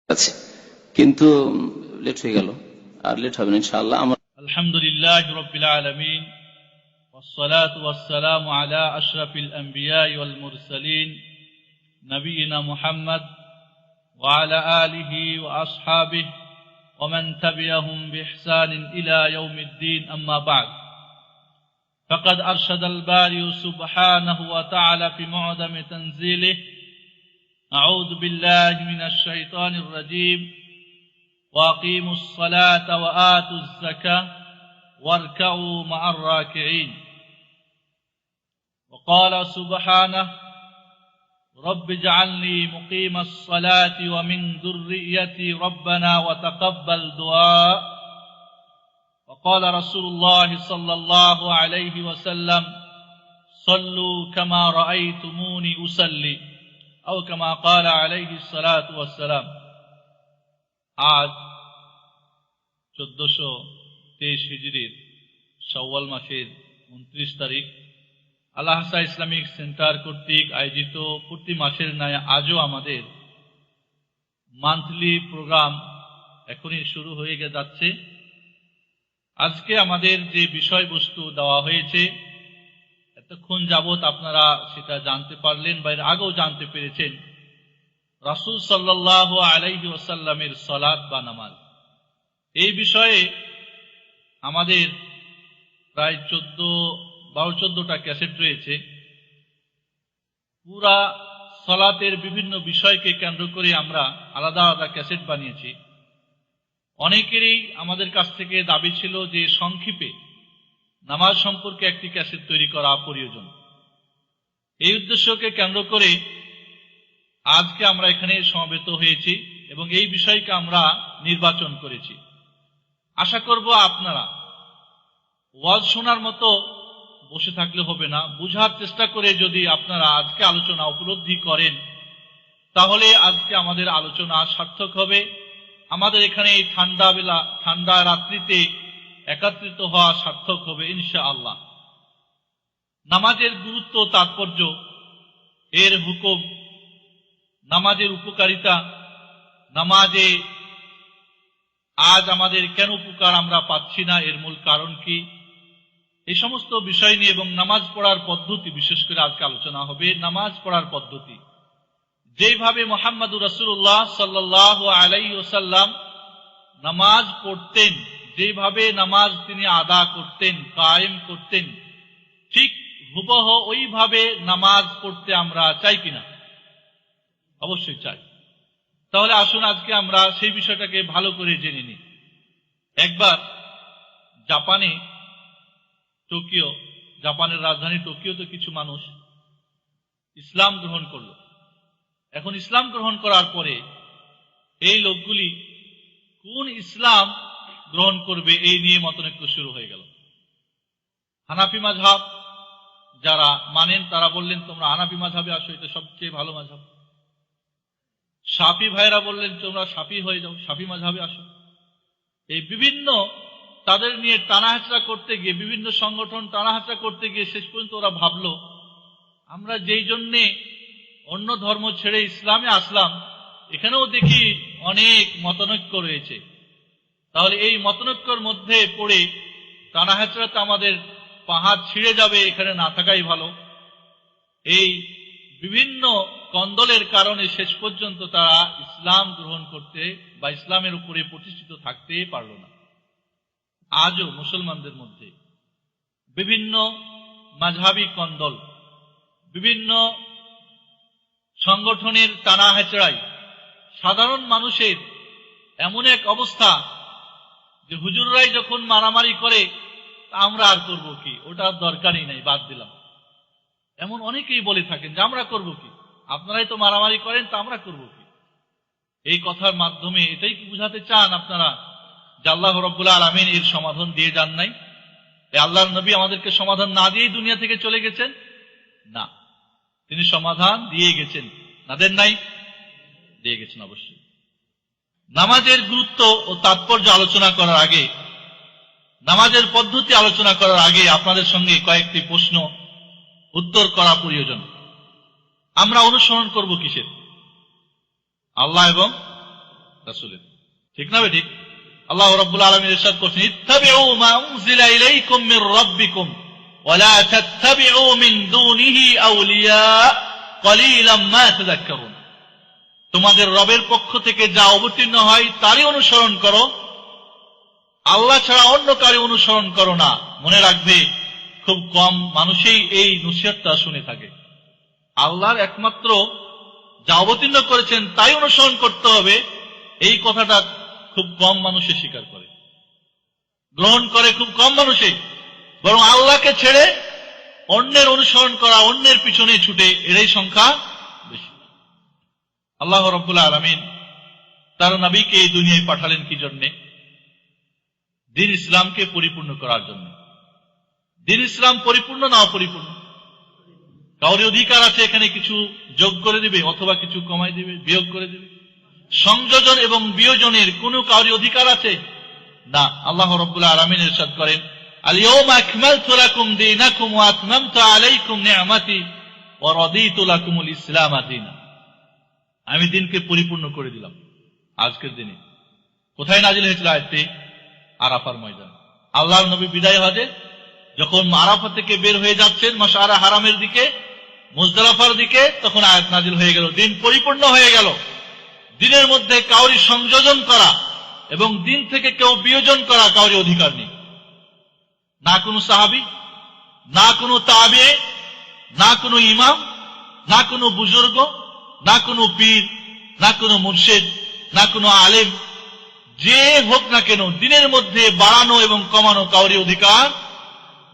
আছে, কিন্তু লেট হয়ে গেল, আর লেট হবে না ইনশাআল্লাহ। আমরা আলহামদুলিল্লাহি রাব্বিল আলামিন ওয়াসসালাতু ওয়াসসালামু আলা আশরাফিল আম্বিয়াই ওয়াল মুরসালিন নবিয়িনা মুহাম্মদ ওয়া আলা আলিহি ওয়া আসহাবিহি ওয়া মান তাবি'আহুম বিইহসানিন ইলা ইয়াউমিদ্দিন, আম্মা বা'দ। فقد أرشد الباري سبحانه وتعالى في معظم تنزيله: أعوذ بالله من الشيطان الرجيم، وأقيموا الصلاة وآتوا الزكاة واركعوا مع الراكعين. وقال سبحانه: رب اجعلني مقيم الصلاة ومن ذريتي ربنا وتقبل دعاء. وقال رسول الله صلى الله عليه وسلم: صلوا كما رأيتموني أصلي، أو كما قال عليه الصلاة والسلام। আজ 1423 হিজরির শাওয়াল মাসের 29 তারিখ আল আহসা ইসলামিক সেন্টার কর্তৃক আয়োজিত প্রতি মাসের ন্যায় আজও আমাদের মান্থলি প্রোগ্রাম এখনই শুরু হয়ে যাচ্ছে। আজকে আমাদের যে বিষয়বস্তু দেওয়া হয়েছে, এতক্ষণ যাবৎ আপনারা সেটা জানতে পারলেন বা এর আগেও জানতে পেরেছেন, রাসূল সাল্লাল্লাহু আলাইহি ওয়াসাল্লামের সালাত বা নামাজ। এই বিষয়ে আমাদের প্রায় 12-14টা ক্যাসেট রয়েছে। পুরা সালাতের বিভিন্ন বিষয়কে কেন্দ্র করে আমরা আলাদা আলাদা ক্যাসেট বানিয়েছি। অনেকেরই আমাদের কাছ থেকে দাবি ছিল যে সংক্ষেপে নামাজ সম্পর্কে একটি ক্যাসেট তৈরি করা প্রয়োজন। এই উদ্দেশ্যকে কেন্দ্র করে আজকে আমরা এখানে সমবেত হয়েছি এবং এই বিষয়কে আমরা নির্বাচন করেছি। আশা করব আপনারা ওয়াজ শোনার মতো বসে থাকলে হবে না, বুঝার চেষ্টা করে যদি আপনারা আজকে আলোচনা উপলব্ধি করেন, তাহলে আজকে আমাদের আলোচনা সার্থক হবে। আমাদের এখানে এই ঠান্ডা রাত্রিতে একত্রিত হওয়া সার্থক হবে ইনশাআল্লাহ। নামাজের গুরুত্ব, তাৎপর্য, এর হুকুম, নামাজের উপকারিতা, নামাজে আজ আমাদের কেন উপকার আমরা পাচ্ছি না, এর মূল কারণ কি, এই সমস্ত বিষয় নিয়ে এবং নামাজ পড়ার পদ্ধতি, বিশেষ করে আজকে আলোচনা হবে নামাজ পড়ার পদ্ধতি। যেভাবে মুহাম্মদুর রাসূলুল্লাহ সাল্লাল্লাহু আলাইহি ওয়াসাল্লাম নামাজ পড়তেন, যেভাবে নামাজ তিনি আদা করতেন, কায়েম করতেন, ঠিক হুবহু ওইভাবে নামাজ পড়তে আমরা চাই কিনা? অবশ্যই চাই। তাহলে আসুন আজকে আমরা সেই বিষয়টাকে ভালো করে জেনে নিই। একবার জাপানের রাজধানী টোকিওতে কিছু মানুষ ইসলাম গ্রহণ করল। এখন ইসলাম গ্রহণ করার পরে এই লোকগুলি কোন ইসলাম গ্রহণ করবে এই নিয়ে মতনৈক্য শুরু হয়ে গেল। হানাফি মাযহাব যারা মানেন তারা বললেন তোমরা হানাফি মাযহাবে আসো, এটা সবচেয়ে ভালো মাযহাব। শাফি ভাইরা বললেন তোমরা শাফি হয়ে যাও, শাফি মাযহাবে আসো। এই বিভিন্ন তাদের নিয়ে টানাহেঁচড়া করতে গিয়ে, বিভিন্ন সংগঠন টানাহেঁচড়া করতে গিয়ে শেষ পর্যন্ত ওরা ভাবলো আমরা যেই জন্যে অন্য ধর্ম ছেড়ে ইসলামে আসলাম, এখানেও দেখি অনেক মতনৈক্য রয়েছে, তাহলে এই মতনৈক্যর মধ্যে পড়ে টানাহেঁচড়াতে আমাদের পাহাড় ছিঁড়ে যাবে, এখানে না থাকাই ভালো। এই বিভিন্ন কন্দলের কারণে শেষ পর্যন্ত তারা ইসলাম গ্রহণ করতে বা ইসলামের উপরে প্রতিষ্ঠিত থাকতে পারল না। আজও মুসলমানদের মধ্যে বিভিন্ন মাযহাবী কন্দল, বিভিন্ন সংগঠনের টানা হেঁচড়াই সাধারণ মানুষের এমন এক অবস্থা যে হুজুররাই যখন মারামারি করে আমরা আর করব কি, ওটা দরকারই নাই, বাদ দিলাম। এমন অনেকেই বলে থাকেন যে আমরা করব কি, আপনারাই তো মারামারি করেন, তা আমরা করব কি। এই কথার মাধ্যমে এটাই কি বুঝাতে চান আপনারা যে আল্লাহ রাব্বুল আলামিন এর সমাধান দিয়ে যান নাই? আল্লাহর নবী আমাদেরকে সমাধান না দিয়েই দুনিয়া থেকে চলে গেছেন? না, তিনি সমাধান দিয়ে গেছেন। না দেন নাই? দিয়ে গেছেন অবশ্যই। নামাজের গুরুত্ব ও তাৎপর্য আলোচনা করার আগে, নামাজের পদ্ধতি আলোচনা করার আগে আপনাদের সঙ্গে কয়েকটি প্রশ্ন উত্তর করা প্রয়োজন। আমরা অনুসরণ করব কিসের? আল্লাহ এবং রাসূলের। ঠিক না ঠিক? আল্লাহ রাব্বুল আলামিন ইরশাদ করছেন, ইত্তাবিউ মা উনজিলা ইলাইকুম মির রাব্বিকুম ওয়া লা তাত্তাবিউ মিন দুনিহি আউলিয়া কলিলাম মা তাযাক্কারুন। তোমাদের রবের পক্ষ থেকে যা অবতীর্ণ হয় তারই অনুসরণ করো, আল্লাহ ছাড়া অন্য কারো অনুসরণ করো না। মনে রাখবে, খুব কম মানুষই এই নসিহতটা শুনে থাকে। আল্লাহর একমাত্র যা অবতীর্ণ করেছেন তাই অনুসরণ করতে হবে, এই কথাটা খুব কম মানুষে স্বীকার করে, গ্রহণ করে খুব কম মানুষই। বরং আল্লাহকে ছেড়ে অন্যের অনুসরণ করা, অন্যের পিছনে ছুটে, এরই সংখ্যা বেশি। আল্লাহ রাব্বুল আলামিন তার নবীকে এই দুনিয়ায় পাঠালেন কি জন্যে? দ্বীন ইসলামকে পরিপূর্ণ করার জন্য। দ্বীন ইসলাম পরিপূর্ণ না অপরিপূর্ণ? কাউরি অধিকার আছে এখানে কিছু যোগ করে দিবে অথবা কিছু কমাই দিবে, বিয়োগ করে দিবে? সংযোজন এবং বিয়োজনের কোনো কাউরি অধিকার আছে? না। আল্লাহ রাব্বুল আলামিন ইরশাদ করেন, আল ইয়াউমা আকমালতু লাকুম দীনাকুম ওয়া আতমামতু আলাইকুম নি'মাতি ওয়া রাদিতু লাকুমুল ইসলাম দীনা। আমি দিনকে পরিপূর্ণ করে দিলাম আজকের দিনে। কোথায় নাজিল হয়েছিল আয়াতটি? আরাফার ময়দান। আল্লাহর নবী বিদায় হজে যখন আরাফা থেকে বের হয়ে যাচ্ছেন মাশআরা হারামের দিকে, মুজদালিফার দিকে, তখন আয়াত নাজিল হয়ে গেল, দিন পরিপূর্ণ হয়ে গেল। দিনের মধ্যে কাউরি সংযোজন করা এবং দিন থেকে কেউ বিয়োজন করা কাউরি অধিকার নেই। না কোনো সাহাবী, না কোনো তাবে, না কোনো ইমাম, না কোনো বুজুর্গ, না কোনো পীর, না কোনো মুর্শিদ, না কোনো আলেম, যে হোক না কেন দিনের মধ্যে বাড়ানো এবং কমানো কাউরি অধিকার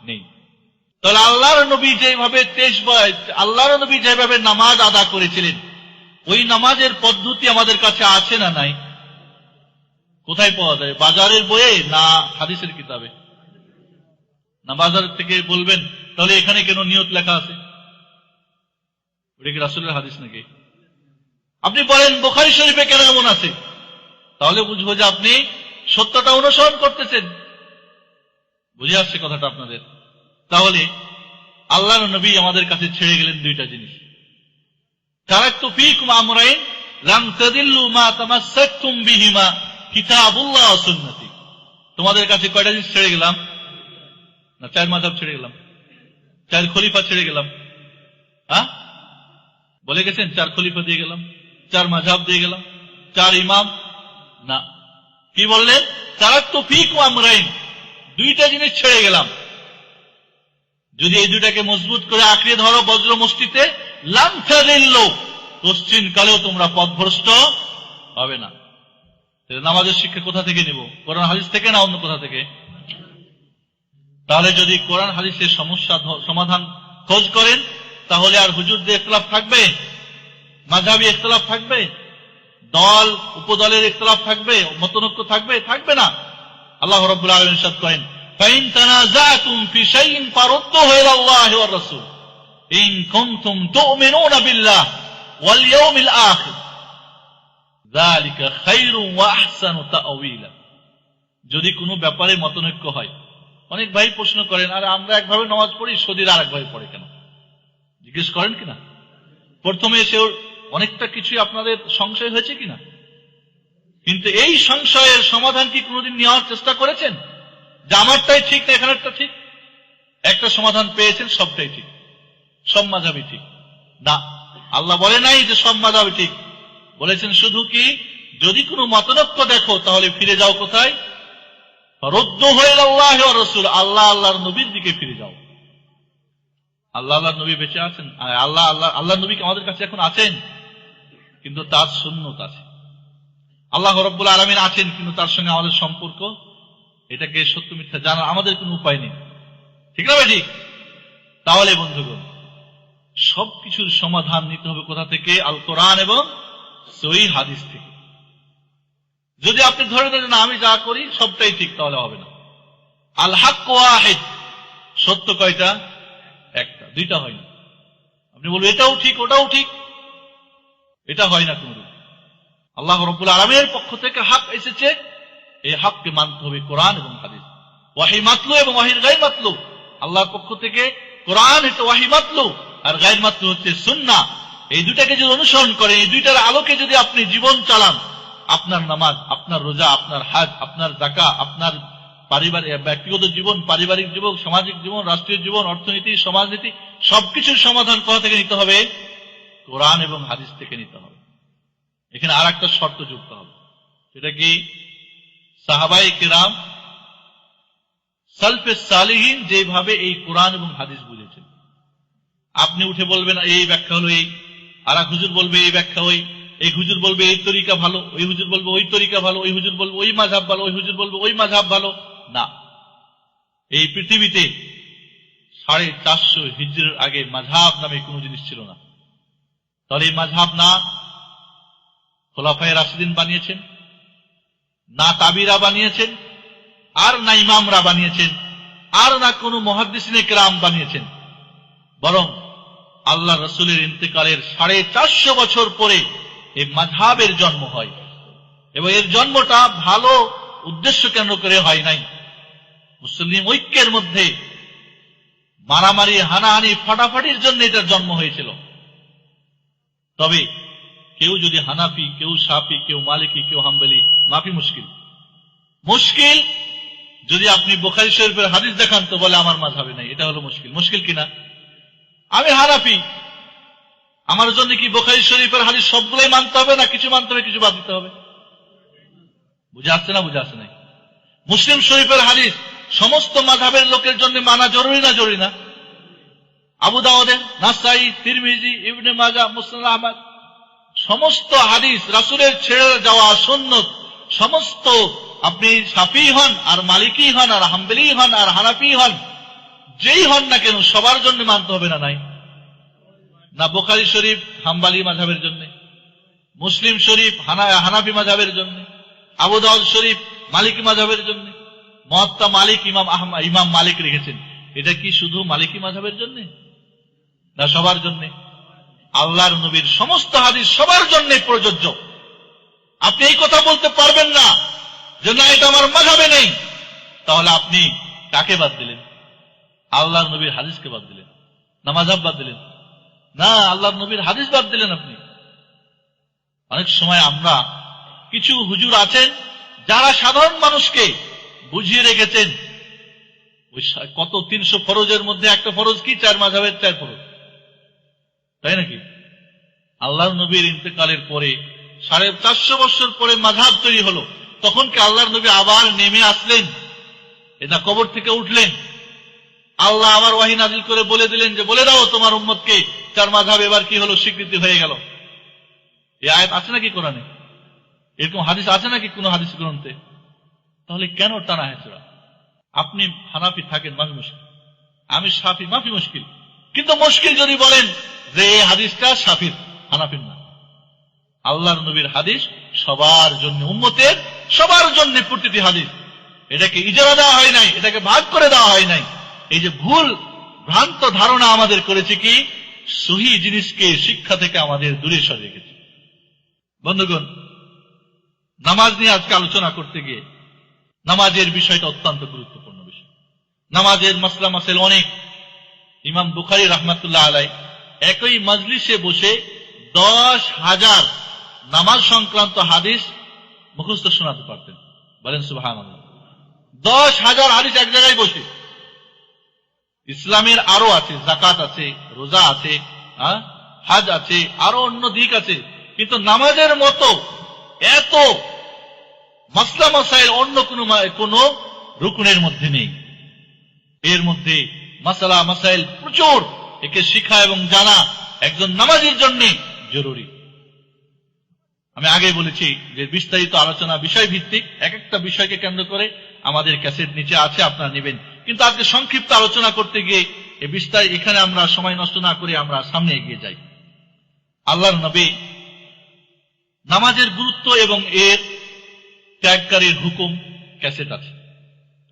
নেই। তাহলে আল্লাহর নবী যেভাবে নামাজ আদা করেছিলেন, ওই নামাজের পদ্ধতি আমাদের কাছে আছে না নাই? কোথায় পাওয়া যায়? বাজারের বইয়ে না হাদিসের কিতাবে? না বাজার থেকে বলবেন তাহলে এখানে কেন নিয়ত লেখা আছে? ওটা কি রাসূলের হাদিস নাকি? আপনি বলেন বুখারী শরীফে কেন এমন আছে? তাহলে বুঝবো যে আপনি সত্যটা অনুসরণ করতেছেন। বুঝে আসছে কথাটা আপনাদের? তাহলে আল্লাহর নবী আমাদের কাছে ছেড়ে গেলেন দুইটা জিনিস। তারাকতু ফীকুম আমরাইন লান তাদিল্লু মা তামাসসাকতুম বিহিমা কিতাবুল্লাহ ওয়া সুন্নতি। তোমাদের কাছে কয়টা জিনিস ছেড়ে গেলাম? না 4 মাযহাব ছেড়ে গেলাম, 4 খলিফা ছেড়ে গেলাম। হ্যাঁ, বলে গেছেন 4 খলিফা দিয়ে গেলাম, 4 মাযহাব দিয়ে গেলাম, 4 ইমাম না। কি বললেন? তারাকতু ফীকুম আমরাইন, দুইটা জিনিস ছেড়ে গেলাম। যদি এই দুটাকে মজবুত করে আঁকড়ে ধরো বজ্র মুষ্টিতে, লান তাদিল্লু, পশ্চিম কালেও তোমরা পথভ্রষ্ট হবে না। নামাজের শিক্ষা কোথা থেকে নিব? কোরআন হাদিস থেকে না অন্য কোথা থেকে? তাহলে যদি কোরআন হাদিসের সমস্যা সমাধান খোঁজ করেন, তাহলে আর হুজুরদের ইখতিলাফ থাকবে? মাযহাবী ইখতিলাফ থাকবে? দল উপদলের ইখতিলাফ থাকবে? মতনৈক্য থাকবে? থাকবে না। আল্লাহ রাব্বুল আলামিন ইরশাদ করেন, ফাইন তানাযাতুম ফি শাইইন ফারুদ্দুহু ইলাল্লাহি ওয়ার রাসূল ইন কুনতুম তু'মিনুনা বিল্লাহ ওয়াল ইয়াউমিল আখির যালিকা খায়রুন ওয়া আহসানু তা'ওয়িলা। যদি কোনো ব্যাপারে মতনৈক্য হয়, অনেক ভাই প্রশ্ন করেন, আরে আমরা একভাবে নামাজ পড়ি, সৌদির আরেকভাবে পড়ে কেন? জিজ্ঞেস করেন কিনা? প্রথমে এসে অনেকটা কিছুই আপনাদের সংশয় হয়েছে কিনা? কিন্তু এই সংশয়ের সমাধান কি কোনোদিন নেওয়ার চেষ্টা করেছেন যে আমারটাই ঠিক না এখানেরটা ঠিক? একটা সমাধান পেয়েছেন, সবটাই ঠিক, সব মাযহাবই ঠিক না। আল্লাহ বলে নাই যে সব মাযহাবই ঠিক, বলেছেন শুধু কি যদি কোনো মতনৈক্য দেখো তাহলে ফিরে যাও কোথায়? ফারুদ্দুহু ইলাল্লাহি ওয়ার রাসূল, আল্লাহ আল্লাহর নবীর দিকে ফিরে যাও। আল্লাহ আল্লাহর নবী বেঁচে আছেন, আল্লাহর নবী কি আমাদের কাছে এখন আছেন? কিন্তু তার সুন্নত আছে। আল্লাহ রাব্বুল আলামিন আছেন, কিন্তু তার সঙ্গে আমাদের সম্পর্ক, এটাকে সত্য মিথ্যা জানার আমাদের কোনো উপায় নেই। ঠিক না ভাই? ঠিক। তাহলে বন্ধুগণ, সবকিছুর সমাধান নিতে হবে কোথা থেকে? আল কোরআন এবং সহিহ হাদিস থেকে। যদি আপনি ধরে দেন আমি যা করি সবটাই ঠিক, তাহলে হবে না। আল হক ওয়াহিদ, সত্য কয়টা? একটা, দুইটা হয় না। আপনি বলবেন এটাও ঠিক ওটাও ঠিক, এটা হয় না কোনদিন। আল্লাহ রাব্বুল আলামিনের পক্ষ থেকে হক এসেছে, এই হককে মানতে হবে কোরআন এবং হাদিস। ওয়াহি মাতলু এবং ওয়াহির গায়র মাতলু, আল্লাহর পক্ষ থেকে কোরআন হচ্ছে ওয়াহি মাতলু, আর গায়র মাতলু হচ্ছে সুন্নাহ। এই দুটাকে যদি অনুসরণ করেন, এই দুইটার আলোকে যদি আপনি জীবন চালান, আপনার নামাজ, আপনার রোজা, আপনার হাজ, আপনার যাকা, আপনার পারিবারিক ব্যক্তিগত জীবন, পারিবারিক জীবন, সামাজিক জীবন, রাষ্ট্রীয় জীবন, অর্থনীতি, সমাজনীতি সবকিছুর সমাধান কোথা থেকে নিতে হবে? কোরআন এবং হাদিস থেকে নিতে হবে। এখানে আর একটা শর্ত যুক্ত হবে, সেটা কি? সাহাবায়ে কেরাম, সালফে সালিহিন যেভাবে এই কোরআন এবং হাদিস বুঝেছেন, আপনি উঠে বলবেন এই ব্যাখ্যা হলো এই, আর এক হুজুর বলবে এই ব্যাখ্যা ওই, এই হুজুর বলবে এই তরিকা ভালো, ওই হুজুর বলবে ওই তরিকা ভালো, ওই হুজুর বলবে ওই মাযহাব ভালো, ওই হুজুর বলবে ওই মাযহাব ভালো। না, এই পৃথিবীতে 450 হিজরির আগে মাযহাব নামে কোনো জিনিস ছিল না। তাহলে এই মাযহাব না খোলাফায়ে রাশিদিন বানিয়েছেন, না তাবিরা বানিয়েছেন, আর না ইমামরা বানিয়েছেন, আর না কোনো মুহাদ্দিসিনে কেরাম বানিয়েছেন, বরং আল্লাহ রাসূলের ইন্তেকালের 450 বছর পরে এই মাযহাবের জন্ম হয়। এবং এর জন্মটা ভালো উদ্দেশ্য কেন্দ্র করে হয় নাই। মুসলিম ঐক্যের মধ্যে মারামারি, হানাহানি, ফাটাফাটির জন্য এটার জন্ম হয়েছিল। তবে কেউ যদি হানাফি, কেউ শাফি, কেউ মালিকি, কেউ হাম্বলি, মাফি মুশকিল। মুশকিল যদি আপনি বুখারী শরীফের হাদিস দেখান তো বলে আমার মাযহাবে নাই, এটা হলো মুশকিল। মুশকিল কিনা? আমি হানাফি, আমার জন্য কি বুখারী শরীফের হাদিস সবগুলোই মানতে হবে, না কিছু মানতে হবে, কিছু বাদ দিতে হবে? বুঝে আসছে না? বুঝে আসছে নাই? মুসলিম শরীফের হাদিস সমস্ত মাযহাবের লোকের জন্য মানা জরুরি না জরুরি না? আবু দাউদের, নাসাই, তিরমিজি, ইবনে মাজাহ, মুসনাদ আহমদ, সমস্ত হাদিস রাসূলের ছেড়ে যাওয়া সুন্নত। সমস্ত, আপনি শাফি হন আর মালিকি হন আর হাম্বলি হন আর হানাফি হন, যেই হন না কেন সবার জন্য মানতে হবে না? নাই না? বুখারী শরীফ হাম্বলি মাযহাবের জন্য, মুসলিম শরীফ হানাফি মাযহাবের জন্য, আবু দাউদ শরীফ মালিকি মাযহাবের জন্য, মুয়াত্তা মালিক ইমাম মালিক লিখেছেন, এটা কি শুধু মালিকি মাযহাবের জন্য না সবার জন্য? আল্লাহর নবীর সমস্ত হাদিস সবার জন্য প্রযোজ্য। আপনি এই কথা বলতে পারবেন না যে না এটা আমার মাযহাবে নেই, তাহলে আপনি কাকে বাদ দিলেন? আল্লাহর নবীর হাদিসকে বাদ দিলেন না মাযহাব বাদ দিলেন? না, আল্লাহর নবীর হাদিস বাদ দিলেন আপনি। অনেক সময় আমরা, কিছু হুজুর আছেন যারা সাধারণ মানুষকে বুঝিয়ে রেখেছেন, ওই কত 300 ফরজের মধ্যে একটা ফরজ কি? 4 মাযহাবের 4 ফরজ, তাই নাকি? আল্লাহর নবীর ইন্তেকালের পরে 450 বছর পরে মাযহাব তৈরি হলো, তখন কি আল্লাহর নবী আবার নেমে আসলেন? এটা কবর থেকে উঠলেন, আল্লাহ আবার ওহী নাযিল করে বলে দিলেন যে বলে দাও তোমার উম্মতকে 4 মাযহাব এবার কি হলো? স্বীকৃতি হয়ে গেল। এই আয়াত আছে নাকি কোরআনে? এরকম হাদিস আছে নাকি কোন হাদিস গ্রন্থে? তাহলে কেন টানা হেঁচড়া? আপনি হানাফি থাকেন, মাফি মুশকিল, আমি শাফি, মাফি মুশকিল। কিন্তু মুশকিল যদি বলেন যে এই হাদিসটা শাফির, হানাফির না। আল্লাহর নবীর হাদিস সবার জন্য, উম্মতের সবার জন্য প্রতিটি হাদিস। এটাকে ইজারা দেওয়া হয় নাই, এটাকে ভাগ করে দেওয়া হয় নাই। এই যে ভুল ভ্রান্ত ধারণা আমাদের করেছে কি, সহিহ জিনিসকে শিক্ষা থেকে আমাদের দূরে সরিয়ে রেখেছে। বন্ধুগণ, নামাজ নিয়ে আজকে আলোচনা করতে গিয়ে, নামাজের বিষয়টা অত্যন্ত গুরুত্বপূর্ণ বিষয়। নামাজের মাসলা মাসাইল অনেক। ইমাম বুখারী রাহমাতুল্লাহ আলাইহি একই মজলিসে বসে 10,000 নামাজ সংক্রান্ত হাদিস মুখস্থ শোনাতে পারতেন। বলেন সুবহানাল্লাহ। 10,000 হাদিস এক জায়গায় বসে। ইসলামের আরো আছে, যাকাত আছে, রোজা আছে, হাজ আছে, আরো অন্য দিক আছে, কিন্তু নামাজের মতো এত মাসলা মাসাইল অন্য কোন রুকনের মধ্যে নেই। এর মধ্যে মাসালা মাসাইল প্রচুর, একে শিখা এবং জানা একজন নামাজীর জন্য জরুরি। আমি আগে বলেছি যে বিস্তারিত আলোচনা বিষয় ভিত্তিক, এক একটা বিষয়কে কেন্দ্র করে আমাদের ক্যাসেট নিচে আছে, আপনারা নেবেন। কিন্তু আজকে সংক্ষিপ্ত আলোচনা করতে গিয়ে এই বিস্তারিত এখানে আমরা সময় নষ্ট না করে আমরা সামনে এগিয়ে যাই। আল্লাহর নবী নামাজের গুরুত্ব এবং এর ত্যাগকারীর হুকুম ক্যাসেট আছে,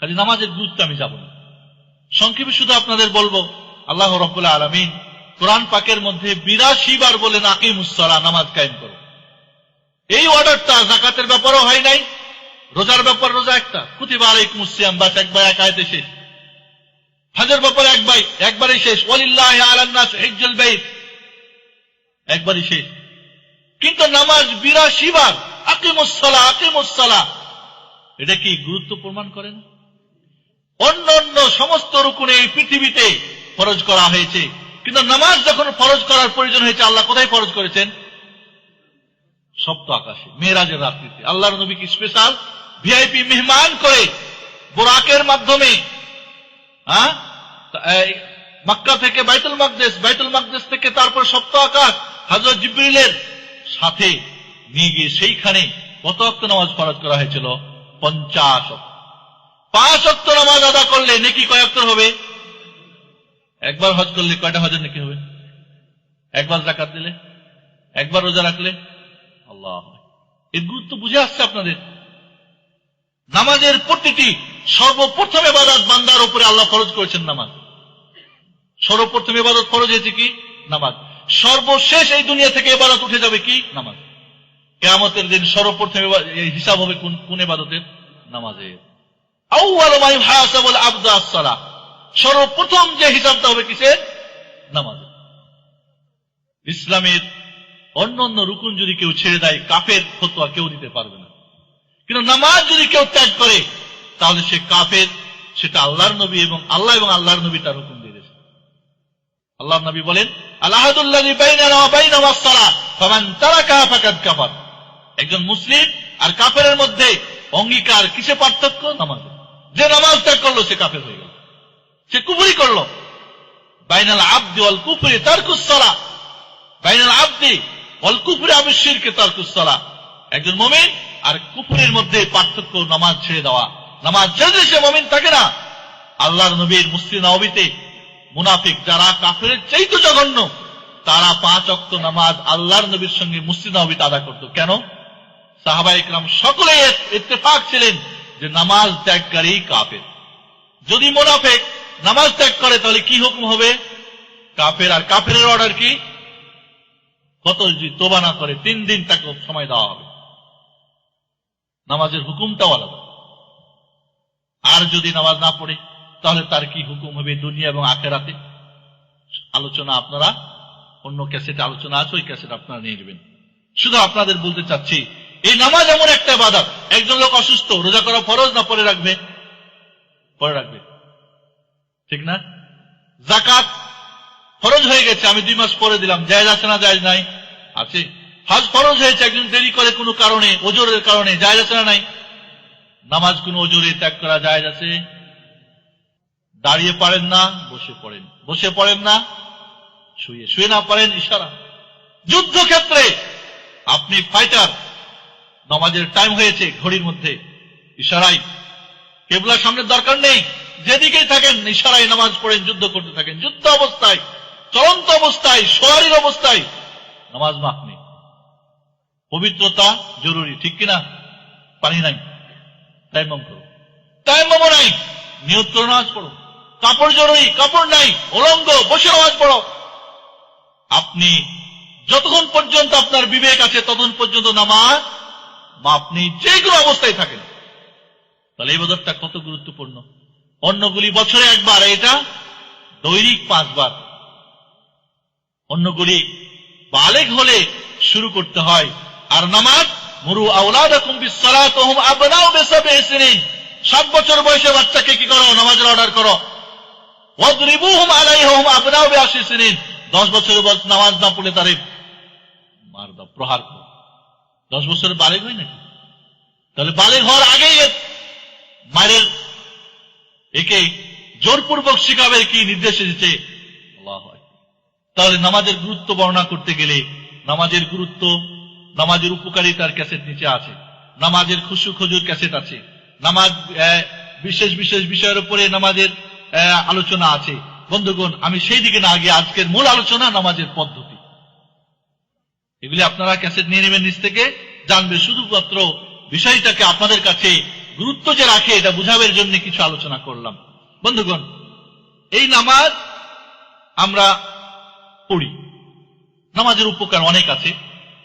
কাজে নামাজের গুরুত্ব আমি যাব না। সংক্ষেপে শুধু আপনাদের বলবো, আল্লাহ রাব্বুল আলামিন কোরআন পাকের মধ্যে 82 বার বলেন আকিমুস সালাহ, নামাজ কায়েম করো। এই অর্ডারটা যাকাতের ব্যাপারও হয় নাই, রোজার ব্যাপার রোজা একটা, কুতিবা আলাইকুমুস সিয়াম, বাস একবার এক আয়াতে শেষ। হজের ব্যাপার একবারই শেষ, ওয়ালিল্লাহি আলান নাস হিজ্জুল বাইত, একবারই শেষ। কিন্তু নামাজ 82 বার আকিমুস-সালাহ আকিমুস-সালাহ, এটা কি গুরুত্ব প্রমাণ করে না? অন্য অন্য সমস্ত রুকুনে এই পৃথিবীতে ফরজ করা হয়েছে, কিন্তু নামাজ যখন ফরজ করার প্রয়োজন হয়েছে আল্লাহ কোথায় ফরজ করেছেন? সপ্ত আকাশে, মেরাজের রাত্রিতে। আল্লাহর নবীকে স্পেশাল ভিআইপি মেহমান করে বোরাকের মাধ্যমে মক্কা থেকে বাইতুল মাকদেস, বাইতুল মাকদেস থেকে তারপর সপ্ত আকাশ হযরত জিবরিলের সাথে নিয়ে গিয়ে সেইখানে কত ওয়াক্ত নামাজ ফরজ করা হয়েছিল? 50 ওয়াক্ত। 5 ওয়াক্ত নামাজ আদা করলে নেকি কয় ওয়াক্ত হবে? একবার হজ করলে কয়টা হজের নেকি হবে? একবার যাকাত দিলে, একবার রোজা রাখলে। আল্লাহ, এর গুরুত্ব বুঝে আসছে আপনাদের? নামাজের প্রতিটি সর্বপ্রথম ইবাদত বান্দার উপরে আল্লাহ ফরজ করেছেন নামাজ। সর্বপ্রথম ইবাদত ফরজ হয়েছে কি? নামাজ। সর্বশেষ এই দুনিয়া থেকে ইবাদত উঠে যাবে কি? নামাজ। কিয়ামতের দিন সর্বপ্রথম হিসাব হবে কোন ইবাদতের? নামাজের। আউয়ালু মা ইউহাসাবুল আবদু আস-সালাহ, সর্বপ্রথম যে হিসাবটা হবে কিসের? নামাজ। ইসলামের অন্য অন্য রুকুন যদি কেউ ছেড়ে দেয় কাফের ফতোয়া কেউ দিতে পারবে না, কিন্তু নামাজ যদি কেউ ত্যাগ করে তাহলে সে কাফের। সেটা আল্লাহর নবী এবং আল্লাহর নবী তার হুকুম দিয়ে দিয়েছে। আল্লাহর নবী বলেন, আল আহাদুল্লাযী বাইনানা ওয়া বাইনাহুম আস-সালাহ ফামান তারাকাহা ফাকাদ কাফার। একজন মুসলিম আর কাফেরের মধ্যে অঙ্গীকার কিসে পার্থক্য? নামাজে। যে নামাজ ত্যাগ করলো সে কাফের হয়ে গেল, সে কুফরি করলো। বাইনাল আবদি ওয়াল কুফরি তারকুস সালাহ, বাইনাল আবদি ওয়াল কুফরি আবিশ শিরকি তারকুস সালাহ। একজন মুমিন আর কুফরের মধ্যে পার্থক্য নামাজ ছেড়ে দেওয়া। নামাজ ছেড়ে সে মুমিন থাকে না। আল্লাহর নবীর মসজিদ নববীতে মুনাফিক যারা কাফের চাইতে জঘন্য, তারা 5 ওয়াক্ত নামাজ আল্লাহর নবীর সঙ্গে মসজিদ নববীতে আদা করত। কেন? সাহাবায়ে কেরাম সকলে ইত্তেফাক ছিলেন যে নামাজ ত্যাগকারী কাফের। যদি মুনাফিক নামাজ ত্যাগ করে তাহলে কি হুকুম হবে? কাফের। আর কাফেরের অর্ডার কি? কত যদি তওবা না করে 3 দিন তাকে সময় দেওয়া হবে। নামাজের হুকুমটাও আলাদা। আর যদি নামাজ না পড়ে তাহলে তার কি হুকুম হবে দুনিয়া এবং আখেরাতে? আলোচনা আপনারা অন্য ক্যাসেটে আলোচনা আছে, ওই ক্যাসেট আপনারা নিয়ে নেবেন। শুধু আপনাদের বলতে চাচ্ছি, এই নামাজ এমন একটা ইবাদত। একজন লোক অসুস্থ, রোজা করা ফরজ না পরে রাখবে? পরে রাখবে, ঠিক না? যাকাত ফরজ হয়ে গেছে, আমি 2 মাস পরে দিলাম, জায়েজ আছে না জায়েজ নাই? আছে। হজ ফরজ হয়েছে, একজন দেরি করে কোনো কারণে, ওজরের কারণে, জায়েজ আছে না নাই? নামাজ কোন ওজরে ত্যাগ করা জায়েজ আছে? দাঁড়িয়ে পারেন না, বসে পড়েন। বসে পড়েন না, শুয়ে। শুয়ে না পারেন, ইশারা। যুদ্ধক্ষেত্রে আপনি ফাইটার, নামাজের টাইম হয়েছে ঘড়ির মধ্যে, ইশারায়। কেবলা সামনের দরকার নেই, যেদিকেই থাকেন ইশারায় নামাজ পড়েন, যুদ্ধ করতে থাকেন। যুদ্ধ অবস্থায়, চলন্ত অবস্থায়, সওয়ারির অবস্থায় নামাজ মাফ নেই। পবিত্রতা জরুরি, ঠিক কিনা? পানি নাই, তায়াম্মুম করো। তায়াম্মুমও নাই, নিয়ত করে নামাজ পড়ো। কাপড় জরুরি, কাপড় নাই, উলঙ্গ, বসে নামাজ পড়ো। আপনি যতক্ষণ পর্যন্ত আপনার বিবেক আছে ততক্ষণ পর্যন্ত নামাজ মাফ নেই, যে কোনো অবস্থায় থাকেন। তাহলে এই ইবাদতটা কত গুরুত্বপূর্ণ। অন্যগুলি বছরে একবার, এটা দৈনিক 5 বার। অন্যগুলি বালেগ হলে শুরু করতে হয়। আর নামাজ, মুরু আওলাদাকুম বিস-সালাত ওয়া হুম আবনাউ বি-7 সিনিন, 7 বছর বয়সে বাচ্চাকে কি করো? নামাজের অর্ডার করো। ওয়াদরিবুহুম আলাইহা হুম আবনাউ বি-10 সিনিন, 10 বছরের বয়স নামাজ না পড়লে তারে মার দাও, প্রহার করো। 10 বছরের বালেগ হয় নাকি? তাহলে বালেগ হওয়ার আগেই মায়ের একে জোরপূর্বক শিখাবে কি নির্দেশ এসেছে? আল্লাহু আকবার। তাহলে নামাজের গুরুত্ব বর্ণনা করতে গেলে নামাজের গুরুত্ব, নামাজের উপকারিতার ক্যাসেট নিচে আছে, নামাজের খুশু খজুর ক্যাসেট আছে, নামাজ বিশেষ বিশেষ বিষয়ের উপরে নামাজের আলোচনা আছে। বন্ধুগণ, আমি সেই দিকে না গিয়ে আজকের মূল আলোচনা নামাজের পদ্ধতি, এগুলি আপনারা ক্যাসেট নিয়ে নেবেন, নিচ থেকে জানবে। শুধুমাত্র বিষয়টাকে আপনাদের কাছে গুরুত্ব যে রাখে এটা বুঝাবার জন্য কিছু আলোচনা করলাম। বন্ধুগণ, এই নামাজ আমরা পড়ি, নামাজের উপকার অনেক আছে,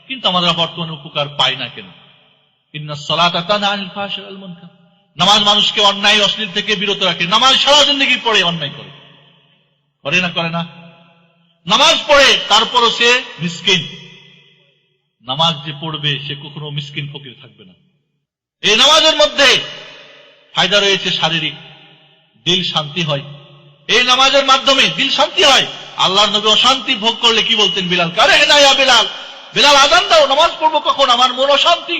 কিন্তু আমরা বর্তমানে উপকার পাই না কেন? ইন্নাস সালাতা তানহা আনিল ফাহশাই ওয়াল মুনকার। নামাজ মানুষকে অন্যায় অশ্লীল থেকে বিরত রাখে। নামাজ সারা জিন্দেগি পড়ে অন্যায় করে, করে না? করে না? নামাজ পড়ে তারপরও সে মিসকিন, নামাজ যে পড়বে সে কখনো মিসকিন ফকির থাকবে না। এই নামাজের মধ্যে ফায়দা রয়েছে শারীরিক, দিল শান্তি হয়। এই নামাজের মাধ্যমে দিল শান্তি হয়। আল্লাহর নবী অশান্তি ভোগ করলে কি বলতেন বিলাল, কারে না ইয়া বিলাল, বিলাল আযান দাও, নামাজ পড়বো কখন, আমার মন অশান্তি।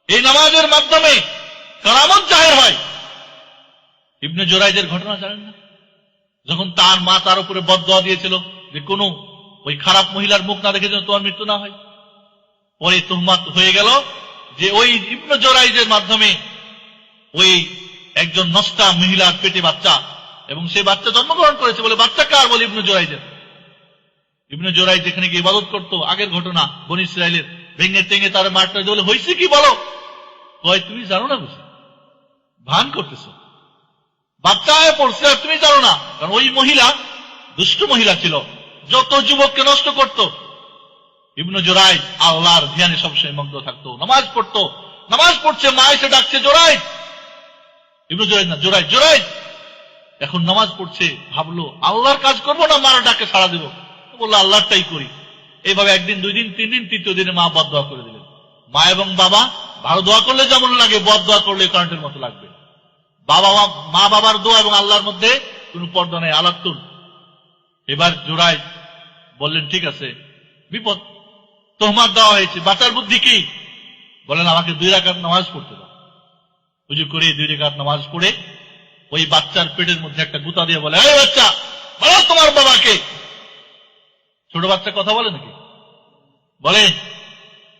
এই নামাজের মাধ্যমে কারামত জাহির হয়। ইবনে জুরাইজের ঘটনা জানেন না? যখন তার মা তার উপরে বদদোয়া দিয়েছিল যে কোনো ওই খারাপ মহিলার মুখ না দেখে যেন তোমার মৃত্যু না হয়, পরে তুহমাত হয়ে গেল যে ওই ইবনে জুরাইজের মাধ্যমে ওই একজন নষ্টা মহিলার পেটে বাচ্চা, এবং সেই বাচ্চা জন্মগ্রহণ করেছে। বলে বাচ্চা কার? বলে ইবনে জুরাইজের। ইবনে জুরাইজ যেখানে গিয়ে ইবাদত করতো, আগের ঘটনা বনী ইসরাইলের, ভেঙে টেঙে তার মারটা বলে হয়েছে কি বলো, কয় তুমি জানো না, বুঝি ভান করতেছ, বাচ্চা হয়ে পড়ছে আর তুমি জানো না। কারণ ওই মহিলা দুষ্ট মহিলা ছিল, যত যুবককে নষ্ট করত। ইবনে জুরাইজ আল্লাহর ধ্যানে সবসময় মগ্ন থাকতো, নামাজ পড়তো। নামাজ পড়ছে, মা এসে ডাকছে জুরাইজ, ইবনে জুরাইজ না জুরাইজ, জুরাইজ এখন নামাজ পড়ছে, ভাবলো আল্লাহর কাজ করবো না মার ডাকে সাড়া দেবো, বললো আল্লাহরটাই করি। এইভাবে একদিন, দুই দিন, তিন দিন, তৃতীয় দিনে মা বদদোয়া করে দিলেন। মা এবং বাবা ভালো দোয়া করলে যেমন লাগে, বদদোয়া করলে কারেন্টের মতো লাগবে। মা বাবার দোয়া এবং আল্লাহর মধ্যে কোন পর্দা নেই, আলাত্তুন। এবার জুরাইজ বললেন ঠিক আছে, বিপদ, তোহমাত দেওয়া হয়েছে, বাঁচার বুদ্ধি কি? বলেন আমাকে 2 রাকাত নামাজ পড়তে দাও। উজু করে 2 রাকাত নামাজ পড়ে ওই বাচ্চার পেটের মধ্যে একটা গুতা দিয়ে বলে, এই বাচ্চা বলো তোমার বাবাকে। ছোট বাচ্চা কথা বলে নাকি? বলে।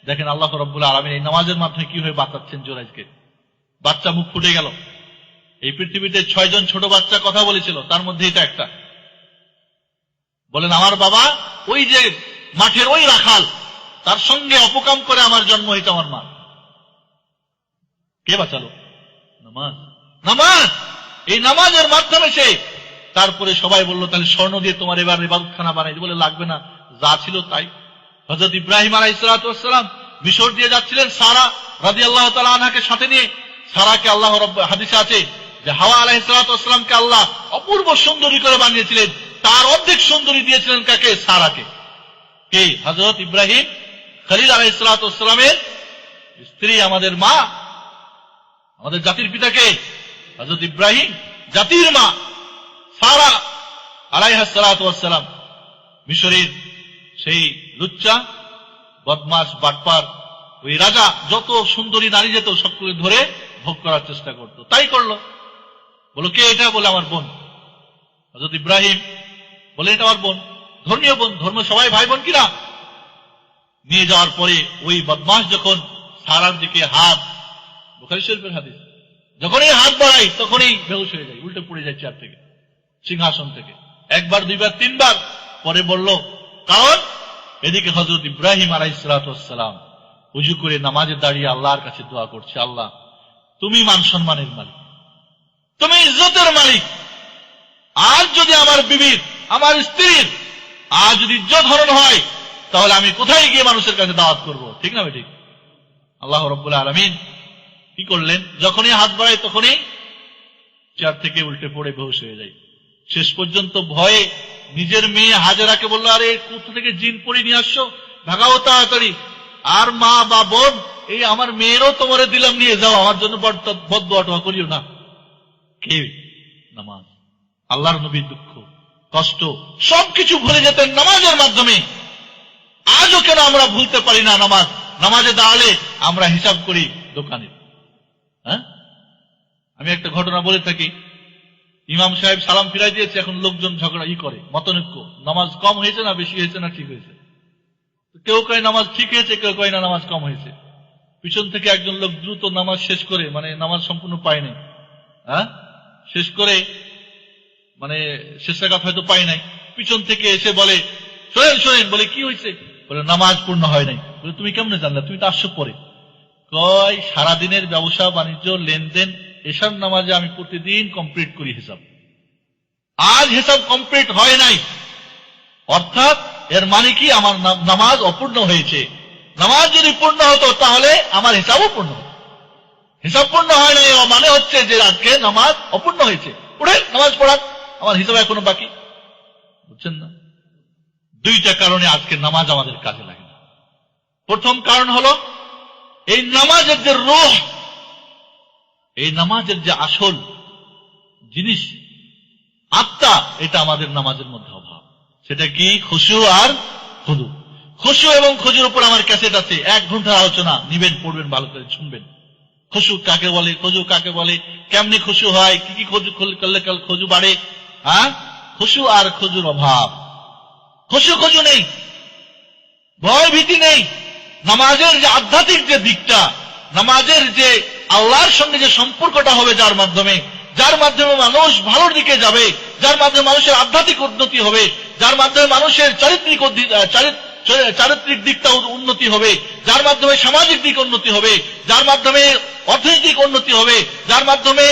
দেখেন আল্লাহ রাব্বুল আলামিন এই নামাজের মাধ্যমে কিভাবে বাঁচাচ্ছেন জুরাইজকে। বাচ্চা মুখ ফুটে গেল। এই পৃথিবীতে 6 জন ছোট বাচ্চা কথা বলেছিল, তার মধ্যে এটা একটা। বলেন আমার বাবা ওই যে মাঠের ওই রাখাল, তার সঙ্গে অপকাম করে আমার জন্ম হয়েছে আমার মা। কে বাঁচালো? নামাজ। নামাজ, এই নামাজের মাধ্যমে সে। তারপরে সবাই বলল তাহলে স্বর্ণ দিয়ে তোমার এবার ইবাদতখানা বানাই। বলে লাগবে না, যা ছিল তাই। হযরত ইব্রাহিম আলাইহিস সালাতু ওয়াস সালাম মিশর দিয়ে যাচ্ছিলেন সারা রাদিয়াল্লাহু তাআলা আনহাকে সাথে নিয়ে। সারাকে আল্লাহ রাব্বুল হাদিসে আছে যে হাওয়া আলাইহিস সালাতু ওয়াস সালামকে আল্লাহ অপূর্ব সুন্দরী করে বানিয়েছিলেন, তার অর্ধেক সুন্দরী দিয়েছিলেন কাকে? সারাকে। কে? হযরত ইব্রাহিম খলিল আলাইহিস সালাতু ওয়াস সালামের স্ত্রী, আমাদের মা, আমাদের জাতির পিতাকে হযরত ইব্রাহিম জাতির মা সারা আলাইহিস সালাতু ওয়াস সালাম মিশরের সেই লুচ্চা বদমাশ বাটপার ওই রাজা যত সুন্দরী নারী যেত সবগুলো ধরে ভোগ করার চেষ্টা করত। তাই করলো। বলো কে এটা? বলে আমার বোন। হযরত ইব্রাহিম বলে এটা আমার বোন, ধর্মীয় বোন, ধর্ম সবাই ভাই বোন কিনা। নিয়ে যাওয়ার পরে ওই বদমাশ যখন সারার দিকে হাত, বুখারী শরীফের হাদিস, যখনই হাত বাড়াই তখনই বেহুশ হয়ে যায়, উল্টে পড়ে যায় চেয়ার থেকে, সিংহাসন থেকে। 1 বার 2 বার 3 বার পরে বলল কারণ এদিকে হযরত ইব্রাহিম আলাইহিস সালাতু ওয়াস সালাম উজু করে নামাজে দাঁড়িয়ে আল্লাহর কাছে দোয়া করছে, আল্লাহ তুমি মান সম্মানের মালিক, তুমি ইজ্জতের মালিক। আজ যদি আমার বিবির, আমার স্ত্রীর আজ যদি ইজ্জত হরণ হয়, তাহলে আমি কোথায় গিয়ে মানুষের কাছে দাওয়াত করব? ঠিক না ঠিক? আল্লাহ রাব্বুল আলামিন কি করলেন? যখনই হাত বাড়ায় তখনই চেয়ার থেকে উল্টে পড়ে বেহুশ হয়ে যায়। শেষ পর্যন্ত ভয়ে নিজের মেয়ে হাজেরাকে বলল, আরে কোথা থেকে জিন পড়ি নিয়ে আসছো, ভাগাও তাড়াতাড়ি। আর মা বা বোন, এই আমার মেয়েরও তোমারে দিলাম, নিয়ে যাও, আমার জন্য বদদোয়া করিও না। কে? নামাজ। আল্লাহর নবীর দুঃখ কষ্ট সবকিছু ভুলে যেতেন নামাজের মাধ্যমে। আজও কেন আমরা ভুলতে পারি না নামাজ? নামাজে দাঁড়ালে আমরা হিসাব করি দোকানে। হ্যাঁ, আমি একটা ঘটনা বলে থাকি। ইমাম সাহেব সালাম ফিরাই দিয়েছে, এখন লোকজন ঝগড়া করে, মতনৈক্য, নামাজ কম হয়েছে না বেশি হয়েছে না ঠিক হয়েছে। কেউ কয় নামাজ ঠিক হয়েছে, কেউ কয় না নামাজ কম হয়েছে। পিছন থেকে একজন লোক দ্রুত নামাজ শেষ করে, মানে নামাজ সম্পূর্ণ পায়নি, হ্যাঁ, শেষ করে মানে শেষ রাকাত হয়তো পাই নাই, পিছন থেকে এসে বলে শোনেন শোনেন, বলে কি হয়েছে? বলে নামাজ পূর্ণ হয় নাই। বলে তুমি কেমনে জানলা? তুমি তো আসছো পরে। কয় সারাদিনের ব্যবসা বাণিজ্য লেনদেন এসব নামাজে আমি প্রতিদিন কমপ্লিট করি হিসাব, আজ হিসাব কমপ্লিট হয় নাই, অর্থাৎ এর মানে কি আমার নামাজ অপূর্ণ হয়েছে। নামাজ যদি পূর্ণ হতো তাহলে আমার হিসাবও পূর্ণ হতো। হিসাব পূর্ণ হয় নাই মানে হচ্ছে যে আজকে নামাজ অপূর্ণ হয়েছে, পড়ে নামাজ পড়ান, আমার হিসাব এখনো বাকি। বুঝছেন না? 2টা কারণে আজকে নামাজ আমাদের কাজে লাগে না। প্রথম কারণ হলো এই নামাজের যে রূহ, এই নামাজের যে আসল জিনিস আত্মা, এটা আমাদের নামাজের মধ্যে অভাব। সেটা কি? খুশু আর খুদু। খুশু এবং খুজুর উপর আমার ক্যাসেট আছে, 1 ঘন্টার আলোচনা, নিবেন, পড়বেন, ভালো করে শুনবেন। খুশু কাকে বলে, খুজু কাকে বলে, কেমনি খুশু হয়, কি কি খুজু করলে খুজু বাড়ে। খুশু আর খুজুর অভাব। খুশু নেই, ভয় ভীতি নেই। নামাজের যে আধ্যাত্মিক যে দিকটা, নামাজের যে আল্লাহর সঙ্গে যে সম্পর্কটা হবে, যার মাধ্যমে মানুষ ভালোর দিকে যাবে, যার মাধ্যমে মানুষের আধ্যাত্মিক উন্নতি হবে, যার মাধ্যমে মানুষের চারিত্রিক দিকটা উন্নতি হবে, যার মাধ্যমে সামাজিক দিক উন্নতি হবে, যার মাধ্যমে অর্থনৈতিক উন্নতি হবে, যার মাধ্যমে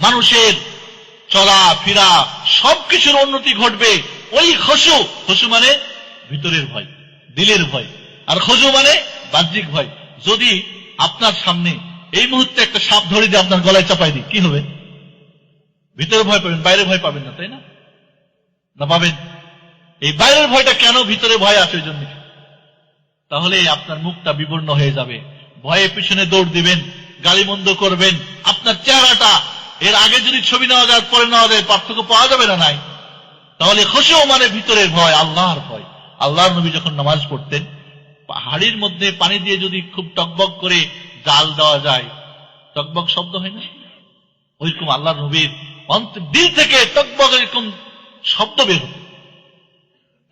মানুষের চলা ফিরা সবকিছুর উন্নতি ঘটবে। ওই খুশু মানে ভিতরের ভয়, দিলের ভয়, আর খুজু মানে বাহ্যিক ভয়। যদি আপনার সামনে এই মুহূর্তে একটা সাপ ধরে দিয়ে আপনার গলায় চাপাই দিই, কি হবে? ভিতরে ভয় পাবেন, বাইরে ভয় পাবেন না, তাই না? না পাবেন? এই বাইরের ভয়টা কেন? ভিতরে ভয় আছে ওই জন্য। তাহলে আপনার মুখটা বিবর্ণ হয়ে যাবে, ভয়ে পিছনে দৌড় দিবেন, গালিমন্দ করবেন। আপনার চেহারাটা এর আগে যদি ছবি নেওয়া যায়, পরে নেওয়া যায়, পার্থক্য পাওয়া যাবে না? নাই। তাহলে খুশু মানে ভিতরের ভয়, আল্লাহর ভয়। আল্লাহর নবী যখন নামাজ পড়তেন, হাড়ির মধ্যে পানি দিয়ে যদি খুব টকবক করে জাল দেওয়া যায়, টকবক শব্দ হয় না? ওইরকম আল্লাহর নবীর দিল থেকে টকবক এরকম শব্দ বের হতো।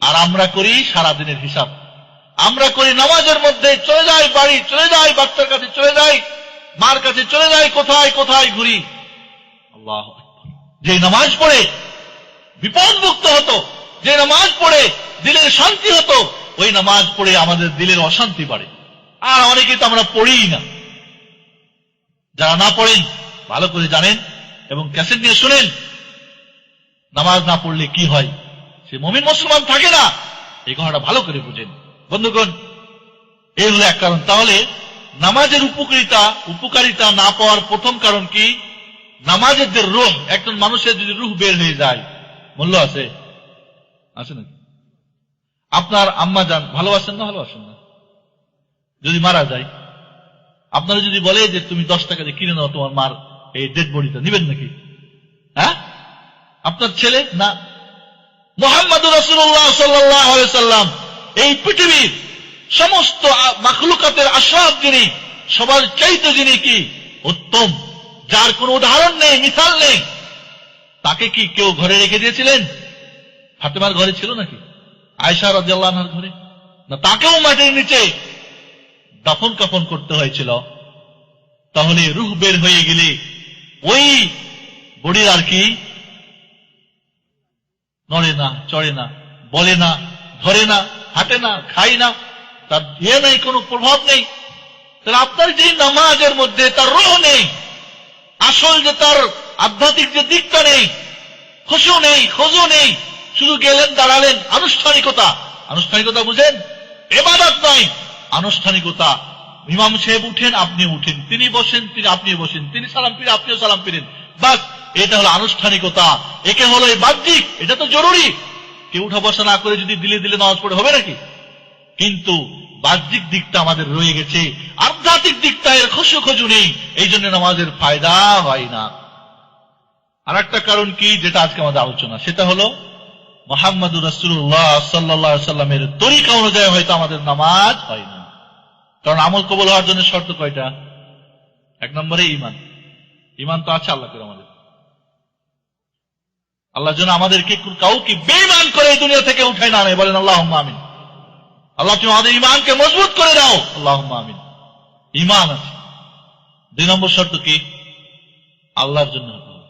আর আমরা করি সারাদিনের হিসাব, আমরা করি নামাজের মধ্যে চলে যাই, বাড়ি চলে যাই, বাচ্চার কাছে চলে যাই, মার কাছে চলে যাই, কোথায় কোথায় ঘুরি। আল্লাহু আকবার। যে নামাজ পড়ে বিপদ মুক্ত হতো, যে নামাজ পড়ে দিলের শান্তি হতো, ওই নামাজ পড়ে আমাদের দিলের অশান্তি বাড়ে। আর অনেকে তো আমরা পড়িই না। যারা না পড়েন ভালো করে জানেন এবং ক্যাসেট নিয়ে শুনেন, নামাজ না পড়লে কি হয়, সে মুমিন মুসলমান থাকে না। এই কথাটা ভালো করে বুঝেন বন্ধুগণ। এই হলো এক কারণ। তাহলে নামাজের উপকারিতা না পাওয়ার প্রথম কারণ কি? নামাজের যে রূহ, একজন মানুষের যদি রূহ বের হয়ে যায়, মূল্য আছে? আছে নাকি? আপনার আম্মা জান ভালোবাসেন না? ভালোবাসেন না? যদি মারা যায়, আপনারা যদি বলে যে তুমি 10 টাকা দিয়ে কিনে নাও তোমার মার এই ডেড বডিটা, নিবেন নাকি? আপনার ছেলে না, মুহাম্মদুর রাসূলুল্লাহ সাল্লাল্লাহু আলাইহি সাল্লাম এই পৃথিবীর সমস্ত মাখলুকাতের আশরাফ যিনি, সবার চাইতে যিনি কি উত্তম, যার কোনো উদাহরণ নেই, মিসাল নেই, তাকে কি কেউ ঘরে রেখে দিয়েছিলেন? ফাতেমার ঘরে ছিল নাকি? আয়েশা রাদিয়াল্লাহু আনহার ঘরে না? তাকেও মাটির নিচে দাফন কাফন করতে হয়েছিল। তাহলে রূহ বের হয়ে গেলে ওই বডির আর কি নড়ে না, চড়ে না, বলে না, ধরে না, হাঁটে না, খায় না, তার নেই, কোনো প্রভাব নেই। তাহলে আপনার যে নামাজের মধ্যে তার রূহ নেই, আসল যে তার আধ্যাত্মিক যে দিকটা নেই, খুশু নেই, খুজু নেই, শুধু গেলেন দাঁড়ালেন, আনুষ্ঠানিকতা বুঝেন? ইবাদত নয়, আনুষ্ঠানিকতা। ইমাম সাহেব উঠেন, আপনি উঠেন, তিনি বসেন, আপনি বসেন, তিনি সালাম ফিরে, আপনিও সালাম ফিরেন, বাস। এটা হলো আনুষ্ঠানিকতা। একে হলো এই বাহ্যিক, এটা তো জরুরি। কেউ উঠা বসা না করে যদি দিলে দিলে নামাজ পড়ে হবে নাকি? কিন্তু বাহ্যিক দিকটা আমাদের রয়ে গেছে, আধ্যাত্মিক দিকটা এর খুশু নেই, এই জন্য নামাজের ফায়দা হয় না। আর একটা কারণ কি, যেটা আজকে আমাদের আলোচনা, সেটা হলো মুহাম্মদুর রাসূলুল্লাহ সাল্লাল্লাহু আলাইহি সাল্লামের তরিকা অনুযায়ী হয়তো আমাদের নামাজ হয় না। কারণ আমল কবুল হওয়ার জন্য শর্ত কয়টা? 1 নম্বরে ঈমান। ঈমান তো আছে আল্লাহ করে আমাদের। আল্লাহ যেন আমাদেরকে কাউকে বেঈমান করে এই দুনিয়া থেকে উঠায় না নেয়, বলেন আল্লাহুম্মা আমিন। আল্লাহ তুমি আমাদের ঈমানকে মজবুত করে দাও, আল্লাহুম্মা আমিন। ঈমান আছে। 2 নম্বর শর্ত কি? আল্লাহর জন্য হতে হবে।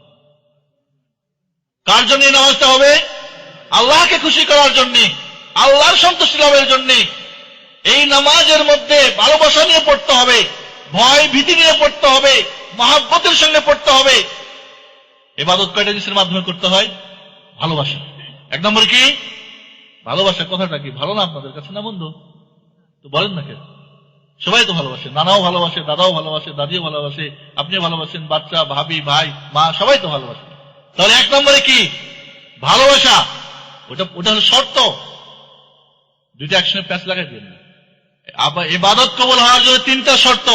কার জন্য নামাজটা হবে? আল্লাহকে খুশি করার জন্য, আল্লাহর সন্তুষ্টি লাভের জন্য। এই নামাজের মধ্যে ভালোবাসা নিয়ে পড়তে হবে, ভয় ভীতি নিয়ে পড়তে হবে, মহব্বতের সঙ্গে পড়তে হবে। ইবাদত কয়টা জিনিসের মাধ্যমে করতে হয়? ভালোবাসা। 1 নম্বর কি? ভালোবাসা। কথাটা কি ভালো না আপনাদের কাছে? না বন্ধু? তো বলেন না কেন? সবাই তো ভালোবাসে, নানাও ভালোবাসে, দাদাও ভালোবাসে, দাদিও ভালোবাসে, আপনিও ভালোবাসেন, বাচ্চা, ভাবি, ভাই, মা, সবাই তো ভালোবাসে। তাহলে 1 নম্বরে কি? ভালোবাসা। ওটা হলো শর্ত। দুইটা একসঙ্গে প্যাঁচ লাগাই দিয়ে না। আবার ইবাদত কবুল হওয়ার জন্য তিনটা শর্ত,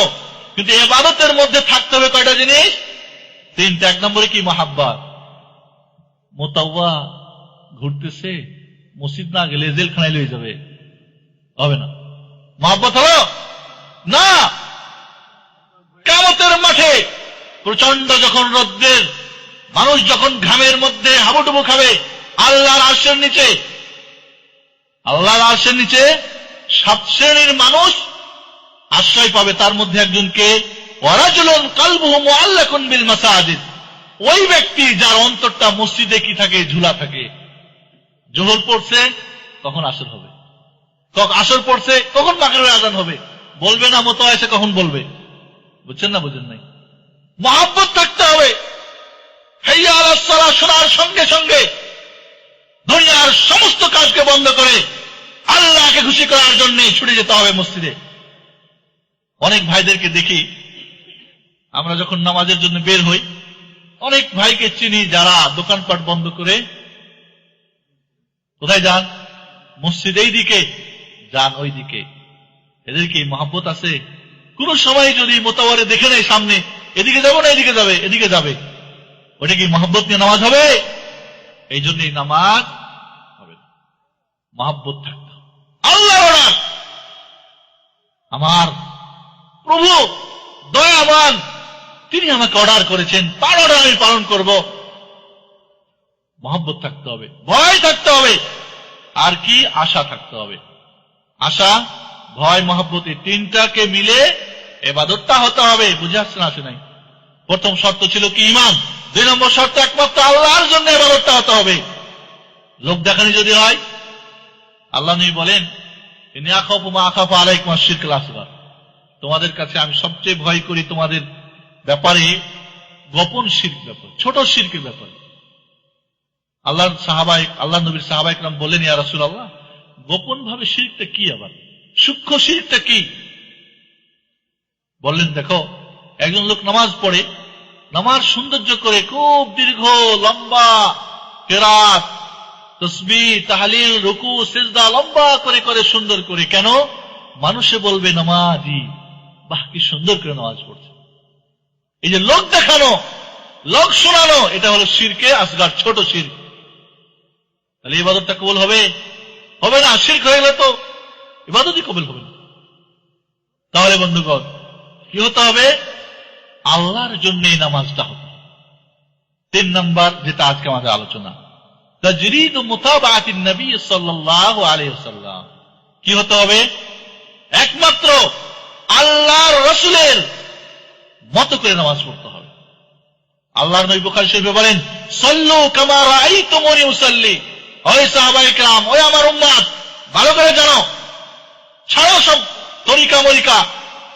কিন্তু ইবাদতের মধ্যে থাকতে হবে কয়টা জিনিস? তিনটা। এক নম্বরে কি? মহাব্বত। মোতাওয়া ঘুরতেছে, মসজিদ না গেলে জেলখানায় লয়ে যাবে, হবে না। মহাব্বত হলো না। কিয়ামতের মাঠে প্রচন্ড যখন রৌদ্রের, মানুষ যখন ঘামের মধ্যে হাবুডুবু খাবে, আল্লাহর আরশের নিচে, আল্লাহর আরশের নিচে 7 শ্রেণীর মানুষ আশ্রয় পাবে। তার মধ্যে একজনকে ওয়ারাজুলুন কালবুহু মুআল্লাকুন বিল মাসাজিদ, ওই ব্যক্তি যার অন্তরটা মসজিদে কি থাকে? ঝুলা থাকে। জোহর পড়ছে কখন আসর হবে, আসর পড়ছে কখন মাগরিবের আযান হবে, বলবে না মতো এসে কখন বলবে। বুঝছেন না? বুঝেন নাই? মহব্বত থাকতে হবে। হাইয়া আলাস সালাহ শোনার সঙ্গে সঙ্গে দুনিয়ার সমস্ত কাজকে বন্ধ করে আল্লাহকে খুশি করার জন্য ছুটে যেতে হবে মসজিদে। অনেক ভাইদেরকে দেখি, আমরা যখন নামাজের জন্য বের হই, অনেক ভাইকে চিনি যারা দোকানপাট বন্ধ করে কোথায় যান? মসজিদ এই দিকে যান, ওই দিকে। এদের কি মহব্বত আছে? কোন সময় যদি মোতাওয়ারে দেখে নেয় সামনে, এদিকে যাবো না এদিকে যাবে, এদিকে যাবে, ওটা কি মহব্বত নিয়ে নামাজ হবে? এই জন্যই নামাজ হবে। মহব্বত থাকতে হবে। আল্লাহর অর্ডার, আমার প্রভু দয়াবান, তিনি আমাকে অর্ডার করেছেন, তার অর্ডার আমি পালন করব। মহব্বত থাকতে হবে, ভয় থাকতে হবে, আর কি? আশা থাকতে হবে। আশা, ভয়, মহব্বত, এই তিনটাকে মিলে ইবাদতটা হতে হবে। বুঝে আসছে না? আসে নাই? প্রথম শর্ত ছিল কি? ঈমান। 2 নম্বর শর্ত একমাত্র আল্লাহর জন্য ইবাদতটা হতে হবে। লোক দেখানি যদি হয়, আল্লাহ নবী বলেন, ইন্নী আখাফু মা আখাফু আলাইকুম আশ-শিরকুল আসগার, তোমাদের কাছে আমি সবচেয়ে ভয় করি তোমাদের ব্যাপারে গোপন শিরক ব্যাপার, ছোট শিরকের ব্যাপারে। আল্লাহ নবীর সাহাবায়ে কেরাম বললেন, ইয়া রাসূলুল্লাহ, গোপন ভাবে শিরকটা কি? আবার সূক্ষ্ম শিরকটা কি? বললেন, দেখো, একজন লোক নামাজ পড়ে, নামাজ সৌন্দর্য করে, খুব দীর্ঘ লম্বা কেরাত, তাসবিহ, তাহলিল, রুকু, সিজদা লম্বা করে করে সুন্দর করে। কেন? মানুষে বলবে নামাজি, বাহ কি সুন্দর করে নামাজ পড়ছে। এই যে লোক দেখানো, লোক শোনানো, এটা হলো শিরকে আসগার, ছোট শিরক। তাহলে ইবাদতটা কবুল হবে? হবে না। শিরক হয়ে গেলে তো ইবাদতই কবুল হবে না। তাহলে বন্ধুগণ, কি হতে হবে? আল্লাহর জন্য এই নামাজটা হবে। 3 নম্বর, যেটা আজকে আমাদের আলোচনা, তাজরিদু মুতাবাআতিন নবী সাল্লাল্লাহু আলাইহি ওয়াসাল্লাম। কি হতে হবে? একমাত্র আল্লাহর রাসূলের মতো করে নামাজ পড়তে হবে। আল্লাহর নবী বুখারী শরীফে বলেন, সাল্লু কামা রাআইতুমুনি উসাল্লি। ওই সাহাবায়ে কেরাম, ওই আমার উম্মত, ভালো করে জানো, ছাড়ো সব তরিকা মরিকা,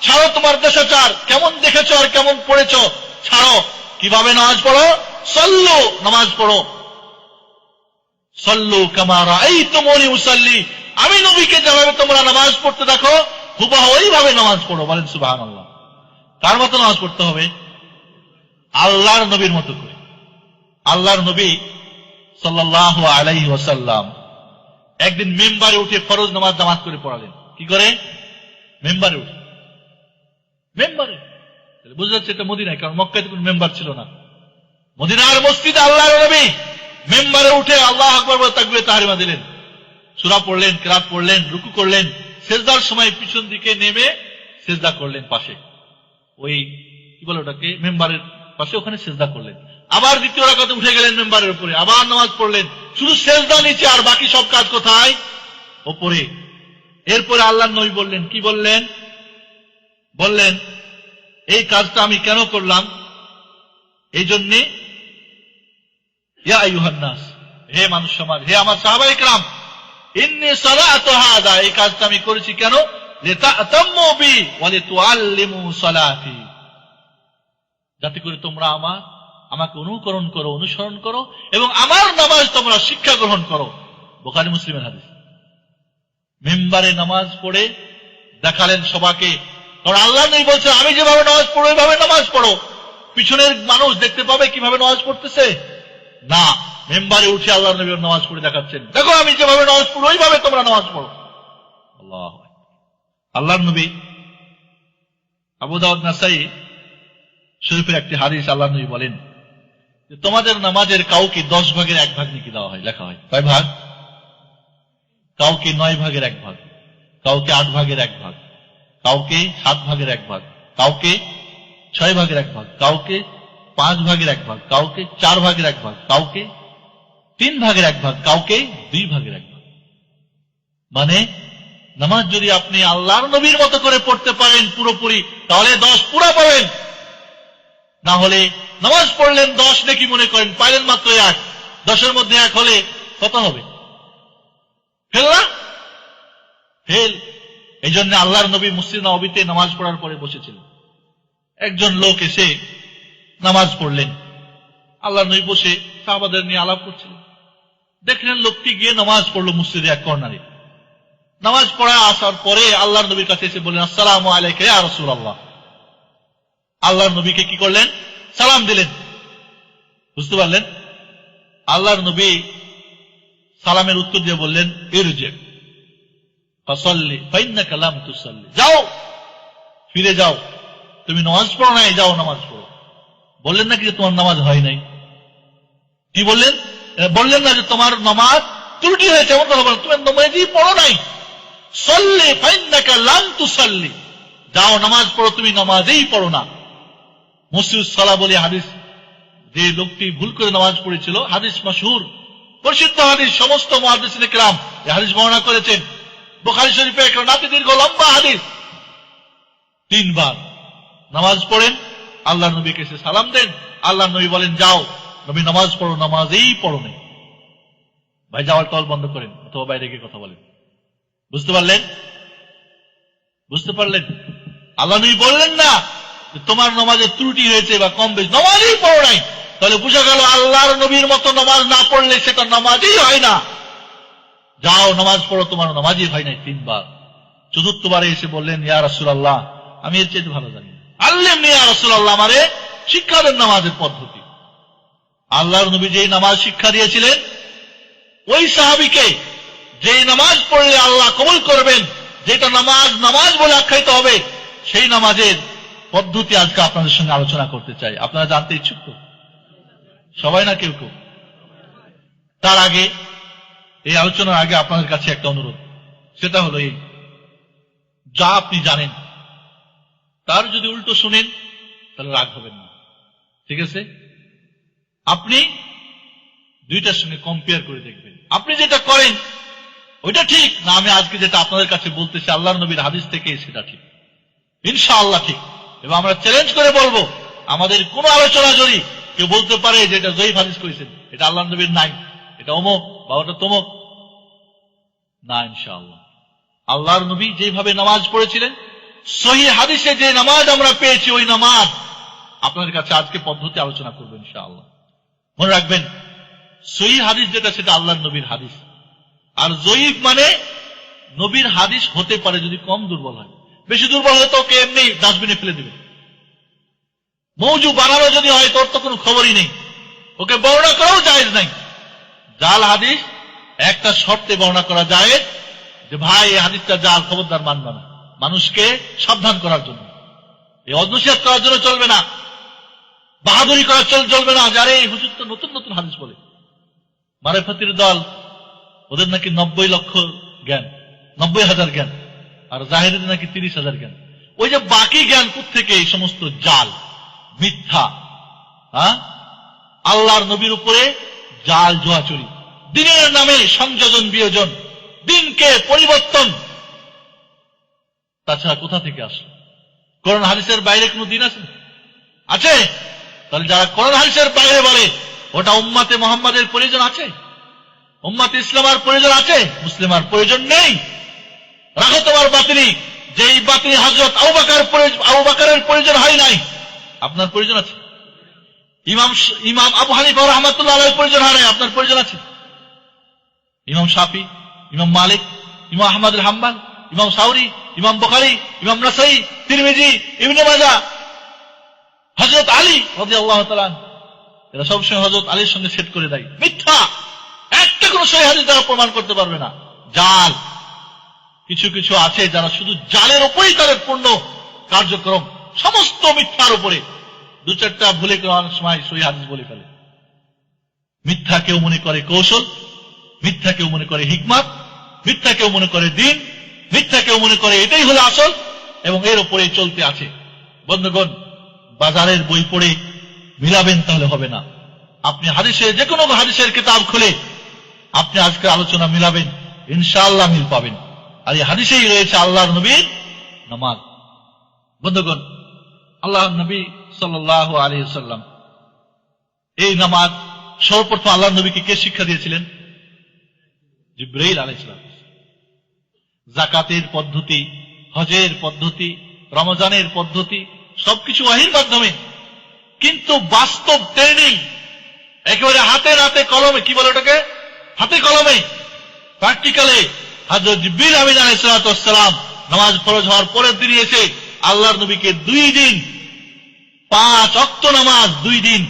ছাড়ো তোমার দেশাচার, কেমন দেখেছো আর কেমন পড়েছো, ছাড়ো। কিভাবে নামাজ পড়ো? সাল্লু, নামাজ পড়ো। সাল্লু কামা রাআইতুমুনি উসাল্লি, আমি নবীকে যেভাবে তোমরা নামাজ পড়তে দেখো, হুবহু ওইভাবে নামাজ পড়ো। বলেন সুবহানাল্লাহ। কার মতো নামাজ পড়তে হবে? আল্লাহর নবীর মতো করে। আল্লাহর নবী সাল্লাল্লাহু আলাইহি ওয়াসাল্লাম একদিন মিম্বারে উঠে ফরজ নামাজ জামাত করে পড়ালেন। কি করে? মিম্বারে উঠে। মেম্বারে বুঝা যাচ্ছে এটা মদিনায়, কারণ মক্কায় তো কোনো মেম্বার ছিল না। মদিনার মসজিদে আল্লাহর নবী মেম্বারে উঠে আল্লাহু আকবার বলে তাকবীরে তাহরিমা দিলেন, সূরা পড়লেন, কিরাত পড়লেন, রুকু করলেন, সিজদার সময় পিছন দিকে নেমে সিজদা করলেন পাশে, ওই কি বলে ওটাকে, মেম্বারের পাশে, ওখানে সিজদা করলেন। আবার দ্বিতীয় রাকাতে উঠে গেলেন মেম্বারের উপরে, আবার নামাজ পড়লেন, শুধু সিজদা নিচে, আর বাকি সব কাজ কোথায়? উপরে। এরপরে আল্লাহর নবী বললেন, কি বললেন? বললেন, এই কাজটা আমি কেন করলাম? এই জন্যে, ইয়া আইয়ুহান নাস, হে মানুষ সমাজ, হে আমার সাহাবায়ে কেরাম, ইন্নী সালাতু হাযা, এই কাজটা আমি করেছি কেন? লিতাতাম্মু বি ওয়া লিতুআল্লিমু সালাতি, যাতে করে তোমরা আমাকে অনুকরণ করো, অনুসরণ করো, এবং আমার নামাজ তোমরা শিক্ষা গ্রহণ করো। বুখারী মুসলিমের হাদিস। মিম্বারে নামাজ পড়ে দেখালেন সবাইকে, কারণ আল্লাহ নবী বলছেন, আমি যেভাবে নামাজ পড়ো ওইভাবে নামাজ পড়ো। পিছনের মানুষ দেখতে পাবে কিভাবে নামাজ পড়তেছে না, মেম্বারে উঠে আল্লাহ নবী নামাজ পড়ে দেখাচ্ছেন, দেখো আমি যেভাবে নামাজ পড়ো ওইভাবে তোমরা নামাজ পড়ো। আল্লাহু আকবার। আল্লাহর নবী আবু দাউদ নাসাই শরীফের একটি হাদিস, আল্লাহর নবী বলেন যে তোমাদের নামাজের কাউকে 10 ভাগের 1 ভাগ নাকি দেওয়া হয়, লেখা হয়। কয় ভাগ? কাউকে 9 ভাগের 1 ভাগ, কাউকে 8 ভাগের 1 ভাগ, কাউকে 7 ভাগের 1 ভাগ, কাউকে 6 ভাগের 1 ভাগ, কাউকে 5 ভাগের 1 ভাগ, কাউকে 4 ভাগের 1 ভাগ, কাউকে 3 ভাগের 1 ভাগ, কাউকে 2 ভাগের 1 ভাগ। মানে নামাজ যদি আপনি আল্লাহর নবীর মতো করে পড়তে পারেন পুরোপুরি, তাহলে 10 পুরা পাবেন। না হলে নামাজ পড়লেন 10 নাকি মনে করেন, পাইলেন মাত্র 1, 10-এর মধ্যে 1 হলে কত হবে? ফেল না? ফেল। এই জন্য আল্লাহর নবী মসজিদ নববীতে নামাজ পড়ার পরে বসেছিলেন। একজন লোক এসে নামাজ পড়লেন, আল্লাহর নবী বসে সাহাবাদের নিয়ে আলাপ করছিলেন। দেখলেন লোকটি গিয়ে নামাজ পড়লো মসজিদে এক কর্নারে। নামাজ পড়া আসার পরে আল্লাহর নবীর কাছে এসে বললেন, আসসালামু আলাইকা ইয়া রাসূলুল্লাহ। আল্লাহর নবীকে কি করলেন? সালাম দিলেন। বুঝতে পারলেন? আল্লাহর নবী সালামের উত্তর দিয়ে বললেন, ইরজি ফাসাল্লি ফাইন্নাকা লাম তুসাল্লি, যাও, ফিরে যাও, তুমি নামাজ পড়ো নাই, যাও নামাজ পড়ো। বললেন নাকি যে তোমার নামাজ হয় নাই? কি বললেন? বললেন না যে তোমার নামাজ ত্রুটি হয়েছে, এমন কথা বলেন, তুমি নামাজই পড়ো নাই। সল্লি ফাইন্নাকা লাম তুসাল্লি, যাও নামাজ পড়ো, তুমি নামাজই পড়ো না। মুসিউস সালাহ বলে হাদিস, যে লোকটি ভুল করে নামাজ পড়েছিল, হাদিস মাশহুর, প্রসিদ্ধ হাদিস, সমস্ত মুহাদ্দিসিনে কেরাম এই হাদিস বর্ণনা করেছেন। বুখারী শরীফে এক নাতি দীর্ঘ লম্বা হাদিস। 3 বার নামাজ পড়েন, আল্লাহর নবীকে এসে সালাম দেন, আল্লাহর নবী বলেন যাও, নবী নামাজ পড়ো, নামাজেই পড়ো নাই। ভাই যাওয়ার টল বন্ধ করেন, অথবা বাইরে গিয়ে কথা বলেন। বুঝতে পারলেন? বুঝতে পারলেন? আল্লাহ নবী বললেন না যে তোমার নামাজের ত্রুটি হয়েছে বা কম বেশি, নামাজই পড়ো নাই। তাহলে বুঝা গেল আল্লাহর নবীর মতো নামাজ না পড়লে সেটা নামাজই হয় না। যাও নামাজ পড়ো, তোমার নামাজই হয় নাই। 3 বার। চতুর্থবারে এসে বললেন, ইয়া রাসূলুল্লাহ, আমি এর চেয়ে ভালো জানি না, আল্লিমনি ইয়া রাসূলুল্লাহ, আমারে শিক্ষা দেন নামাজের পদ্ধতি। আল্লাহর নবী যেই নামাজ শিক্ষা দিয়েছিলেন, ওই সাহাবীকে যেই নামাজ পড়লে আল্লাহ কবুল করবেন, যেটা নামাজ নামাজ বলে আখ্যায়িত হবে, সেই নামাজের পদ্ধতি আজকে আপনাদের সঙ্গে আলোচনা করতে চাই। আপনারা জানতে ইচ্ছুক তো? সবাই না কেউ কেউ? তার আগে, এই আলোচনার আগে আপনাদের কাছে একটা অনুরোধ, সেটা হলো এই, যা আপনি জানেন তার যদি উল্টো শুনেন তাহলে রাগ হবেন না, ঠিক আছে? আপনি দুইটার সঙ্গে কম্পেয়ার করে দেখবেন, আপনি যেটা করেন ওইটা ঠিক না, আমি আজকে যেটা আপনাদের কাছে বলতেছি আল্লাহর নবীর হাদিস থেকে, সেটা ঠিক, ইনশাআল্লাহ ঠিক। এবং আমরা চ্যালেঞ্জ করে বলবো, আমাদের কোন আলোচনা যদি কেউ বলতে পারে যে এটা জয়ীফ হাদিস করেছেন, এটা আল্লাহর নবীর নাই, এটা অমুক বা ওটা তমুক, না, ইনশাআল্লাহ আল্লাহর নবী যেভাবে নামাজ পড়েছিলেন, সহিহ হাদিসে যে নামাজ আমরা পেয়েছি, ওই নামাজ আপনাদের কাছে আজকে পদ্ধতি আলোচনা করবো ইনশাআল্লাহ। মনে রাখবেন, সহিহ হাদিস যেটা, সেটা আল্লাহর নবীর হাদিস। আর জয়ীফ মানে নবীর হাদিস হতে পারে যদি কম দুর্বল হয়, বেশি দুর্বল হলে তো ওকে এমনি ডাস্টবিনে ফেলে দেবে। মৌজু বানানো যদি হয়, তোর তো কোনো খবরই নেই, ওকে বর্ণনা করাও জায়েজ নাই। জাল হাদিস একটা শর্তে বর্ণনা করা যায়, যে ভাই এই হাদিসটা জাল, খবরদার মানবে না, মানুষকে সাবধান করার জন্য, এই অনসিহত করার জন্য চলবে না, বাহাদুরি করার চলবে না। যারে এই হুজুর তো নতুন নতুন হাদিস বলে, মারেফাতির দল, ওদের নাকি 90 লক্ষ জ্ঞান, 90,000 জ্ঞান, আর জাহেরিদের নাকি 30,000 জ্ঞান। ওই যে বাকি জ্ঞান কোত্থেকে? এই সমস্ত জাল, মিথ্যা, আল্লাহর নবীর উপরে জাল জোয়াচুরি, দিনের নামে সংযোজন বিয়োজন, দিনকে পরিবর্তন, তাছাড়া কোথা থেকে আসলো? কোরআন হাদিসের বাইরে কোনো দিন আছে? আছে? তাহলে যারা কোরআন হাদিসের বাইরে বলে, ওটা উম্মাতে মুহাম্মাদের প্রয়োজন আছে? উম্মাতে ইসলামের প্রয়োজন আছে? মুসলিমার প্রয়োজন নেই। রাখো তোমার বাতিনি, যেই বাতিনি হযরত আবু বকরের প্রয়োজন হয় নাই, আপনার প্রয়োজন আছে। ইমাম আবু হানিফা রাহমাতুল্লাহ আলাইহির প্রয়োজন হয় নাই, আপনার প্রয়োজন আছে। ইমাম শাফি, ইমাম মালিক, ইমাম আহমদ বিন হাম্বল, ইমাম সাউরি, ইমাম বুখারী, ইমাম নাসাই, তিরমিজি, ইবনে মাজাহ, হযরত আলী রাদিয়াল্লাহু তাআলা, এরা সবসময় হযরত আলীর সঙ্গে সেট করে দেয়। মিথ্যা, একটা কোন সহিহ হাদিস দ্বারা প্রমাণ করতে পারবে না, জাল। কিছু কিছু আছে যারা শুধু জালের উপরেই তাদের পূর্ণ কার্যক্রম, সমস্ত মিথ্যার উপরে। দু চারটা ভুলে কেউ অনেক সময় সহি হাদিস বলে ফেলে। মিথ্যা কেউ মনে করে কৌশল, মিথ্যা কেউ মনে করে হিকমত, মিথ্যা কেউ মনে করে দিন, মিথ্যা কেউ মনে করে এটাই হলো আসল, এবং এর উপরে চলতে আছে। বন্ধুগণ, বাজারের বই পড়ে মিলাবেন তাহলে হবে না। আপনি হাদিসের যে কোনো হাদিসের কিতাব খুলে আপনি আজকের আলোচনা মিলাবেন, ইনশাআল্লাহ মিল পাবেন। আর এই হাদিসেই রয়েছে আল্লাহর নবীর নামাজ। বন্ধুগণ, আল্লাহর নবী সাল্লাল্লাহু আলাইহি ওয়াসাল্লাম এই নামাজ সর্বপ্রথম আল্লাহর নবীকে কে শিক্ষা দিয়েছিলেন? জিবরাইল আলাইহিস সালাম। যাকাতের পদ্ধতি, হজের পদ্ধতি, রমজানের পদ্ধতি সবকিছু ওহীর মাধ্যমে, কিন্তু বাস্তব ট্রেনিং একেবারে হাতে নাতে কলমে, কি বলে ওটাকে, হাতে কলমে প্র্যাকটিক্যালে হযরত জিবরিল আমিন আলাইহিস সালাম নামাজ ফরজ হওয়ার পরের দিন এসে আল্লাহর নবীকে 2 দিন 5 ওয়াক্ত নামাজ 2 দিন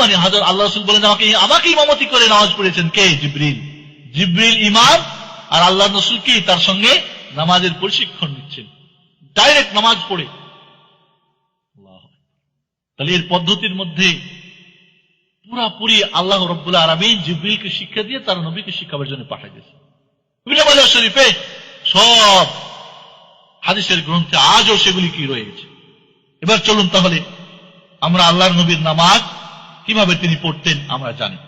মানে হযরত আল্লাহ রাসূল বলেন আমাকে ইমামতি করে নামাজ পড়েছেন কে? জিবরিল। জিবরিল ইমাম আর আল্লাহ রাসূল কি তার সঙ্গে নামাজের প্রশিক্ষণ নিচ্ছেন, ডাইরেক্ট নামাজ পড়ে। তাহলে এর পদ্ধতির মধ্যে পুরাপুরি আল্লাহ রাব্বুল আলামিন জিবরিলকে শিক্ষা দিয়ে তার নবীকে শিক্ষার জন্য পাঠিয়ে দিয়েছেন। ইবনে শরীফে সব হাদিসের গ্রন্থে আজও সেগুলি কি রয়ে গেছে। এবার চলুন তাহলে আমরা আল্লাহর নবীর নামাজ কিভাবে তিনি পড়তেন আমরা জানি।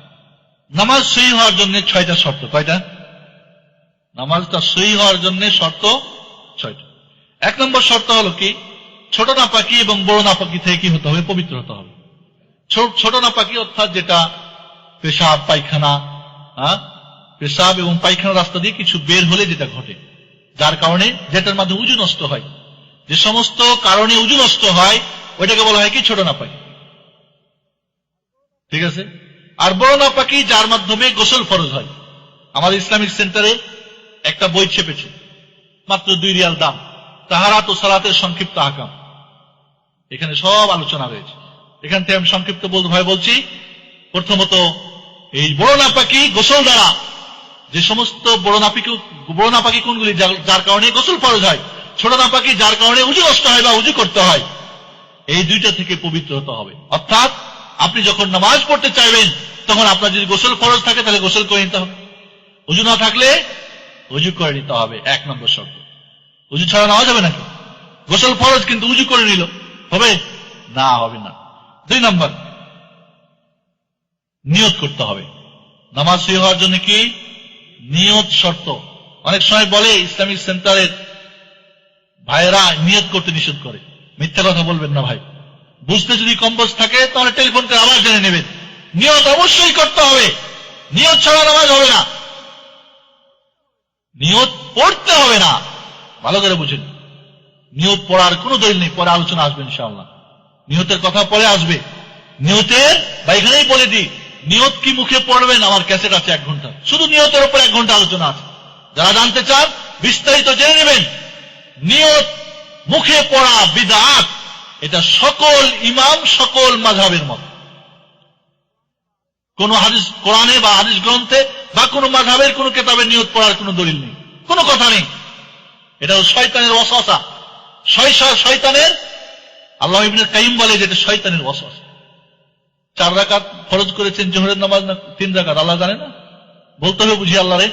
নামাজ সহি হওয়ার জন্য 6টা শর্ত। কয়টা? নামাজটা সহি হওয়ার জন্য শর্ত 6টা। 1 নম্বর শর্ত হলো কি, ছোট নাপাকি এবং বড় নাপাকি থেকে কি হতে হবে? পবিত্র হতে হবে। ছোট নাপাকি অর্থাৎ যেটা পেশাব পায়খানা, পেশাব এবং পায়খানা রাস্তা দিয়ে কিছু বের হলে যেটা ঘটে, যার কারণে যেটার মাধ্যমে উযু নষ্ট হয়, যে সমস্ত কারণে উযু নষ্ট হয় ওইটাকে বলা হয় কি? ছোট নাপাকি। ঠিক আছে। আর বড় নাপাকি যার মাধ্যমে গোসল ফরজ হয়। আমাদের ইসলামিক সেন্টারে একটা বই ছেপেছে, মাত্র 2 রিয়াল দাম, তাহারাত ও সালাতের সংক্ষিপ্ত আহকাম। এখানে সব আলোচনা রয়েছে। এখান থেকে আমি সংক্ষিপ্ত বলছি। প্রথমত, এই বড় নাপাকি গোসল দ্বারা, যে সমস্ত বড় নাপাকি কোনগুলি? যার কারণে গোসল ফরজ হয়। ছোট নাপাকি যার কারণে উযু নষ্ট হয় বা উযু করতে হয়। এই দুইটা থেকে পবিত্র হতে হবে। অর্থাৎ আপনি যখন নামাজ পড়তে চাইবেন তখন আপনার যদি গোসল ফরজ থাকে তাহলে গোসল করে নিতে হবে, উযু না থাকলে উযু করে নিতে হবে। 1 নম্বর শর্ত। উযু ছাড়া নামাজ হবে নাকি? গোসল ফরজ কিন্তু উযু করে নিল, হবে না? হবে না। 2 নম্বর, নিয়ত করতে হবে। নামাজ সহি হওয়ার জন্য কি? নিয়ত শর্ত। অনেক সময় বলে ইসলামিক সেন্টারের ভাইয়েরা নিয়ত করতে নিষেধ করে। মিথ্যা কথা বলবেন না ভাই। বুঝতে যদি কম্পোজ থাকে তাহলে টেলিফোন করে আবার জেনে নেবেন। নিয়ত অবশ্যই করতে হবে, নিয়ত ছাড়া নামাজ হবে না। নিয়ত পড়তে হবে না, ভালো করে বুঝেন। নিয়ত পড়ার কোনো দলিল নেই, পরে আলোচনা আসবে ইনশাআল্লাহ। নিয়তের কথা পরে আসবে। নিয়তের বা এখানেই বলে দিই, নিয়ত কি মুখে পড়বেন? আমার ক্যাসেট আছে 1 ঘন্টা, শুধু নিয়তের উপর 1 ঘন্টা আলোচনা আছে। যারা জানতে চান বিস্তারিত জেনে নেবেন। নিয়ত মুখে পড়া বিদআত, এটা সকল ইমাম সকল মাযহাবের মত। কোন হাদিস কোরআনে বা হাদিস গ্রন্থে বা কোন মাযহাবের কোন কিতাবে নিয়ত পড়ার কোন দলিল নেই, কোনো কথা নেই। এটা শয়তানের ওয়াসওয়াসা, শয়তানের। আল্লাহ ইবনে কাইয়িম বলে যে এটা শয়তানের ওয়াসওয়াসা। 4 রাকাত ফরজ করেছেন জোহরের নামাজ না 3 রাকাত আল্লাহ জানে না? বলতে হবে বুঝি আল্লাহরে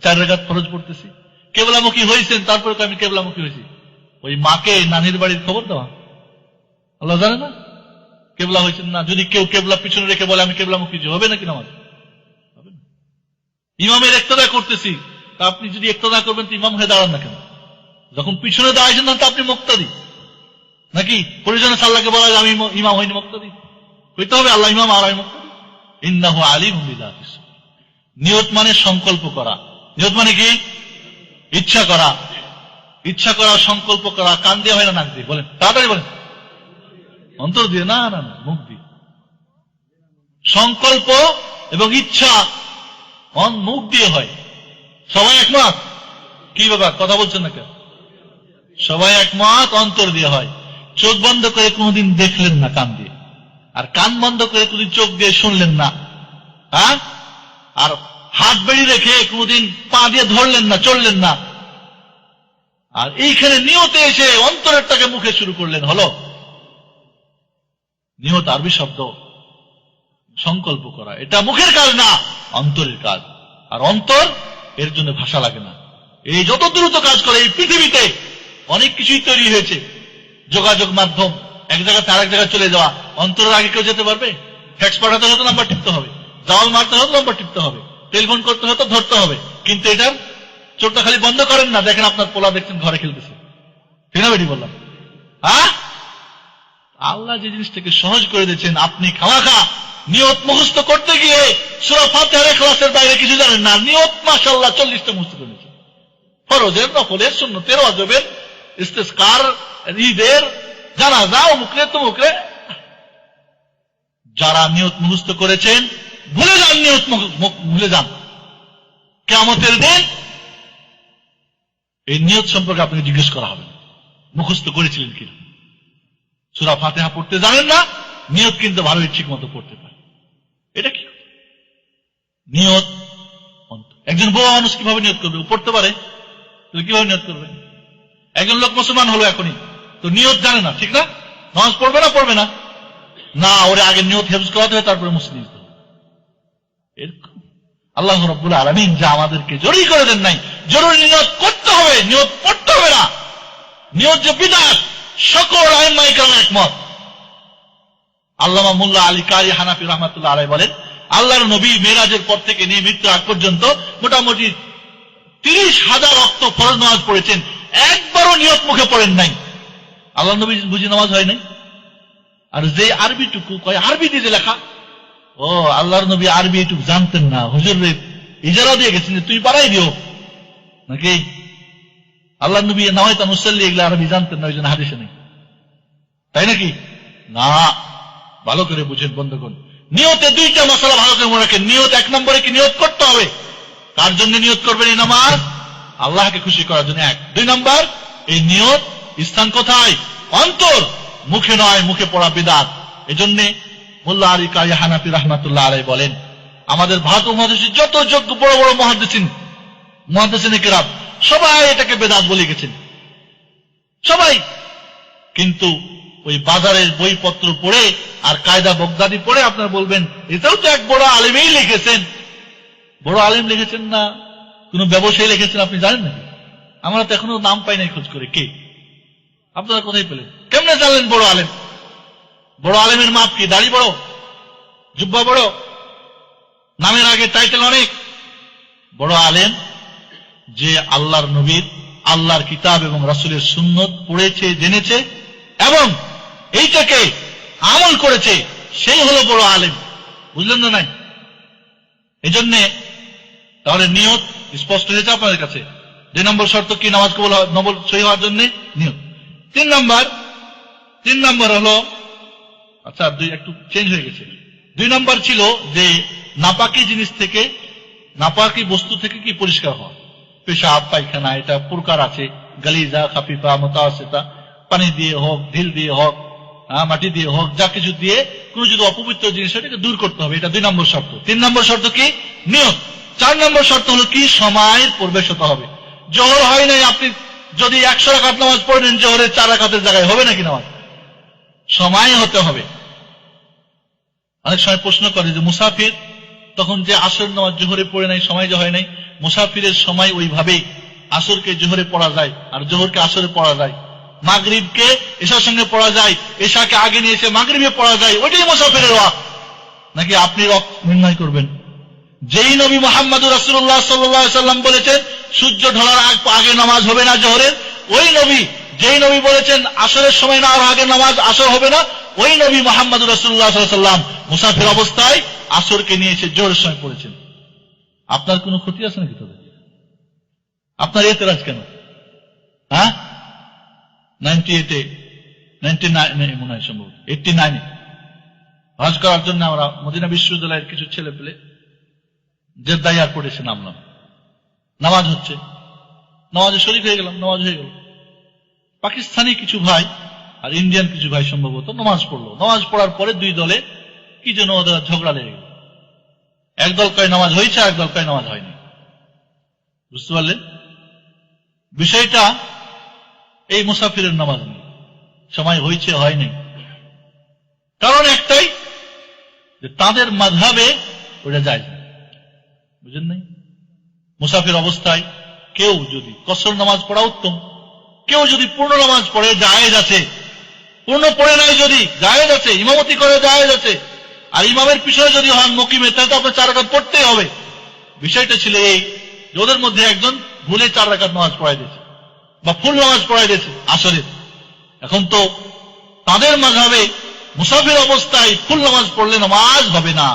4 রাকাত ফরজ পড়তেছি। কেবলামুখী হয়েছেন, তারপরে আমি কেবলামুখী হয়েছি। ওই মাকে নানির বাড়ির খবর দেওয়া আল্লাহ জানে না? কেবলা হয়েছেন না। যদি কেউ কেবলা পিছনে রেখে বলে আমি কেবলামুখী, হবে নাকি নামাজ? হবে না। ইমামের ইক্তেদা করতেছি, তা আপনি যদি ইক্তেদা করবেন তো ইমাম হয়ে দাঁড়ান না কেন? যখন পিছনে দাঁড়াইছেন না তো আপনি মুক্তাদি নাকি? পরিজনে সাল্লাহকে বলা যায় আমি ইমাম হইনি, মুক্তাদি হইতে হবে। আল্লাহ ইমাম আর আমি মুক্তাদি। ইন্নাহু আলিমুম বিযাতিস সুদূর। নিয়ত মানে সংকল্প করা। নিয়ত মানে কি? ইচ্ছা করা। ইচ্ছা করা, সংকল্প করা। কান দিয়ে হয় না নাক দিয়ে? বলেন তাড়াতাড়ি বলেন। অন্তর দিয়ে? না না না, মুখ দিয়ে। সংকল্প এবং ইচ্ছা মুখ দিয়ে হয়। সবাই একমত? কি ব্যাপার, কথা বলছেন না কেন? সবাই একমত, অন্তর দিয়ে হয়। চোখ বন্ধ করে কোনদিন দেখলেন না কান দিয়ে, আর কান বন্ধ করে কোনদিন চোখ দিয়ে শুনলেন না। আর হাত বেড়ি রেখে কোনোদিন পা দিয়ে ধরলেন না, চললেন না, আর এইখানে নিয়তে এসে অন্তরেরটাকে মুখে শুরু করলেন। হলো নিয়ত আরবি শব্দ, সংকল্প করা, এটা মুখের কাজ না, অন্তরের কাজ। আর অন্তর, এর জন্য ভাষা লাগে না। এই যত দ্রুত কাজ করে এই পৃথিবীতে অনেক কিছুই তৈরি হয়েছে, যোগাযোগ মাধ্যম, এক জায়গা থেকে আরেক জায়গায় চলে যাওয়া। অন্তরের আগে কেউ যেতে পারবে? ফ্যাক্স পাঠাতে হতো নাম্বার টিপতে হবে, জাওয়াল মারতে হতো নাম্বার টিপতে হবে, টেলিফোন করতে হতো ধরতে হবে। কিন্তু এটার চোখটা খালি বন্ধ করেন না, দেখেন আপনার পোলা দেখছেন ঘরে খেলতেছে। ঠিক না বেটি বললাম? হ্যাঁ, আল্লাহ যে জিনিসটাকে সহজ করে দিয়েছেন, আপনি খামাখা নিয়ত মুখস্থ করতে গিয়ে সূরা ফাতিহার ইখলাসের বাইরে কিছু জানেন না। নিয়ত মাশাআল্লাহ 40টা মুখস্থ করে নিয়েছেন, ফরজের, নফলের, সুন্নতের, ওয়াজিবের, ইস্তিসকার, ঈদের, জানাজা, অমুকরে তমুকরে। যারা নিয়ত মুখস্থ করেছেন ভুলে যান, নিয়ত ভুলে যান। কিয়ামতের দিন এই নিয়ত সম্পর্কে আপনাকে জিজ্ঞেস করা হবে, মুখস্থ করেছিলেন কিনা। সূরা ফাতিহা পড়তে জানেন না, নিয়ত কিন্তু ভালোই ঠিক মতো পড়তে পারে। এটা কি নিয়ত? একজন বড় মানুষ কিভাবে নিয়ত করবে? ও পড়তে পারে, কিভাবে নিয়ত করবে? একজন লোক মুসলমান হলো এখনই, তো নিয়ত জানে না, ঠিক না? নামাজ পড়বে না, পড়বে না, না, ওরে আগে নিয়ত হেফজ করাতে হবে, তারপরে মুসলিম। এরকম আল্লাহ রাব্বুল আলামিন যা আমাদেরকে জরুরি করে দেন নাই, জরুরি নিয়ত করতে হবে, নিয়ত পড়তে হবে না। নিয়ত যে বিদআত, সকল আইম্মায়ে কেরাম একমত। আল্লামা মোল্লা আলী কারি হানাফি রাহমাতুল্লাহ আলাইহি বলেন, আল্লাহর নবী মেরাজের পর থেকে নিয়ে মৃত্যু আগ পর্যন্ত মোটামুটি 30,000 ওয়াক্ত ফরজ নামাজ পড়েছেন, একবারও নিয়ত মুখে পড়েন নাই। আল্লাহ নবী বুঝি নামাজ হয় নাই? আর যে আরবিটুকু কয়, আরবি দিয়ে লেখা, ও আল্লাহর নবী আরবি এটুকু জানতেন না, হুজুর ইজারা দিয়ে গেছেন যে তুই পারাই দিও নাকি? আল্লাহ নবী নাওয়াইতা মুসাল্লি এগুলো আরবি জানতেন না, ওই জন্য হাদিসে নেই, তাই নাকি? না, ভালো করে বুঝেন বন্ধুগণ। নিয়তে দুইটা মশলা ভালো করে মনে রাখেন। নিয়ত, এক নম্বরে কি নিয়ত করতে হবে, কার জন্য নিয়ত করবেন? এই নামাজ আল্লাহকে খুশি করার জন্য, এক। 2 নম্বর, এই নিয়ত স্থান কোথায়? অন্তর, মুখে নয়, মুখে পড়া বিদআত। এজন্যে মোল্লা আলী কারি হানাফি রাহমাতুল্লাহ আলাইহি বলেন, আমাদের ভারত মহাদেশের যত যোগ্য বড় বড় মুহাদ্দিসিন কিরাম সবাই এটাকে বেদাত বলে গেছেন, সবাই। কিন্তু ওই বাজারের বইপত্র পড়ে আর কায়দা বগদাদি পড়ে আপনারা বলবেন এটাও তো এক বড় আলেমই লিখেছেন। বড় আলেম লিখেছেন না কোন ব্যবসায়ী লিখেছেন আপনি জানেন নাকি? আমরা তো এখনো নাম পাই নাই খোঁজ করে। কে? আপনারা কোথায় পেলেন? কেমনে জানলেন বড় আলেম? বড় আলেমের মাপ কি? দাড়ি বড়, জুব্বা বড়, নামের আগে টাইটেল অনেক? বড় আলেম যে আল্লাহর নবীর, আল্লাহর কিতাব এবং রাসূলের সুন্নত পড়েছে, জেনেছে এবং এইটাকে আমল করেছে, সেই হলো বড় আলেম। বুঝলেন না? নাই? এই জন্য তাহলে নিয়ত স্পষ্ট হয়েছে আপনাদের কাছে। 2 নম্বর শর্ত কি নামাজ কবুল সহি হওয়ার জন্য? নিয়ত। 3 নম্বর হলো, আচ্ছা একটু চেঞ্জ হয়ে গেছে। 2 নম্বর ছিল যে নাপাকি জিনিস থেকে, নাপাকি বস্তু থেকে কি পরিষ্কার হওয়া। পেশাব, পায়খানা, এটা প্রকার আছে, গালিজা, খাফিফা, মুতাওয়াসিতা, পানি দিয়ে হোক, ঢিল দিয়ে হোক, মাটি দিয়ে হোক, যা কিছু দিয়ে কোন যদি অপবিত্র জিনিস এটাকে দূর করতে হবে, এটা 2 নম্বর শর্ত। 3 নম্বর শর্ত কি? নিয়ত। 4 নম্বর শর্ত হলো কি? সময়ের প্রবেশ হতে হবে। জোহর হয় নাই, আপনি যদি 100 রাকাত নামাজ পড়েন, জোহরের 4 রাকাতের জায়গায় হবে নাকি নামাজ? সময় হতে হবে। অনেক সময় প্রশ্ন করে যে মুসাফির তখন যে আসর নামাজ জোহরে পড়ে নাই, সময় যে হয় নাই, মুসাফিরের সময় ওইভাবেই আসরকে জোহরে পড়া যায় আর জোহরকে আসরে পড়া যায়, মাগরিবকে এশার সঙ্গে পড়া যায়, এশাকে আগে নিয়ে এসে মাগরিবে পড়া যায়, ওইটাই মুসাফিরের ওয়াক্ত। নাকি আপনি ওয়াক্ত নির্ণয় করবেন? যেই নবী মুহাম্মদুর রাসূলুল্লাহ সাল্লাল্লাহু আলাইহি সাল্লাম বলেছেন সূর্য ঢলার আগে নামাজ হবে না জোহরের, ওই নবী যেই নবী বলেছেন আসরের সময় না আর আগে নামাজ আসর হবে না, ওই নবী মুহাম্মদুর রাসূলুল্লাহ সাল্লাল্লাহু আলাইহি সাল্লাম মুসাফির অবস্থায় আসরকে নিয়ে এসে জোহরের সময় পড়েছেন। আপনার কোনো ক্ষতি আছে নাকি তবে? আপনার এতরাজ কেন? 99 মনে হয় সম্ভব 89 হজ করার জন্য আমরা মদিনা বিশ্ববিদ্যালয়ের কিছু ছেলে পেলে জেদ্দা এয়ারপোর্টে এসে নামলাম। নামাজ হচ্ছে, নামাজে শরীক হয়ে গেলাম, নামাজ হয়ে গেল। পাকিস্তানি কিছু ভাই আর ইন্ডিয়ান কিছু ভাই সম্ভবত নামাজ পড়লো। নামাজ পড়ার পরে 2 দলে কি যেন ওদের ঝগড়া লেগে গেল। একদল কয় নামাজ হয়েছে, একদল কয় নামাজ হয়নি। বুঝতে পারলেন? বিষয়টা এই মুসাফিরের নামাজ নেই, সময় হয়েছে হয়নি। কারণ একটাই, যে তাদের মাযহাবে ওটা জায়েজ না। বুঝেন নাই? মুসাফির অবস্থায় কেউ যদি কসর নামাজ পড়া উত্তম, কেউ যদি পূর্ণ নামাজ পড়ে জায়েজ আছে, পূর্ণ পড়ে নাই যদি জায়েজ আছে, ইমামতি করে জায়েজ আছে। আর ইমামের পিছনে যদি হন মুকিমে, তাহলে তো আপনার 4 রাকাত পড়তেই হবে। বিষয়টা ছিল এই, যে ওদের মধ্যে একজন ভুলে 4 রাকাত নামাজ পড়াই দিয়েছে বা ফুল নামাজ পড়াই দিয়েছে আসরের। এখন তো তাদের মাযহাবে মুসাফির অবস্থায় ফুল নামাজ পড়লে নামাজ হবে না,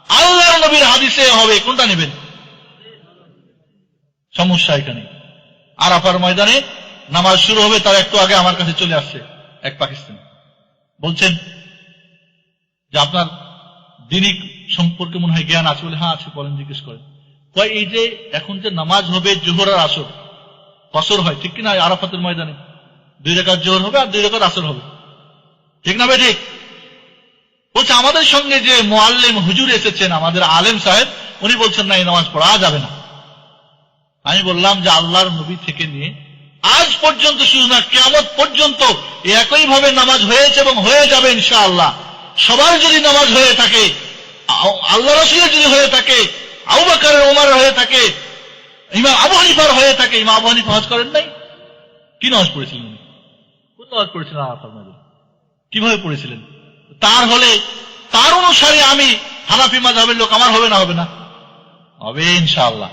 আল্লাহর নবীর হাদিসে হবে। কোনটা নেবেন? সমস্যা এখানে। আরাফার ময়দানে নামাজ শুরু হবে, তার একটু আগে আমার কাছে চলে আসছে এক পাকিস্তানি, বলছেন যে আপনার দিনী সম্পর্কে মনে হয় জ্ঞান আছে। বলে হ্যাঁ আছে, বলেন, জিজ্ঞেস করেন। কয় এই যে এখন যে নামাজ হবে জোহর আর আসর, কসর হয় ঠিক কিনা? আরাফাতের ময়দানে 2 রাকাত জোহর হবে আর 2 রাকাত আসর হবে, ঠিক না ভাই? ঠিক। বলছে আমাদের সঙ্গে যে মুআল্লিম হুজুর এসেছেন, আমাদের আলেম সাহেব, উনি বলছেন না, এই নামাজ পড়া যাবে না। আমি বললাম যে আল্লাহর নবী থেকে নিয়ে আজ পর্যন্ত, শুধু না কিয়ামত পর্যন্ত একইভাবে নামাজ হয়েছে এবং হয়ে যাবে ইনশাআল্লাহ। সবার যদি নামাজ হয়ে থাকে, আল্লাহ রাসূলের যদি হয়ে থাকে, আবু বকর ওমর হয়ে থাকে, ইমাম আবু হানিফার হয়ে থাকে। ইমাম আবু হানিফা হজ করেন নাই? কি নামাজ পড়েছিলেন? কোন নামাজ পড়েছিলেন? আরাফার ময়দানে কিভাবে পড়েছিলেন? তার হলে তার অনুসারে আমি হানাফি মাযহাবের লোক, আমার হবে না? হবে না, হবে ইনশাআল্লাহ।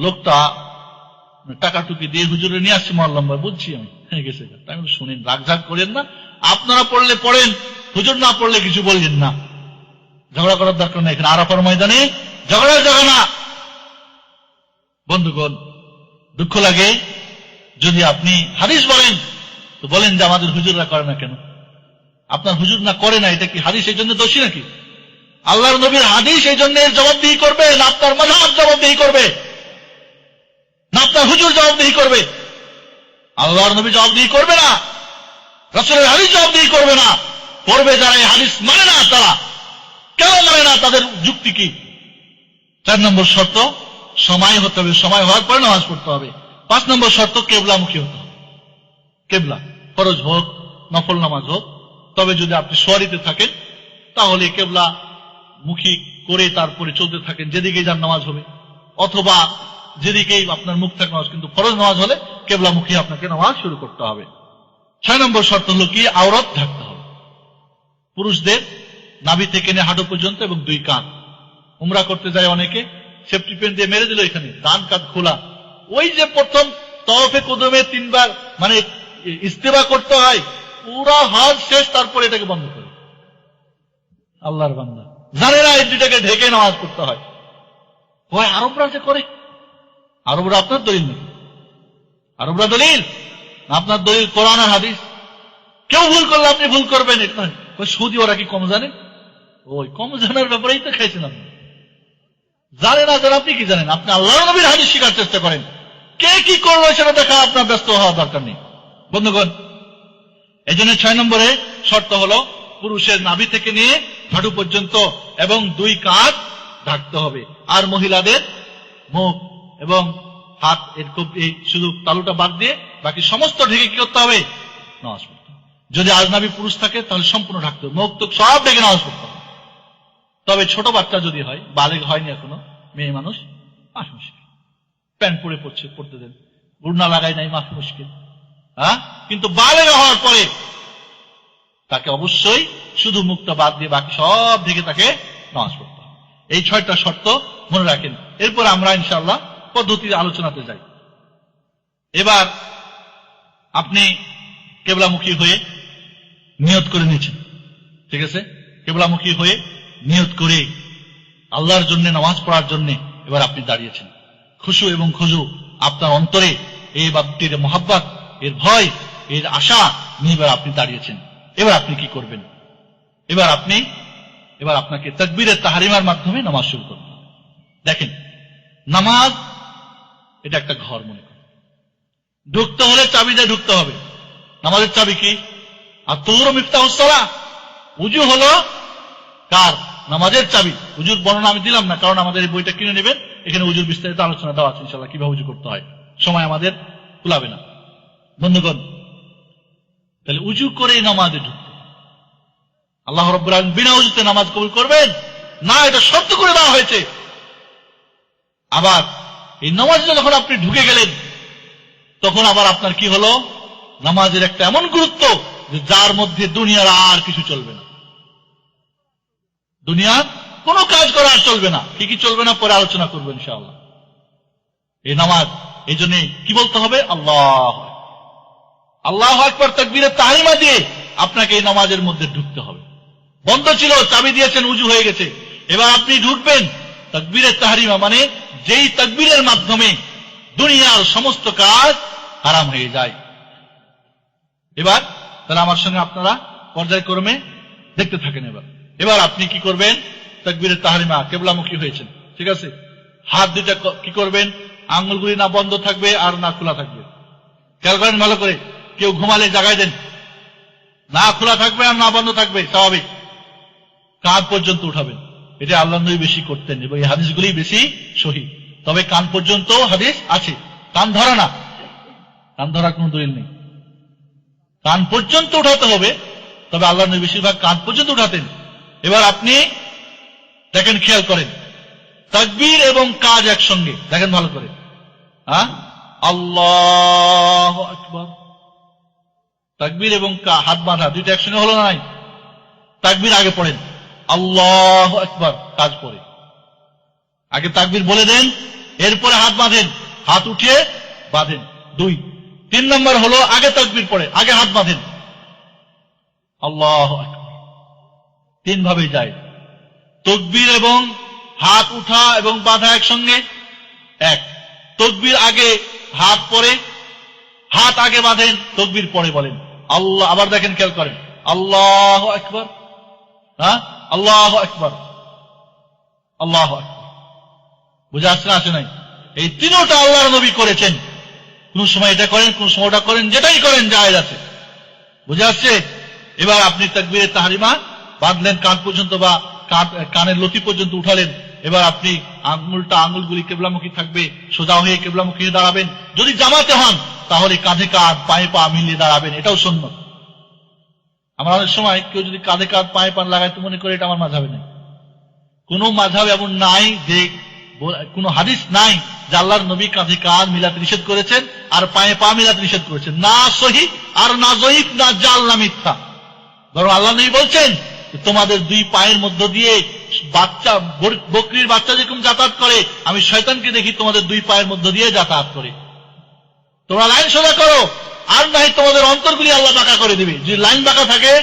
লোকটা টাকা টুকি দিয়ে হুজুরে নিয়ে আসছে মহল্লা, বুঝছি আমি, গেছে। আমি শুনেন, রাগঝাগ করেন না, আপনারা পড়লে পড়েন, হুজুর না পড়লে কিছু বললেন না, ঝগড়া করার দরকার নেই। এখানে আরাফার ময়দানে ঝগড়ার জায়গা না। বন্ধুগণ, দুঃখ লাগে যদি আপনি হাদিস বলেন, তো বলেন যে আমাদের হুজুররা করে না কেন? আপনার হুজুর না করে না, এটা কি হাদিস এই জন্য দোষী নাকি? আল্লাহর নবীর হাদিস এই জন্য জবাবদিহি করবে না আপনার মাযহাব জবাবদিহি করবে, না আপনার হুজুর জবাবদিহি করবে? আল্লাহর নবী জবাবদিহি করবে না, রাসূলের হাদিস জবাবদিহি করবে না। করবে যারা এই হাদিস মানে না। তারা কেন মানে না? তাদের যুক্তি কি? 4 নম্বর শর্ত, সময় হতে হবে, সময় হওয়ার পরে নামাজ পড়তে হবে। 5 নম্বর শর্ত, কেবলামুখী হতে হবে। কেবলা, ফরজ হোক নফল নামাজ হোক। তবে যদি আপনি সোয়ারিতে থাকেন, তাহলে কেবলা মুখী করে তারপরে চলতে থাকেন, যেদিকেই যার নামাজ হবে, অথবা যেদিকেই আপনার মুখ থাকে নামাজ। কিন্তু ফরজ নামাজ হলে কেবলামুখী আপনাকে নামাজ শুরু করতে হবে। 6 নম্বর শর্ত হলো কি? আওরাত ঢাকতে হবে। পুরুষদের নাভি থেকে নিয়ে হাঁটু পর্যন্ত এবং 2 কাঁধ। উমরা করতে যায় অনেকে, সেফটি পেন দিয়ে মেরে দিল এখানে, ডান কাঁধ খোলা। ওই যে প্রথম তওয়াফে কুদুমে 3 বার মানে ইস্তেবা করতে হয়, পুরা হজ শেষ, তারপরে এটাকে বন্ধ করে। আল্লাহর বান্দা জানে না এই দুটাকে ঢেকে নামাজ পড়তে হয়। ওই আরবরা যে করে, আরবরা আপনার দলিল নেই? আরবরা দলিল? আপনার দলিল কোরআন আর হাদিস। কেউ ভুল করলে আপনি ভুল করবেন, এটা নয়। ওই সৌদি ওরা কি কম জানে? ওই কম জানার ব্যাপারেই তো খাইছেন আপনি। জানে না যারা, আপনি কি জানেন? আপনি আল্লাহর নবীর হাদিস শেখার চেষ্টা করেন। কে কি করলো সেটা দেখা আপনার ব্যস্ত হওয়ার দরকার নেই। বন্ধুগণ, এই জন্য 6 নম্বরে শর্ত হলো পুরুষের নাভি থেকে নিয়ে হাঁটু পর্যন্ত এবং 2 কাঁধ ঢাকতে হবে। আর মহিলাদের মুখ এবং হাত, এই শুধু তালুটা বাদ দিয়ে বাকি সমস্ত ঢেকে কি করতে হবে? নামাজ পড়তে হবে। যদি আজনাবী পুরুষ থাকে তাহলে সম্পূর্ণ ঢাকতে হবে, মুখ তো সব ঢেকে নামাজ পড়তে হবে। তবে ছোট বাচ্চা যদি হয়, বালেগ হয়নি এখনো, মেয়ে মানুষ, মাফি মুশকিল, প্যান্ট পরে পড়তে দেন, বুড়না লাগাই নাই, মাফি মুশকিল। কিন্তু বালেগ হওয়ার পরে তাকে অবশ্যই শুধু মুখটা বাদ দিয়ে বাকি সব ঢেকে তাকে নামাজ পড়তে হবে। এই 6টা শর্ত মনে রাখেন। এরপর আমরা ইনশাআল্লাহ পদ্ধতির আলোচনাতে যাই। এবার আপনি কেবলামুখী হয়ে নিয়ত করে নিয়েছেন, ঠিক আছে? কেবলামুখী হয়ে নিয়ত করে আল্লাহর জন্য নামাজ পড়ার জন্য এবার আপনি দাঁড়িয়েছেন। খুশু এবং খুজু আপনার অন্তরে, এই বাক্তির মহাব্বত, এর ভয়, এর আশা নিয়ে এবার আপনি দাঁড়িয়েছেন। এবার আপনি কি করবেন? এবার আপনাকে তাকবীরের তাহরিমার মাধ্যমে নামাজ শুরু করতে হবে। দেখেন, নামাজ এটা একটা ঘর মনে করেন। ঢুকতে হলে চাবি দিয়ে ঢুকতে হবে। নামাজের চাবি কি? আর তুহুরু মিফতাহুস সালাহ। উযু হলো কার? নামাজের চাবি। উজুর বর্ণনা আমি দিলাম না, কারণ আমাদের এই বইটা কিনে নেবেন, এখানে উজুর বিস্তারিত আলোচনা দেওয়া আছে ইনশাআল্লাহ, কিভাবে উজু করতে হয়, সময় আমাদের কুলাবে না। বন্ধুগণ, তাহলে উজু করে নামাজে ঢুকতে, আল্লাহ রাব্বুল আলামিন বিনা উজুতে নামাজ কবুল করবেন না, এটা শর্ত করে দেওয়া হয়েছে। আবার এই নামাজে যখন আপনি ঢুকে গেলেন, তখন আবার আপনার কি হলো, নামাজের একটা এমন গুরুত্ব যে যার মধ্যে দুনিয়ার আর কিছু চলবে না, দুনিয়ার কোনো কাজ করা আর চলবে না। কি কি চলবে না পরে আলোচনা করবো ইনশাআল্লাহ। এই নামাজ, এই জন্য কি বলতে হবে, আল্লাহ আল্লাহু আকবার তাকবীরে তাহরিমা দিয়ে আপনাকে এই নামাজের মধ্যে ঢুকতে হবে। বন্ধ ছিল, চাবি দিয়েছেন, উজু হয়ে গেছে, এবার আপনি ঢুকবেন তাকবীরে তাহরিমা, মানে যেই তাকবীরের মাধ্যমে দুনিয়ার সমস্ত কাজ হারাম হয়ে যায়। এবার তাহলে আমার সঙ্গে আপনারা পর্যায়ক্রমে দেখতে থাকেন। এবার আপনি কি করবেন, তাকবীরে তাহরিমা, কিবলামুখী হয়েছেন, ঠিক আছে, হাত দুইটা কি করবেন, আঙ্গুলগুলি না বন্ধ থাকবে আর না খোলা থাকবে। খেয়াল করেন ভালো করে, কেউ ঘুমালে জাগায় দেন, না খোলা থাকবে আর না বন্ধ থাকবে, স্বাভাবিক। কাঁধ পর্যন্ত উঠাবেন, এটা আল্লাহ নবী বেশি করতেন এবং এই হাদিসগুলি বেশি সহি। তবে কান পর্যন্ত হাদিস আছে, কান ধরা না, কান ধরার কোন দলিল নেই, কান পর্যন্ত উঠাতে হবে। তবে আল্লাহ নবী বেশিরভাগ কান পর্যন্ত উঠাতেন। এবার আপনি দেখেন, খেয়াল করেন, তাকবীর এবং কাজ একসঙ্গে, দেখেন ভালো করে, হ্যাঁ, আল্লাহু আকবার, তাকবীর এবং হাত বাঁধা দুইটা একসঙ্গে হলো না, নাই? তাকবীর আগে পড়েন, আল্লাহু আকবার, কাজ পড়ে। আগে তাকবীর বলে দেন, এরপরে হাত বাঁধেন, হাত উঠিয়ে বাঁধেন। 2 3 নম্বর হলো আগে তাকবীর পড়ে, আগে হাত বাঁধেন, আল্লাহু আকবার। 3 ভাবে যায়, তাকবীর এবং হাত উঠা এবং বাঁধা একসঙ্গে এক। তাকবীর আগে, হাত পরে, হাত আগে বাঁধেন, তাকবীর পরে বলেন আল্লাহ। আবার দেখেন, খেয়াল করেন, আল্লাহু আকবার, হ্যাঁ, আল্লাহু আকবার, আল্লাহু আকবার। বুঝা আসছে না, আসে নাই? এই তিনটা আল্লাহর নবী করেছেন। কোন সময় এটা করেন, কোন সময় ওটা করেন, যেটাই করেন জায়েজ আছে। বুঝা আসছে? এবার আপনি তাকবীরে তাহরিমা বাঁধলেন কান পর্যন্ত বা কানের লতি পর্যন্ত উঠালেন। এবার আপনি আঙ্গুলগুলি কিবলামুখী থাকবে, সোজা হয়ে কিবলামুখী হয়ে দাঁড়াবেন। যদি জামাতে হন তাহলে কাঁধে কাঁধ, পায়ে পা মিলিয়ে দাঁড়াবেন, এটাও সুন্নাত। আমরা অনেক সময় কেউ যদি কাঁধে কাঁধ পায়ে পা লাগায় তো মনে করে এটা আমার মাযহাবে নেই। কোন মাযহাব এমন নাই, যে কোন হাদিস নাই যে আল্লাহর নবী কাঁধে কাঁধ মিলাতে নিষেধ করেছেন আর পায়ে পা মিলাতে নিষেধ করেছেন। না সহিহ আর না যঈফ, না জাল, না মিথ্যা। বরং আল্লাহ নবী বলছেন তোমাদের 2 পায়ের মধ্য দিয়ে বাচ্চা, বকরির বাচ্চা যেরকম যাতায়াত করে, আমি শয়তানকে দেখি তোমাদের 2 পায়ের মধ্য দিয়ে যাতায়াত করে। তোমরা লাইন সোজা করো, আর নাই তোমাদের অন্তরগুলি আল্লাহ বাঁকা করে দিবে। যদি লাইন বাঁকা থাকে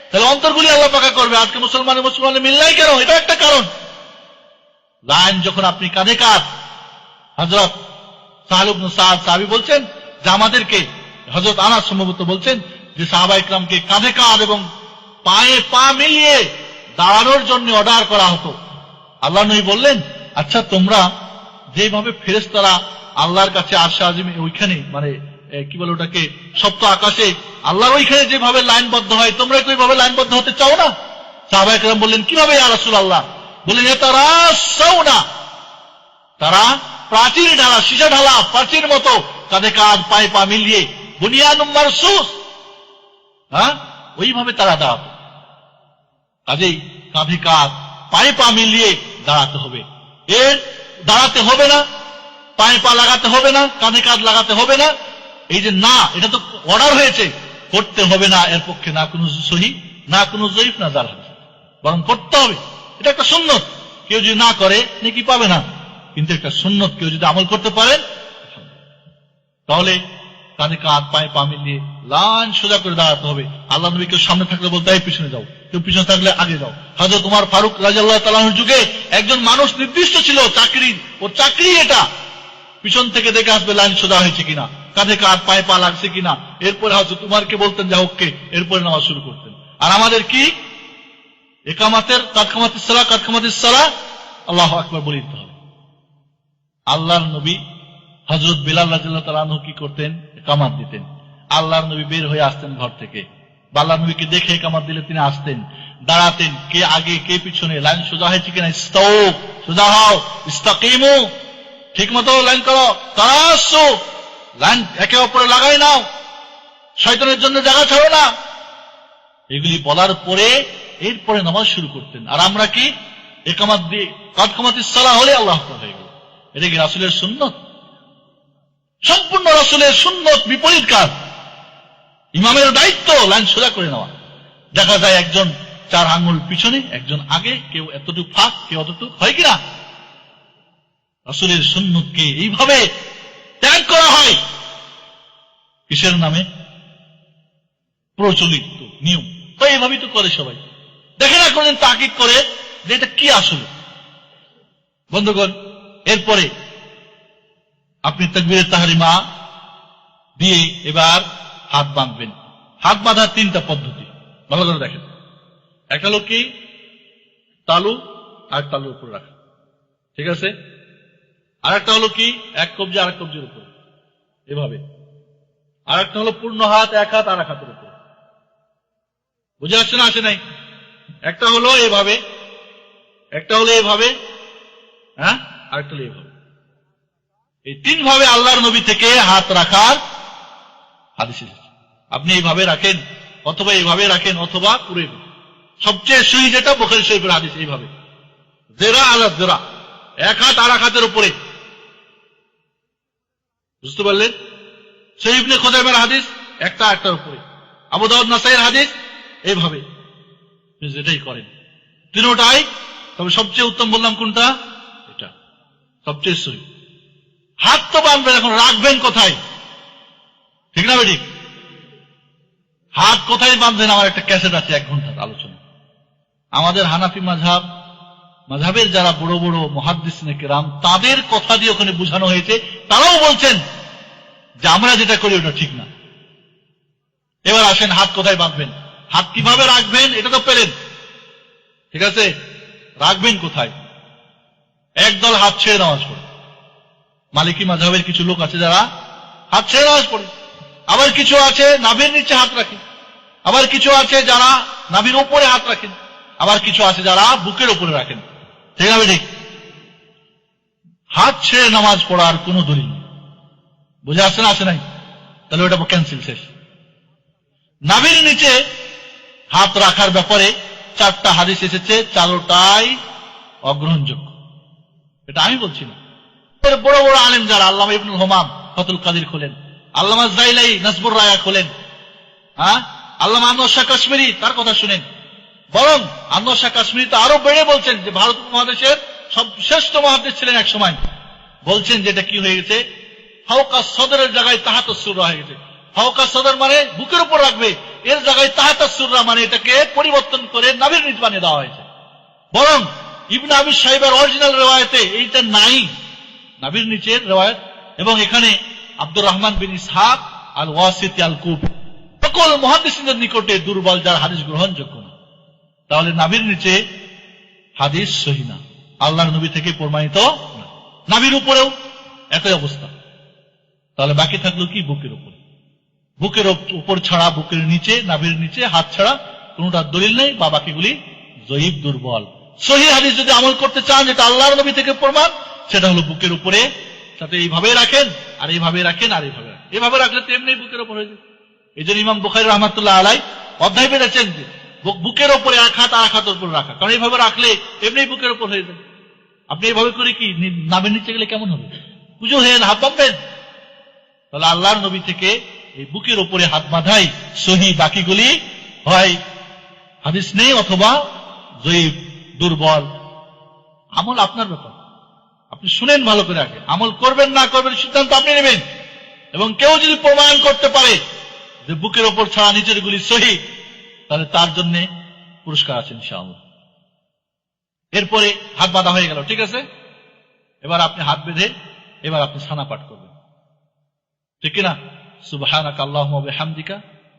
তাহলে অন্তরগুলি আল্লাহ বাঁকা করবে। আজকে মুসলমানের মিল নাই কেন? এটা একটা কারণ। লাইন যখন আপনি কাঁধে কাঁধ, হযরত সাহল ইবনে সাদ সাহাবী বলছেন যে আমাদেরকে, হযরত আনাস সম্ভবত বলছেন যে সাহাবা ইকরামকে কাঁধে কাঁধ এবং পায়ে পা মিলিয়ে দাঁড়ানোর জন্য অর্ডার করা হতো। আল্লাহ নবী বললেন, আচ্ছা তোমরা যেভাবে ফেরেশতারা আল্লাহর কাছে আরশে আজিমে, ওইখানে মানে কি বলে ওটাকে, সপ্ত আকাশে আল্লাহর ওইখানে যেভাবে লাইনবদ্ধ হয়, তোমরা কি ওইভাবে লাইনবদ্ধ হতে চাও না? সাহাবা ইকরাম বললেন, কিভাবে ইয়া রাসূলুল্লাহ? বললেন, তারাসাউনা, তারা প্রাচীর ঢালা, সীসা ঢালা প্রাচীর মতো কাঁধে কাঁধ পায়ে পা মিলিয়ে, বুনিয়ানুম মারসুস, হ্যাঁ, ওইভাবে তারা দাঁড়াতো। কাজেই কাঁধে কাঁধ পায়ে পা মিলিয়ে দাঁড়াতে হবে। এর দাঁড়াতে হবে না, পায়ে পা লাগাতে হবে না, কাঁধে কাঁধ লাগাতে হবে না, এই যে না, এটা তো অর্ডার হয়েছে, করতে হবে না। এর পক্ষে না কোনো সহিহ, না কোনো যঈফ, না জাল হাদিস, বরং করতে হবে। এটা একটা সুন্নত। কেউ যদি না করে নেকি পাবে না, কিন্তু একটা সুন্নত কেউ যদি আমল করতে পারেন তাহলে কাঁধে কাঁধ পায়ে পা মিলিয়ে লাইন সোজা করে দাঁড়াতে হবে। আল্লাহ নবী কেউ সামনে থাকলে বলতে হয় পিছনে যাও, কেউ পিছনে থাকলে আগে যাও। হযরত ওমর ফারুক রাদিয়াল্লাহু তাআলা আনহুর যুগে একজন মানুষ নির্দিষ্ট ছিল, চাকরি, ওর চাকরি এটা, পিছন থেকে দেখে আসবে লাইন সোজা হয়েছে কিনা, কাঁধে কাঁধ পায়ে পা লাগছে কিনা। এরপরে হযরত উমরকে বলতেন যা হোককে, এরপরে নামাজ শুরু করতেন। আর আমাদের কি, ইকামাতের কাদকামাতিস সালাহ, কাদকামাতিস সালাহ, আল্লাহু আকবার বলে দিতে হবে। আল্লাহর নবী হযরত বিলাল রাদিয়াল্লাহু তাআলা আনহু কি করতেন, ইকামাত দিতেন। আল্লাহর নবী বের হয়ে আসতেন ঘর থেকে, আল্লাহর নবীকে দেখে ইকামাত দিলে তিনি আসতেন। দাঁড়াতেন, কে আগে কে পিছনে, লাইন সোজা হয়েছে কিনা, ইস্তাউ, সোজা হও, ইস্তাকিমু, ঠিক মতো লাইন করো, তারাসু, লাইন একে অপরে লাগাই নাও, শয়তানের জন্য জায়গা ছাড়ো না। এগুলি বলার পরে এরপরে নামাজ শুরু করতেন। আর আমরা কি একামাত দিয়ে কাদ কামাতিস সালাহ হলে আল্লাহ আকবার হয়ে গেল। এটা কি রাসূলের সুন্নত? সম্পূর্ণ রাসূলের সুন্নত বিপরীত কাজ। ইমামের দায়িত্ব লাইন সোজা করে নেওয়া। দেখা যায় একজন 4 আঙ্গুল পিছনে, একজন আগে, কেউ এতটুকু ফাঁক, কেউ অতটুকু, হয় কিনা? রাসূলের সুন্নতকে এইভাবে ত্যাগ করা হয় কিসের নামে? প্রচলিত নিয়ম। তো এইভাবেই তো করে সবাই। দেখে না কোনদিন তাকিদ করে যে এটা কি আসলে। বন্ধুগণ, এরপরে আপনি তাকবীরে তাহরিমা দিয়ে এবার হাত বাঁধবেন। হাত বাঁধার 3টা পদ্ধতি, ভালো করে দেখেন। একটা হলো কি, তালু আর তালুর উপর রাখা, ঠিক আছে? আর একটা হলো কি, এক কবজি আর এক কবজির উপর, এভাবে। আর একটা হলো পূর্ণ হাত, এক হাত আর এক হাতের উপর। বুঝে আসছে না? আসে নাই? একটা হলো এভাবে, একটা হলো এভাবে, হ্যাঁ, আর একটা হলো এভাবে। এই 3 ভাবে আল্লাহর নবী থেকে হাত রাখার হাদিস এসেছে। আপনি এইভাবে রাখেন, অথবা এইভাবে রাখেন, অথবা পুরো। সবচেয়ে সহি যেটা বুখারী শরীফের হাদিস, এইভাবে জেরা আলা জেরা, এক হাত আর এক হাতের উপরে। বুঝতে পারলেন? সহিহ ইবনে খুজাইমার হাদিস, একটা একটার উপরে। আবু দাউদ নাসাইর হাদিস, এইভাবে যেটাই করেন তিনটাই। তবে সবচেয়ে উত্তম বললাম কোনটা? এটা সবচেয়ে সহি। হাত তো বাঁধবেন, এখন রাখবেন কোথায়? ঠিক না বেঠিক? হাত কোথায় বাঁধবেন? আমার একটা ক্যাসেট আছে 1 ঘন্টার আলোচনা। আমাদের হানাফি মাযহাবের যারা বড় বড় মুহাদ্দিসিনে কেরাম, তাদের কথা দিয়ে ওখানে বোঝানো হয়েছে। তারাও বলছেন যে আমরা যেটা করি ওটা ঠিক না। এবার আসেন, হাত কোথায় বাঁধবেন, হাত কিভাবে রাখবেন, এটা তো পেলেন, ঠিক আছে? রাখবেন কোথায়? একদল হাত ছেড়ে নামাজ পড়ে। মালিকি মাযহাবের কিছু লোক আছে যারা হাত ছেড়ে নামাজ পড়ে। আবার কিছু আছে নাভির নিচে হাত রাখেন। আবার কিছু আছে যারা নাভির উপরে হাত রাখেন। আবার কিছু আছে যারা বুকের উপরে রাখেন। ঠিক আছে? ঠিক। হাত ছেড়ে নামাজ পড়ার কোন দলিল নেই। বুঝে আসছে না? আসে নাই? তাহলে ওটা ক্যান্সেল, শেষ। নাভির নিচে হাত রাখার ব্যাপারে 4টা হাদিস এসেছে, 4টাই অগ্রহণযোগ্য। এটা আমি বলছি না, বড় বড় আলেম যারা, আল্লামা ইবনুল হুমাম ফাতুল কাদির খোলেন, আল্লামা জাইলাই নাসবুর রায়া খোলেন, হ্যাঁ, আল্লামা আনোয়ার শাহ কাশ্মীরি, তার কথা শুনেন। বরং আনোয়ার শাহ কাশ্মীরি তো আরো বেড়ে বলছেন যে ভারত মহাদেশের সব শ্রেষ্ঠ মহাদেশ ছিলেন এক সময়। বলছেন যেটা কি হয়ে গেছে, ফাওকা সদরের জায়গায় তাহাতাস সুররা হয়ে গেছে। ফাওকা সদর মানে বুকের উপর রাখবে, এর জায়গায় তাহাতাস সুররা মানে এটাকে পরিবর্তন করে নাভির নিচ বানিয়ে দেওয়া হয়েছে। বরং ইবনে আবি শাইবার অরিজিনাল রিওয়ায়াতে এইটা নাই, নাভির নিচের রিওয়ায়াত। এবং এখানে আব্দুর রহমান বিন ইসহাক আল ওয়াসিতি আল কুফি সকল মুহাদ্দিসিনদের নিকটে দুর্বল, যার হাদিস গ্রহণযোগ্য না। তাহলে নাভির নিচে হাদিস সহি না, আল্লাহর নবী থেকে প্রমাণিত না। নাভির উপরেও একই অবস্থা। তাহলে বাকি থাকলো কি? বুকের উপরে। বুকের উপর ছাড়া, বুকের নিচে, নাভির নিচে হাত ছাড়া কোনটার দলিল নেই, বা বাকিগুলি জয়ীফ, দুর্বল। সহি হাদিস যদি আমল করতে চান, যেটা আল্লাহর নবী থেকে প্রমাণ, সেটা হলো বুকের উপরে, সাথে এইভাবে রাখেন, আর এইভাবে রাখেন, আর এইভাবে রাখেন। এভাবে রাখলে তো এমনি বুকের উপর হয়ে যায়। এই জন্য ইমাম বুখারী রাহমাতুল্লাহ আলাইহি অধ্যায় বেঁধেছেন যে বুকের উপরে এক হাত আর এক হাতের উপর রাখা, কারণ এইভাবে রাখলে এমনি বুকের উপর হয়ে যায়। আপনি এইভাবে করে কি নামের নিচে গেলে কেমন হবে? পুজো হয়ে হাত বাঁধবেন? তাহলে আল্লাহর নবী থেকে এই বুকের উপরে হাত বাঁধাই সহি, বাকিগুলি হয় হাদিস নেই অথবা জয়ীফ, দুর্বল। আমল আপনার ব্যাপার, আপনি শুনেন ভালো করে, আগে আমল করবেন না করবেন সিদ্ধান্ত আপনি নেবেন। এবং কেউ যদি প্রমাণ করতে পারে যে বুকের ওপর ছাড়া নিচের গুলি সহি, তাহলে তার জন্য পুরস্কার আছে ইনশাআল্লাহ। এরপরে হাত বাঁধা হয়ে গেল, ঠিক আছে? এবার আপনি হাত বেঁধে এবার আপনি সানা পাঠ করবেন, ঠিক কিনা? সুবহানাকা আল্লাহুম্মা ওয়া বিহামদিকা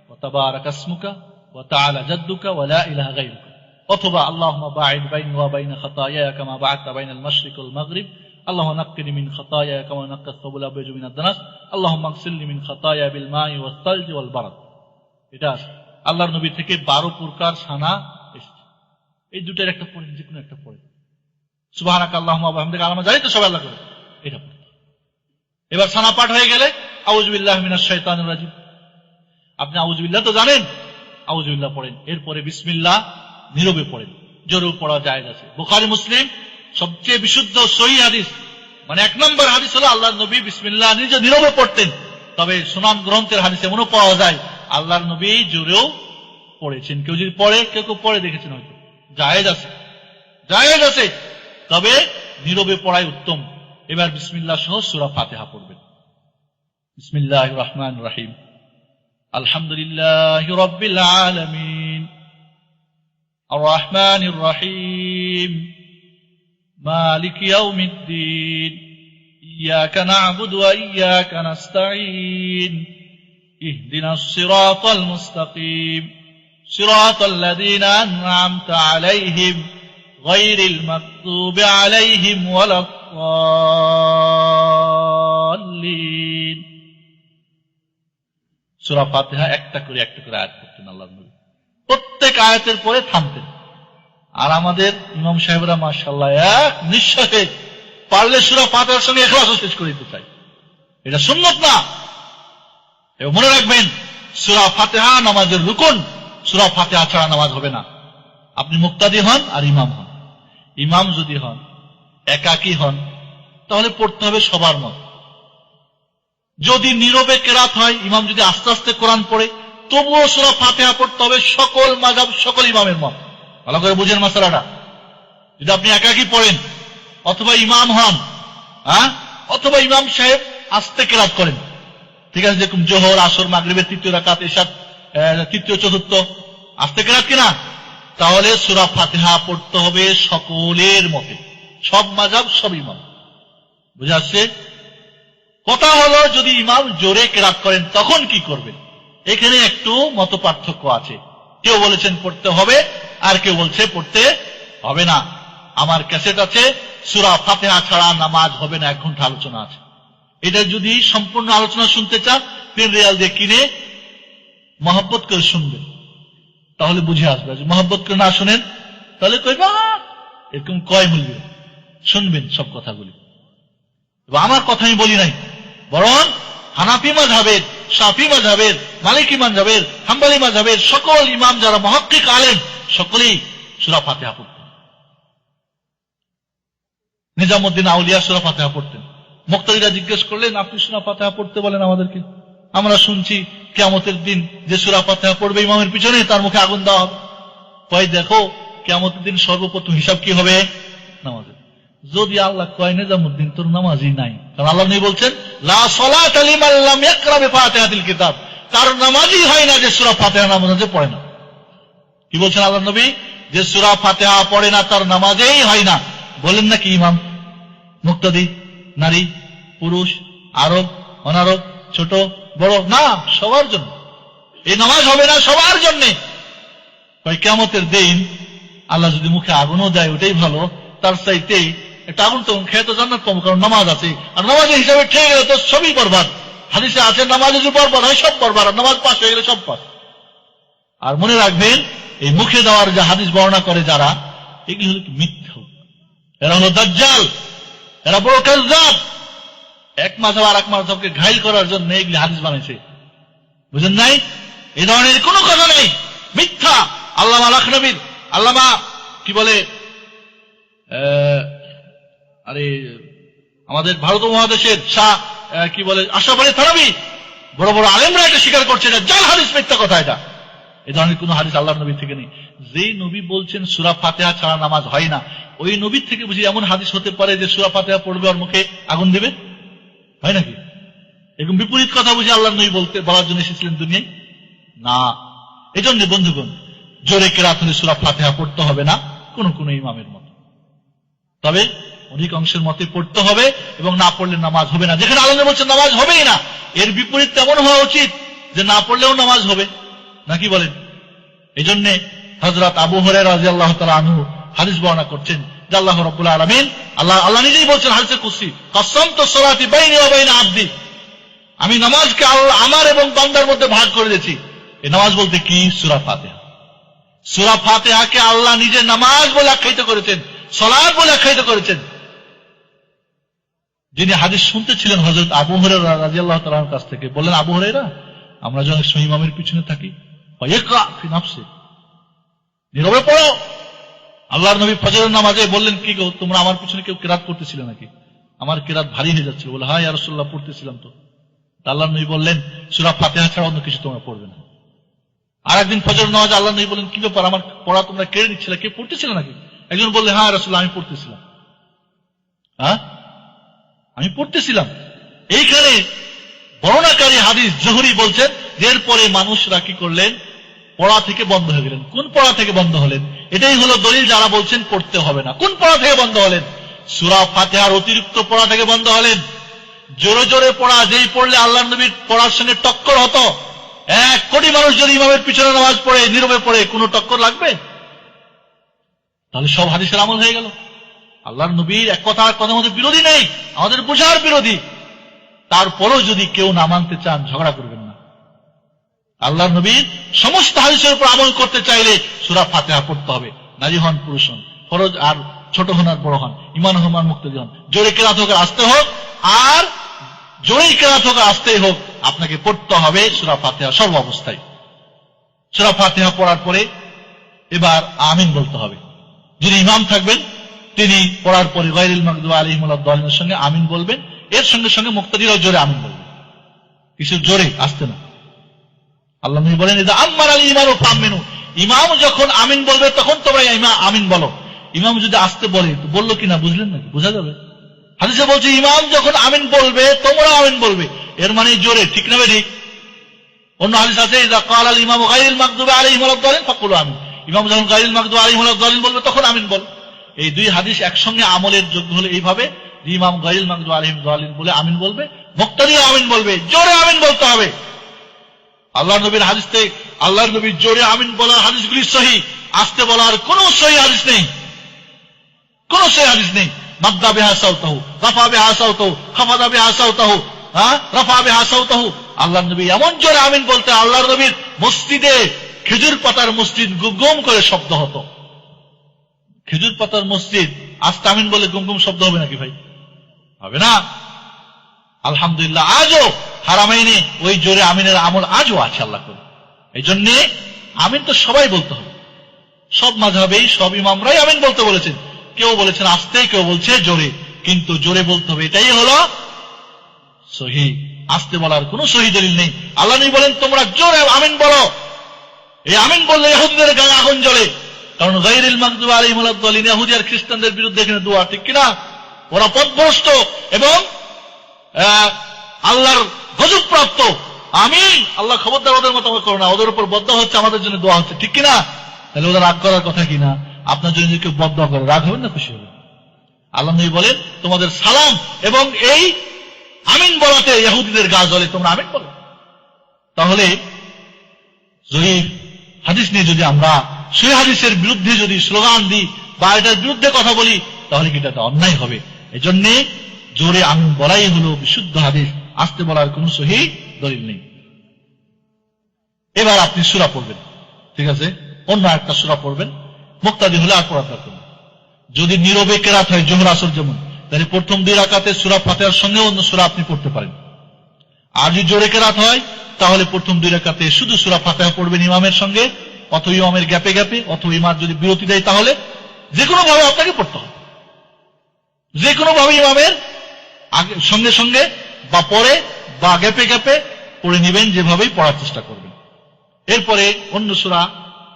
ওয়া তাবারাকা ইসমুকা ওয়া তাআলা জাদ্দুকা ওয়া লা ইলাহা গায়রুকা, অথবা আল্লাহুম্মা বা'id বাইনি ওয়া বাইনা খাতায়ায়া কামা বা'adta বাইনাল মাশরিক ওয়াল মাগরিব, আল্লাহুম্মা নাক্কিনি মিন খাতায়ায়া কামা নাক্কাস সাবুল আবয়াজু মিনাদ দানাস, আল্লাহুম্মা আগসিলনি মিন খাতায়া বিল মাই ওয়াস সালজি ওয়াল বারাদ। এটা আল্লাহর নবী থেকে 12 প্রকার সানা এসেছে। এই দুটার একটা পড়েন, যে কোনো একটা পড়েন। সুবহানাকাল্লাহুম্মা ওয়া বিহামদিকা, আমরা জানি তো সবাই আল্লাহ করে, এটা পড়েন। এবার সানা পাঠ হয়ে গেলে আউযু বিল্লাহি মিনাশ শাইতানির রাজিম, আপনি আউযু বিল্লাহ তো জানেন, আউযু বিল্লাহ পড়েন। এরপরে বিসমিল্লাহ নীরবে পড়েন, জোরেও পড়া জায়েজ আছে। বুখারী মুসলিম সবচেয়ে বিশুদ্ধ সহিহ হাদিস, মানে 1 নম্বর হাদিস হলো আল্লাহর নবী বিসমিল্লাহ নিজে নীরবে পড়তেন। তবে সুনান গ্রন্থের হাদিসে এমনও পাওয়া যায় আল্লাহর নবী জোরেও পড়েছেন। কেউ যদি পড়ে, কেউ কেউ পড়ে দেখেছেন, হয়তো জায়েজ আছে, জায়েজ আছে, তবে নীরবে পড়াই উত্তম। এবার বিসমিল্লাহ সহ সূরা ফাতিহা পড়বেন। বিসমিল্লাহির রহমানির রহিম, আলহামদুলিল্লাহি রাব্বিল আলামিন, আর রহমানির রহিম, মালিক ইয়াউমিদ্দিন, ইয়াকা না'বুদু ওয়া ইয়াকা নাস্তাঈন, ইহদিনাস সিরাতাল মুস্তাকিম, সিরাতাল লাযীনা আন'আমতা আলাইহিম গায়রিল মাগযুবি আলাইহিম ওয়ালাদ-দাল্লিন। সূরা ফাতিহা একটা করে আয়াত পড়তেন আল্লাহর নবী, প্রত্যেক আয়াতের পরে থামতেন। আর আমাদের ইমাম সাহেবরা মাশাআল্লাহ এক নিঃশ্বাসে পারলে সূরা ফাতিহার সঙ্গে ইখলাসও শেষ করে দিতে চাই, এটা সুন্নাত না। এবং মনে রাখবেন, সূরা ফাতিহা নামাজের রুকন, সূরা ফাতিহা ছাড়া নামাজ হবে না। আপনি মুক্তাদি হন আর ইমাম হন। ইমাম যদি হন, একাকী হন, তাহলে পড়তে হবে সবার মত। যদি নীরবে কেরাত হয়, ইমাম যদি আস্তে আস্তে কোরআন পড়ে, তবুও সূরা ফাতিহা পড়তে হবে সকল মাযহাব, সকল ইমামের মত। ভালো করে বুঝেন মাসালাটা। যদি আপনি একাকী পড়েন অথবা ইমাম হন, অথবা ইমাম সাহেব আস্তে কেরাত করেন, ঠিক আছে, যেরকম জোহর, আসর, মাগরিবের তৃতীয় রাকাত, ইশার তৃতীয় চতুর্থ আস্তে কেরাত কিনা, তাহলে সূরা ফাতিহা পড়তে হবে সকলের মতে, সব মাযহাব, সব ইমাম। বুঝা আসছে? কথা হলো, যদি ইমাম জোরে কেরাত করেন তখন কি করবেন? এখানে একটু মত পার্থক্য আছে। কেউ বলেছেন পড়তে হবে, আর কেউ বলছে পড়তে হবে না। আমার ক্যাসেট আছে, সূরা ফাতিহা ছাড়া নামাজ হবে না, 1 ঘন্টা আলোচনা আছে। এটা যদি সম্পূর্ণ আলোচনা শুনতে চান, পেন রিয়াল দিয়ে কিনে মহব্বত করে শুনবেন, তাহলে বুঝে আসবে। যদি মহব্বত করে না শুনেন, তাহলে কইবা এরকম কয় মূল্য শুনবেন সব কথাগুলি। আমার কথা আমি বলি নাই, বরং হানাফি মাযহাবের, শাফি মাযহাবের, মালিকি মাযহাবের, হাম্বলি মাযহাবের সকল ইমাম যারা মুহাক্কিক আলেম, সকলেই সূরা ফাতিহা পড়তেন। নিজামউদ্দিন আউলিয়া সূরা ফাতিহা পড়তেন। মুক্তাদিরা জিজ্ঞেস করলেন, আপনি সূরা ফাতিহা পড়তে বলেন আমাদেরকে, আমরা শুনছি কিয়ামতের দিন যে সূরা ফাতিহা পড়বে ইমামের পিছনে তার মুখে আগুন দেওয়া হবে। কয় দেখো, কিয়ামতের দিন সর্বপ্রথম হিসাব কি হবে? নামাজের। যদি আল্লাহ কয় নিজামউদ্দিন তোর নামাজই নাই, কারণ আল্লাহ নবী বলছেন লা সালাতা লিমান লাম ইয়াকরা বিফাতিহাতিল কিতাব, তার নামাজই হয় না যে সূরা ফাতিহা নামাজে পড়ে না। কি বলছেন আল্লাহ নবী? যে সূরা ফাতিহা পড়ে না তার নামাজই হয় না। বলেন নাকি ইমাম, মুক্তাদি, নারী, পুরুষ, আরব, অনারব, ছোট বড়, না, সবার জন্য এই নামাজ হবে না, সবার জন্য। কিয়ামতের দিন আল্লাহ যদি মুখে আগুনও দেয় ওটাই ভালো, তার চাইতে একটা আগুন তো খেয়ে তো জান্নাত পাবো, কারণ নামাজ আছে। আর নামাজের হিসাবে ঠিক গেলে তো সবই বরবাদ। হাদিসে আছে নামাজে যদি বরবাদ হয় সব বরবাদ, আর নামাজ পাশ হয়ে গেলে সব পাশ। আর মনে রাখবেন, এই মুখে দেওয়ার যে হাদিস বর্ণনা করে যারা, এগুলি হল মিথ্যা, এরা হলো দাজ্জাল, এরা বড় কাযযাব। এক মাযহাব আর এক মাযহাবকে ঘাইল করার জন্য এগুলি হাদিস বানাইছে, বুঝেন নাই? এই ধরনের কোনো কথা নেই, মিথ্যা। আল্লামা লাখনবীর, আল্লামা কি বলে, আরে আমাদের ভারত মহাদেশের শাহ কি বলে, আশরাফ আলী থানভী, বড় বড় আলেমরা এটা স্বীকার করছে, এটা জাল হাদিস, মিথ্যা কথা। এটা এই ধরনের কোন হাদিস আল্লাহর নবী থেকে নেই। যেই নবী বলছেন সূরা ফাতিহা ছাড়া নামাজ হয় না, ওই নবীর থেকে বুঝি এমন হাদিস হতে পারে যে সূরা ফাতিহা পড়বে আর মুখে আগুন দেবে? হয় নাকি? এরকম বিপরীত কথা বুঝি আল্লাহর নবী বলার জন্য এসেছিলেন দুনিয়ায়? না। এই জন্য বন্ধুগণ, জোরে কেরাত হলে সূরা ফাতিহা পড়তে হবে না কোন কোন ইমামের মত, তবে অধিকাংশের মতে পড়তে হবে, এবং না পড়লে নামাজ হবে না। যেখানে আল্লাহ নবী বলছেন নামাজ হবেই না, এর বিপরীত তেমন হওয়া উচিত যে না পড়লেও নামাজ হবে, নাকি বলেন? এই জন্য হযরত আবু হুরায়রা রাদিয়াল্লাহু তাআলা আনহু হাদিস বর্ণনা করছেন যে আল্লাহ রাব্বুল আলামিন, আল্লাহ নিজেই বলছেন হাদিসে কুদসি, কাসামতু সলাতি বাইনি ওয়া বাইনা আবদি, আমি নামাজকে আমার এবং বান্দার মধ্যে ভাগ করে দিয়েছি। এই নামাজ বলতে কি? সূরা ফাতিহা। সূরা ফাতিহাকে আল্লাহ নিজে নামাজ বলে আখ্যায়িত করেছেন, সালাত বলে আখ্যায়িত করেছেন। যিনি হাদিস শুনতেছিলেন হযরত আবু হুরায়রা রাদিয়াল্লাহু তাআলার কাছ থেকে, বললেন, আবু হুরায়রা, আমরা যখন ইমামের পিছনে থাকি, ফায়াকরা ফি নাফসি, নীরবে পড়ো। আল্লাহর নবী ফজরের নামাজে বললেন, কি গো, তোমরা আমার পিছনে কেউ কিরাত করতেছিলে নাকি? আমার কিরাত ভারী হয়ে যাচ্ছিল। বলে, হ্যাঁ ইয়া রাসূলুল্লাহ, পড়তেছিলাম তো। আল্লাহর নবী বললেন, সূরা ফাতিহা ছাড়া অন্য কিছু তোমরা পড়বে না। আর একদিন ফজরের নামাজে আল্লাহর নবী বললেন, কি ব্যাপার, আমার পড়া তোমরা কেড়ে নিচ্ছিলে, কে পড়তেছিল নাকি? একজন বললে, হ্যাঁ রাসূলুল্লাহ, আমি পড়তেছিলাম। হ্যাঁ, আমি পড়তেছিলাম। এইখানে বর্ণনাকারী হাদিস জোহরি বলছেন, এরপরে মানুষরা কি করলেন, পড়া থেকে বন্ধ হয়ে গেলেন। কোন পড়া থেকে বন্ধ হলেন? এটাই হলো দলিল যারা বলছেন পড়তে হবে না। কোন পড়া থেকে বন্ধ হলেন? সূরা ফাতিহার অতিরিক্ত পড়া থেকে বন্ধ হলেন। জোরে জোরে পড়া, যেই পড়লে আল্লাহর নবীর পড়ার সঙ্গে টক্কর হতো। 1 কোটি মানুষ যদি ইমামের পিছনে নামাজ পড়ে, নীরবে পড়ে, কোনো টক্কর লাগবে? তাহলে সব হাদিসের আমল হয়ে গেল। আল্লাহর নবীর এক কথা কথার মধ্যে বিরোধী নেই, আমাদের বোঝার বিরোধী। তারপরও যদি কেউ না মানতে চান, ঝগড়া করবেন না। আল্লাহর নবীর সমস্ত হাদিসের উপর আমল করতে চাইলে সূরা ফাতিহা পড়তে হবে। নারী হন, পুরুষ হন, ফরজ আর ছোট হন আর বড় হন, ইমান হন আর মুক্তাদি হন, জোরে কেরাত হোক আর আস্তে হোক, আর জোরেই কেরাত হোক আর আস্তেই হোক, আপনাকে পড়তে হবে সূরা ফাতিহা সর্ব অবস্থায়। সূরা ফাতিহা পড়ার পরে এবার আমিন বলতে হবে। যিনি ইমাম থাকবেন তিনি পড়ার পরে গায়রিল মাগদুবি আলাইহিম ওয়ালাদ-দাল্লিনের সঙ্গে আমিন বলবেন। এর সঙ্গে সঙ্গে মুক্তাদিরাও জোরে আমিন বলবেন, কিছু জোরে, আসতে না। আল্লাহ নবী বলেন, ইদা আম্মারা আল ইমামু ফাআমিনু, ইমাম যখন আমিন বলবে তখন তোমরা আমিন বলো। ইমাম যদি আসতে বলে, তো বললো কিনা বুঝলেন নাকি? বোঝা যাবে। হাদিসে বলছে, ইমাম যখন আমিন বলবে তোমরা আমিন বলবে, এর মানে জোরে, ঠিক না ঠিক? অন্য হাদিস আছে, ইদা ক্বালা আল ইমামু গায়রিল মাগদুবি আলাইহিম ওয়ালাদ-দাল্লিন ফাকুলু আমিন, ইমাম যখন গায়রিল মাগদুবি আলাইহিম ওয়ালাদ-দাল্লিন বলবে তখন আমিন বল। এই দুই হাদিস একসঙ্গে আমলের যোগ্য হলে এইভাবে, ইমাম গায়রিল মাগদুবি আলাইহিম ওয়ালাদ-দাল্লিন বলে আমিন বলবে, মুক্তাদিও আমিন বলবে, জোরে আমিন বলতে হবে। আল্লাহর নবীর হাদিস থেকে, আল্লাহর নবীর জোরে আমিন বলার হাদিসগুলি সহিহ, আস্তে বলার কোন সহিহ হাদিস নেই, কোন সহিহ হাদিস নেই। মাদ্দা বিহা সাওতাহু, রাফা বিহা সাওতাহু, খাফাদা বিহা সাওতাহু, রাফা বিহা সাওতাহু। আল্লাহর নবী এমন জোরে আমিন বলতে, আল্লাহর নবীর মসজিদে খেজুর পাতার মসজিদ গুমগুম করে শব্দ হতো। খেজুর পাতার মসজিদ আস্তে আমিন বলে গুমগুম শব্দ হবে নাকি ভাই? হবে না। আলহামদুলিল্লাহ, আজও হারামাইনে ওই জোরে আমিনের আমল আজও আছে আল্লাহ করে। এই জন্যে আমিন তো সবাই বলতে হবে, সব মাযহাবেই সব ইমামরাই আমিন বলতে বলেছেন। কেউ বলেছেন আস্তে, কেউ বলছে জোরে, কিন্তু জোরে বলতে হবে, এটাই হলো সহিহ। আস্তে বলার কোন সহিহ দলিল নেই। আল্লাহ নবী বলেন, তোমরা জোরে আমিন বলো। এই আমিন বললে ইহুদিদের গায়ে আগুন জ্বলে, কারণ গায়রিল মাগদুবি আলাইহিম ওয়ালাদ-দাল্লিন ইহুদি আর খ্রিস্টানদের বিরুদ্ধে এখানে দোয়া, ঠিক কিনা? ওরা পথভ্রষ্ট এবং আল্লাহর গজবপ্রাপ্ত। আমিন, আল্লাহ খবরদার ওদের মতো করো না, ওদের উপর বদদোয়া হচ্ছে, আমাদের জন্য দোয়া হচ্ছে, ঠিক কিনা? তাহলে ওদের রাগ করার কথা কিনা? আপনার জন্য যদি কেউ বদদোয়া করে, রাগ হবেন না খুশি হবেন? আল্লাহ নবী বলেন, তোমাদের সালাম এবং এই আমিন বলাতে ইহুদিদের গা জ্বলে, তোমরা আমিন বলো। তাহলে সহিহ হাদিস নিয়ে যদি আমরা সহিহ হাদিসের বিরুদ্ধে যদি স্লোগান দিই বা এটার বিরুদ্ধে কথা বলি, তাহলে কি এটা অন্যায় হবে। এই জন্যে জোরে আমিন বলাই হলো বিশুদ্ধ হাদিস, আস্তে বলার কোন সহিহ দলিল নেই। এবার আপনি সূরা পড়বেন, ঠিক আছে? অন্য একটা সূরা পড়বেন, মুক্তাদি হলে আর পড়ার দরকার নেই। যদি নীরবে কেরাত হয়, জোহর আসর যেমন, তাহলে প্রথম 2 রাকাতে সূরা ফাতিহার সঙ্গে অন্য সূরা আপনি পড়তে পারেন। আর যদি জোরে কেরাত হয়, তাহলে প্রথম 2 রাকাতে শুধু সূরা ফাতিহা পড়বেন ইমামের সঙ্গে, অথবা ইমামের গ্যাপে গ্যাপে, অথবা ইমাম যদি বিরতি দেয় তাহলে যে কোনো ভাবে আপনাকে পড়তে হবে। যে কোনো ভাবে ইমামের আগে সঙ্গে সঙ্গে বা পরে বা গ্যাপে গ্যাপে পড়ে নেবেন, যেভাবেই পড়ার চেষ্টা করবেন। এরপরে অন্য সূরা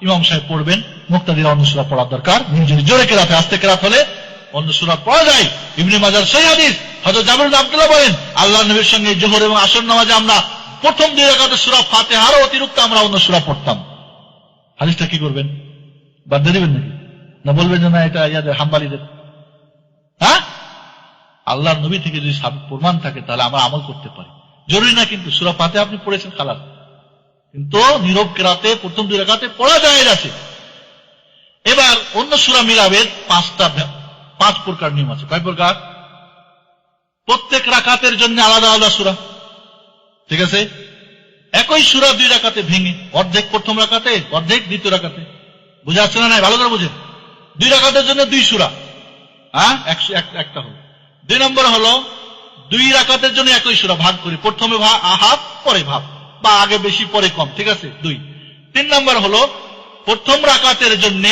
ইমাম সাহেব পড়বেন, মুক্তাদিরা অন্য সূরা পড়ার দরকার নেই। যদি জোরে কেরাত হয়, আস্তে কেরাত হলে অন্য সূরা পড়া যায়। ইবনে মাজার সহিহ হাদিস, হযরত জাবের ইবনে আব্দুল্লাহ বলেন, আল্লাহর নবীর সঙ্গে জোহর এবং আসর নামাজে আমরা প্রথম 2 রাকাতে সূরা ফাতিহার অতিরিক্ত আমরা অন্য সূরা পড়তাম। হাদিসটা কি করবেন? বাদ দিয়ে দিবেন নাকি? না বলবেন যে না এটা ইয়াদের হাম্বালিদের? হ্যাঁ, আল্লাহর নবী থেকে যদি সাবিত প্রমাণ থাকে তাহলে আমরা আমল করতে পারি। জরুরি না কিন্তু সূরা ফাতিহা আপনি পড়েছেন খালাস, কিন্তু নীরব কেরাতে প্রথম 2 রাকাতে পড়া যায় আছে। এবার অন্য সূরা মিলাবের 5 প্রকার নিয়ম আছে। কয় প্রকার? প্রত্যেক রাকাতের জন্য আলাদা আলাদা সূরা, ঠিক আছে? একই সূরা 2 রাকাতে ভেঙে, অর্ধেক প্রথম রাকাতে, অর্ধেক দ্বিতীয় রাকাতে। বুঝে আসছে না নাই? ভালো করে বুঝেন। 2 রাকাতের জন্য 2 সূরা, হ্যাঁ, একটা হলো। 2 নম্বর হলো 2 রাকাতের জন্য একই সূরা ভাগ করি, প্রথমে হাফ পরে ভাব, বা আগে বেশি পরে কম, ঠিক আছে? 2। 3 নম্বর হলো প্রথম রাকাতের জন্য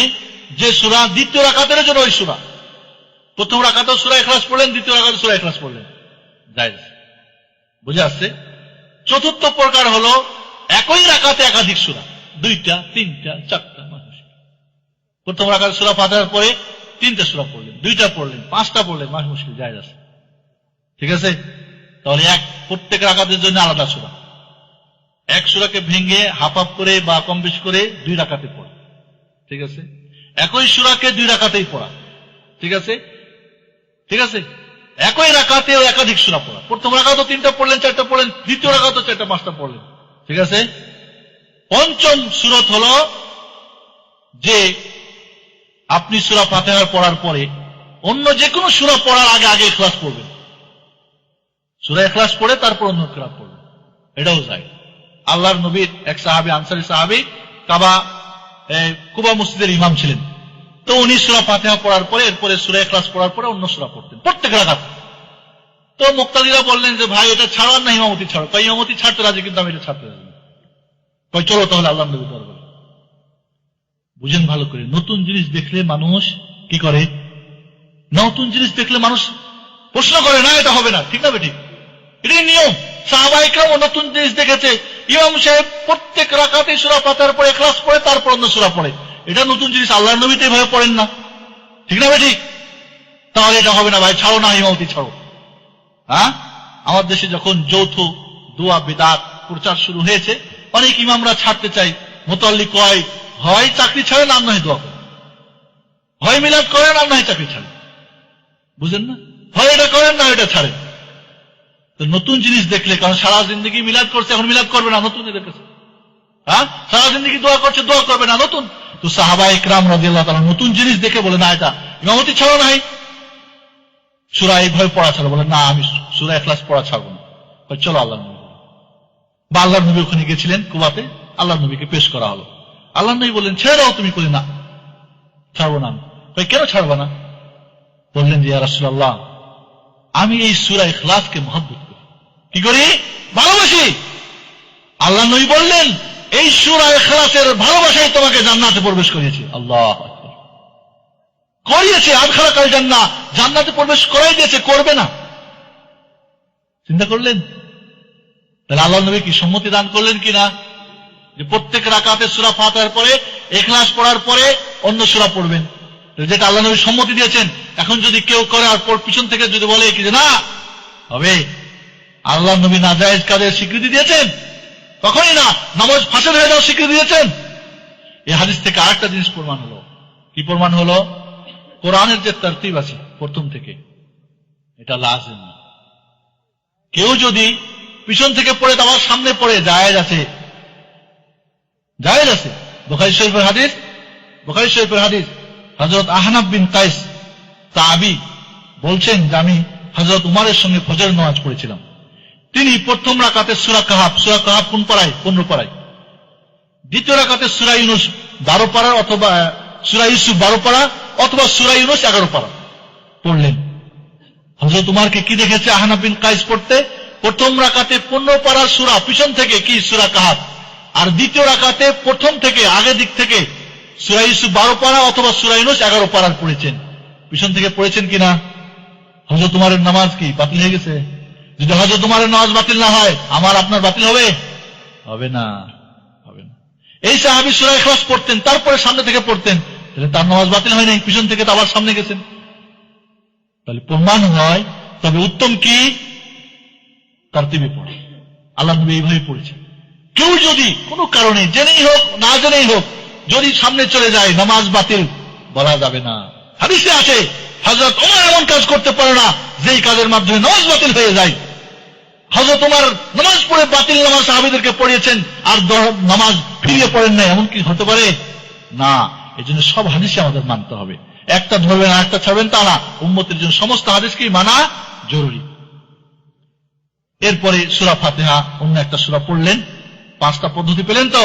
যে সূরা, দ্বিতীয় রাকাতের জন্য ওই সূরা। প্রথম রাকাতেও সূরা ইখলাস পড়লেন, দ্বিতীয় রাকাতে সূরা ইখলাস পড়লেন, জায়েজ। বুঝে আসছে? চতুর্থ প্রকার হলো একই রাকাতে একাধিক সূরা, 2টা 3টা 4টা মানুষ। প্রথম রাকাতে সূরা ফাতিহার পরে 3টে সূরা পড়লেন, 2টা পড়লেন, 5টা পড়লেন, মাস মুশকিল, জায়েজ আছে, ঠিক আছে? তাহলে প্রত্যেক রাকাতের জন্য আলাদা সূরা, এক সূরাকে ভেঙে হাফ হাফ করে বা কম বেশি করে 2 রাকাতে পড়া, ঠিক আছে? একই সূরাকে 2 রাকাতেই পড়া, ঠিক আছে? ঠিক আছে? একই রাকাতেও একাধিক সূরা পড়া। প্রথম রাকাতও 3টা পড়লেন, 4টা পড়লেন, দ্বিতীয় রাকাতও 4টা 5টা পড়লেন, ঠিক আছে? পঞ্চম সূরত হলো যে আপনি সূরা ফাতিহা পড়ার পরে অন্য যে কোনো সূরা পড়ার আগে আগে ইখলাস পড়বেন। সূরা ইখলাস পড়ে তারপর অন্য কিরাত পড়বেন, এটাও যায়। আল্লাহর নবীর এক সাহাবী, আনসারী সাহাবী, কুবা মসজিদের ইমাম ছিলেন। তো উনি সূরা ফাতিহা পড়ার পরে এরপরে সূরা ইখলাস পড়ার পরে অন্য সূরা পড়তেন প্রত্যেক রাকাতে। তো মুক্তাদিরা বললেন যে ভাই এটা ছাড়ার না, ইমামতি ছাড়ো। কই ইমামতি ছাড়তে রাজি, কিন্তু আমি এটা ছাড়তে রাজি না। কই চলো তাহলে আল্লাহর নবীর দরবারে। বুঝেন ভালো করে, নতুন জিনিস দেখলে মানুষ কি করে? নতুন জিনিস দেখলে মানুষ প্রশ্ন করে, না এটা হবে না, ঠিক না বেঠিক? এটাই নিয়ম। সাহাবায়ে কেরাম নতুন জিনিস দেখেছে, ইমাম সাহেব প্রত্যেক রাকাতে সূরা ফাতিহার পরে ইখলাস পড়ে তারপর অন্য সূরা পড়ে, এটা নতুন জিনিস, আল্লাহর নবী তো এভাবে পড়েন না, ঠিক না বেঠিক? তাহলে এটা হবে না ভাই, ছাড়ো না, ইমামতি ছাড়ো। হ্যাঁ, আমার দেশে যখন যৌথ দোয়া বিদআত প্রচার শুরু হয়েছে, অনেক ইমামরা ছাড়তে চাই। মুতাল্লি কয়, হয় চাকরি ছাড়েন আর নয় দোয়া করেন, হয় মিলাদ করেন আর নয় চাকরি ছাড়েন। বুঝেন না? হয় এটা করেন না এটা ছাড়েন। তো নতুন জিনিস দেখলে, কারণ সারা জিন্দগি মিলাদ করছে, এখন মিলাদ করবে না, নতুন এদের কাছে। হ্যাঁ, সারা জিন্দগি দোয়া করছে, দোয়া করবে না, নতুন। তো সাহাবায়ে কেরাম রাদিয়াল্লাহু তাআলা নতুন জিনিস দেখে বলে, না এটা ইমামতি ছাড়ো নাই, সূরা এইভাবে পড়া ছাড়ো। বলে না, আমি সূরা ইখলাস পড়া ছাড়বো না। চলো আল্লাহর নবী, বা আল্লাহর নবী ওখানে গেছিলেন কুবাতে, আল্লাহর নবীকে পেশ করা হলো। আল্লাহর নবী বললেন ছেড়ে দাও তুমি। বলি না, ছাড়বো না। আমি কেন ছাড়বো না? বললেন যে ইয়া রাসূলুল্লাহ, আমি এই সূরা ইখলাসকে মহব্বত করি। কি করি? ভালোবাসি। আল্লাহর নবী বললেন এই সূরা ইখলাসের ভালোবাসাই তোমাকে জান্নাতে প্রবেশ করিয়েছে। আল্লাহু আকবার, করিয়েছে। আদখালাকাল জান্নাহ, জান্নাতে প্রবেশ করাই দিয়েছে, করবে না। চিন্তা করলেন? তাহলে আল্লাহর নবী কি সম্মতি দান করলেন কিনা যে প্রত্যেক রাকাতে সূরা ফাতিহার পরে ইখলাস পড়ার পরে অন্য সূরা পড়বেন, যেটা আল্লাহর নবী সম্মতি দিয়েছেন। এখন যদি কেউ করে আর পিছন থেকে যদি বলে কি যে না হবে, আল্লাহর নবী নাজায়েজ কাজের স্বীকৃতি দিয়েছেন? কখনই না। নামাজ ফাসেদ হয়ে যাওয়ার স্বীকৃতি দিয়েছেন? এই হাদিস থেকে আরেকটা জিনিস প্রমাণ হলো। কি প্রমাণ হলো? কোরআনের যে তরতিব আছে প্রথম থেকে, এটা লাজিম না। কেউ যদি পিছন থেকে পড়ে আবার সামনে পড়ে, জায়েজ আছে, জায়েজ আছে। বুখারী শরীফের হাদিস, বুখারী শরীফের হাদিস, হযরত আহনাফ বিন কাইস তাবী বলছেন যে আমি হযরত উমরের সঙ্গে ফজর নামাজ পড়েছিলাম। তিনি প্রথম রাকাতে সূরা কাহাফ, সূরা কাহাফ কোন পারায়? 15 পারায়। দ্বিতীয় রাকাতে সূরা ইউনূস 12 পারা, অথবা সূরা ইউসুফ 12 পারা, অথবা সূরা ইউনূস 11 পারা পড়লেন। হযরত উমরকে কি দেখেছে আহনাফ বিন কাইস পড়তে? প্রথম রাকাতে 15 পারা সূরা, পিছন থেকে কি সূরা কাহাফ, আর দ্বিতীয় রাকাতে প্রথম থেকে আগের দিক থেকে সূরা ইউসুফ 12 পারা অথবা সূরা ইউনূস 11 পারার পড়েছেন। পিছন থেকে পড়েছেন কিনা? হযরত উমরের নামাজ কি বাতিল হয়ে গেছে? যদি হযরত উমরের নামাজ বাতিল না হয়, আমার আপনার বাতিল হবে? হবে না, হবে না। এই সাহাবী সূরা ইখলাস পড়তেন, তারপরে সামনে থেকে পড়তেন, তাহলে তার নামাজ বাতিল হয় নাই, পিছন থেকে তো আবার সামনে গেছেন। তাহলে প্রমাণ হয়। তবে উত্তম কি? তারতিবে পড়ে। আল্লাহর নবী এইভাবে পড়েছেন। কেউ যদি কোনো কারণে জেনেই হোক না জেনেই হোক যদি সামনে চলে যায়, নামাজ বাতিল বলা যাবে না। হাদিসে আছে হযরত ওমর এমন কাজ করতে পারে না যেই কাজের মাধ্যমে নামাজ বাতিল হয়ে যায়। হযরত ওমর নামাজ পড়ে বাতিল নামাজ সাহাবীদেরকে পড়িয়েছেন আর নামাজ ফিরিয়ে পড়েন না, এমন কি হতে পারে? না। এজন্য সব হাদিসে আমাদের মানতে হবে। একটা ধরবেন আর একটা ছাড়বেন তা না। উম্মতের জন্য সমস্ত হাদিসকেই মানা জরুরি। এরপরে সূরা ফাতিহা অন্য একটা সূরা পড়লেন, 5টা পদ্ধতি পেলেন তো।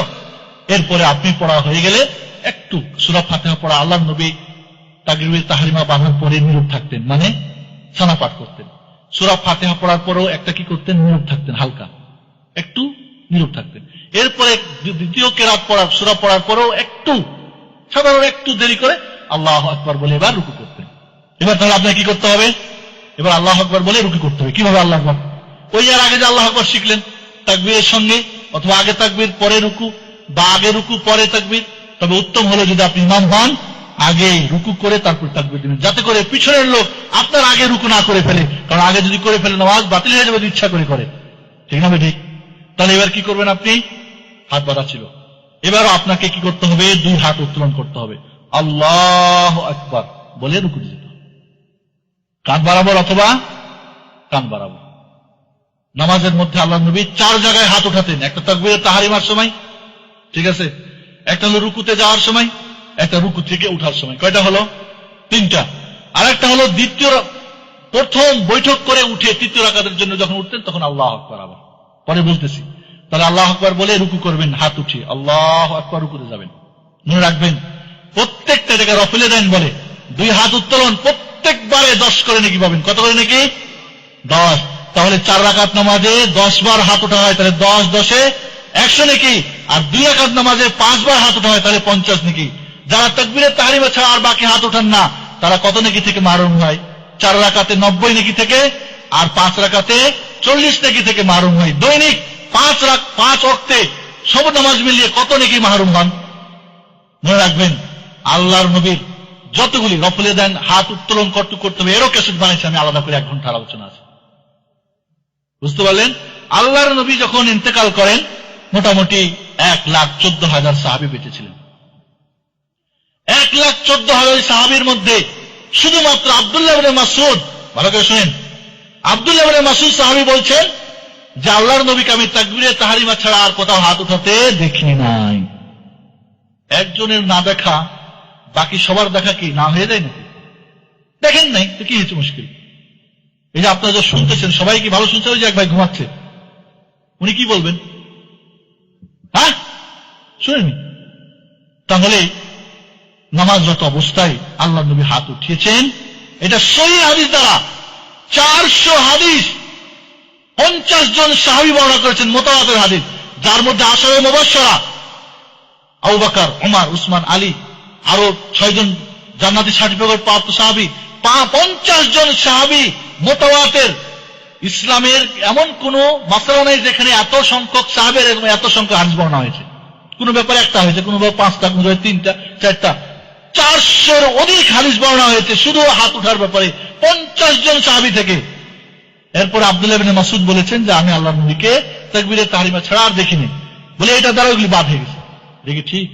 এরপরে আপনি পড়া হয়ে গেলে একটু সূরা ফাতিহা পড়া, আল্লাহর নবী তাকবীরে তাহরিমা বাঁধার পরে নীরব থাকতেন, মানে সানা পাঠ করতেন। সূরা ফাতিহা পড়ার পরেও একটা কি করতেন, নীরব থাকতেন, হালকা একটু নীরব থাকতেন। এরপরে দ্বিতীয় কেরাত পড়ার সূরা পড়ার পরেও একটু সাধারণ একটু দেরি করে আল্লাহু আকবার বলে এবার রুকু করতেন। এবার তাহলে আপনাকে কি করতে হবে, এবার আল্লাহু আকবার বলে রুকু করতে হবে। কিভাবে আল্লাহু আকবার? ওই আর আগে যে আল্লাহু আকবার শিখলেন তাকবীরের সঙ্গে, অথবা আগে তাকবীর পরে রুকু, বা আগে রুকু পরে তাকবীর। তবে উত্তম হলো যদি আপনি ইমাম হন আগে রুকু করে তারপর তাকবীর দিবেন, যাতে করে পিছনের লোক আপনার আগে রুকু না করে ফেলে। কারণ আগে যদি করে ফেলে নামাজ বাতিল হয়ে যাবে, ইচ্ছা করে করে। ঠিক না ঠিক? তাহলে এবার কি করবেন আপনি? হাত বাঁধা ছিল, এবারও আপনাকে কি করতে হবে, দুই হাত উত্তোলন করতে হবে, আল্লাহু আকবার বলে রুকু দিতে হবে, কান বরাবর অথবা কান বরাবর। নামাজের মধ্যে আল্লাহর নবী 4 জায়গায় হাত উঠাতেন। একটা তাকবীরে তাহরিমার সময়, ঠিক আছে, একটা হলো রুকুতে যাওয়ার সময়, একটা রুকু থেকে উঠার সময়। কয়টা হলো? 3টা। আর একটা হলো প্রথম বৈঠক করে উঠে তৃতীয় রাকাতের জন্য যখন উঠতেন তখন আল্লাহু আকবার। আবার পরে বলতেছি, তাহলে আল্লাহু আকবার বলে রুকু করবেন, হাত উঠিয়ে আল্লাহু আকবার রুকুতে যাবেন। মনে রাখবেন প্রত্যেকটা জায়গায় রফলে দেন বলে 2 হাত উত্তোলন, প্রত্যেকবারে 10 করে নাকি পাবেন। কত করে নাকি? 10। তাহলে 4 রাকাত নামাজে 10 বার হাত ওঠা হয়, তাহলে 10 10 100 নাকি। আর 2 রাকাত নামাজে 5 বার হাত ওঠা হয়, তাহলে 50 নাকি। যারা তাকবীরে তাহরিমা ছাড়া আর বাকি হাত ওঠান না তারা কত নাকি থেকে মাহরুম হয়? 4 রাকাতে 90 নাকি থেকে, আর 5 রাকাতে 40 নাকি থেকে মাহরুম হয়। দৈনিক 5 ওয়াক্তে সব নামাজ মিলিয়ে কত নাকি মাহরুম হন। মনে রাখবেন আল্লাহর নবীর যতগুলি রফলে দেন হাত উত্তোলন করতে হবে, এরও ক্যাসেট বানাইছি আমি আলাদা করে, 1 ঘন্টার আলোচনা আছে। বুঝতে পারলেন? আল্লাহর নবী যখন ইন্তেকাল করেন মোটামুটি 1,14,000 সাহাবী বেঁচে ছিলেন। 1,14,000 সাহাবীর মধ্যে শুধুমাত্র আব্দুল্লাহ ইবনে মাসউদ, ভালো করে শুনেন, আব্দুল্লাহ ইবনে মাসউদ সাহাবী বলছেন যে আল্লাহর নবীকে আমি তাকবীরে তাহরিমা ছাড়া আর কোথাও হাত উঠাতে দেখি নাই। একজনের না দেখা বাকি সবার দেখা কি না হয়ে যায় নাকি? দেখেন নাই তো কি হয়েছে মুশকিল? এই যে আপনারা যা শুনতেছেন সবাই কি ভালো শুনছে? ওই যে এক ভাই ঘুমাচ্ছে, উনি কি বলবেন? হ্যাঁ শুনেনি? তাহলে নামাজরত অবস্থায় আল্লাহ নবী হাত উঠিয়েছেন, এটা সহিহ হাদিস দ্বারা 400 হাদিস 50 জন সাহাবী বর্ণনা করেছেন, মুতাওয়াতির হাদিস, যার মধ্যে আশারে মুবাশশারা আবু বকর, ওমর, উসমান, আলী, আরো 6 জন জান্নাতি সার্টিফিকেট প্রাপ্ত সাহাবী, 50 জন সাহাবী মুতাওয়াতির। ইসলামের এমন কোন মাসআলা নেই যেখানে এত সংখ্যক সাহাবীর এবং এত সংখ্যক হাদিস বর্ণনা হয়েছে। কোন ব্যাপারে একটা হয়েছে, কোন ব্যাপারে 5টা, কোন ব্যাপারে 3টা, 4টা, 400-এর অধিক হাদিস বর্ণনা হয়েছে শুধু হাত উঠার ব্যাপারে 50 জন সাহাবী থেকে। এরপর আব্দুল্লাহ ইবনে মাসউদ বলেছেন যে আমি আল্লাহর নবীকে তাকবীরে তাহরিমা ছাড়া আর দেখিনি, বলে এটা দ্বারা ওগুলি বাদ হয়ে গেছে। দেখি ঠিক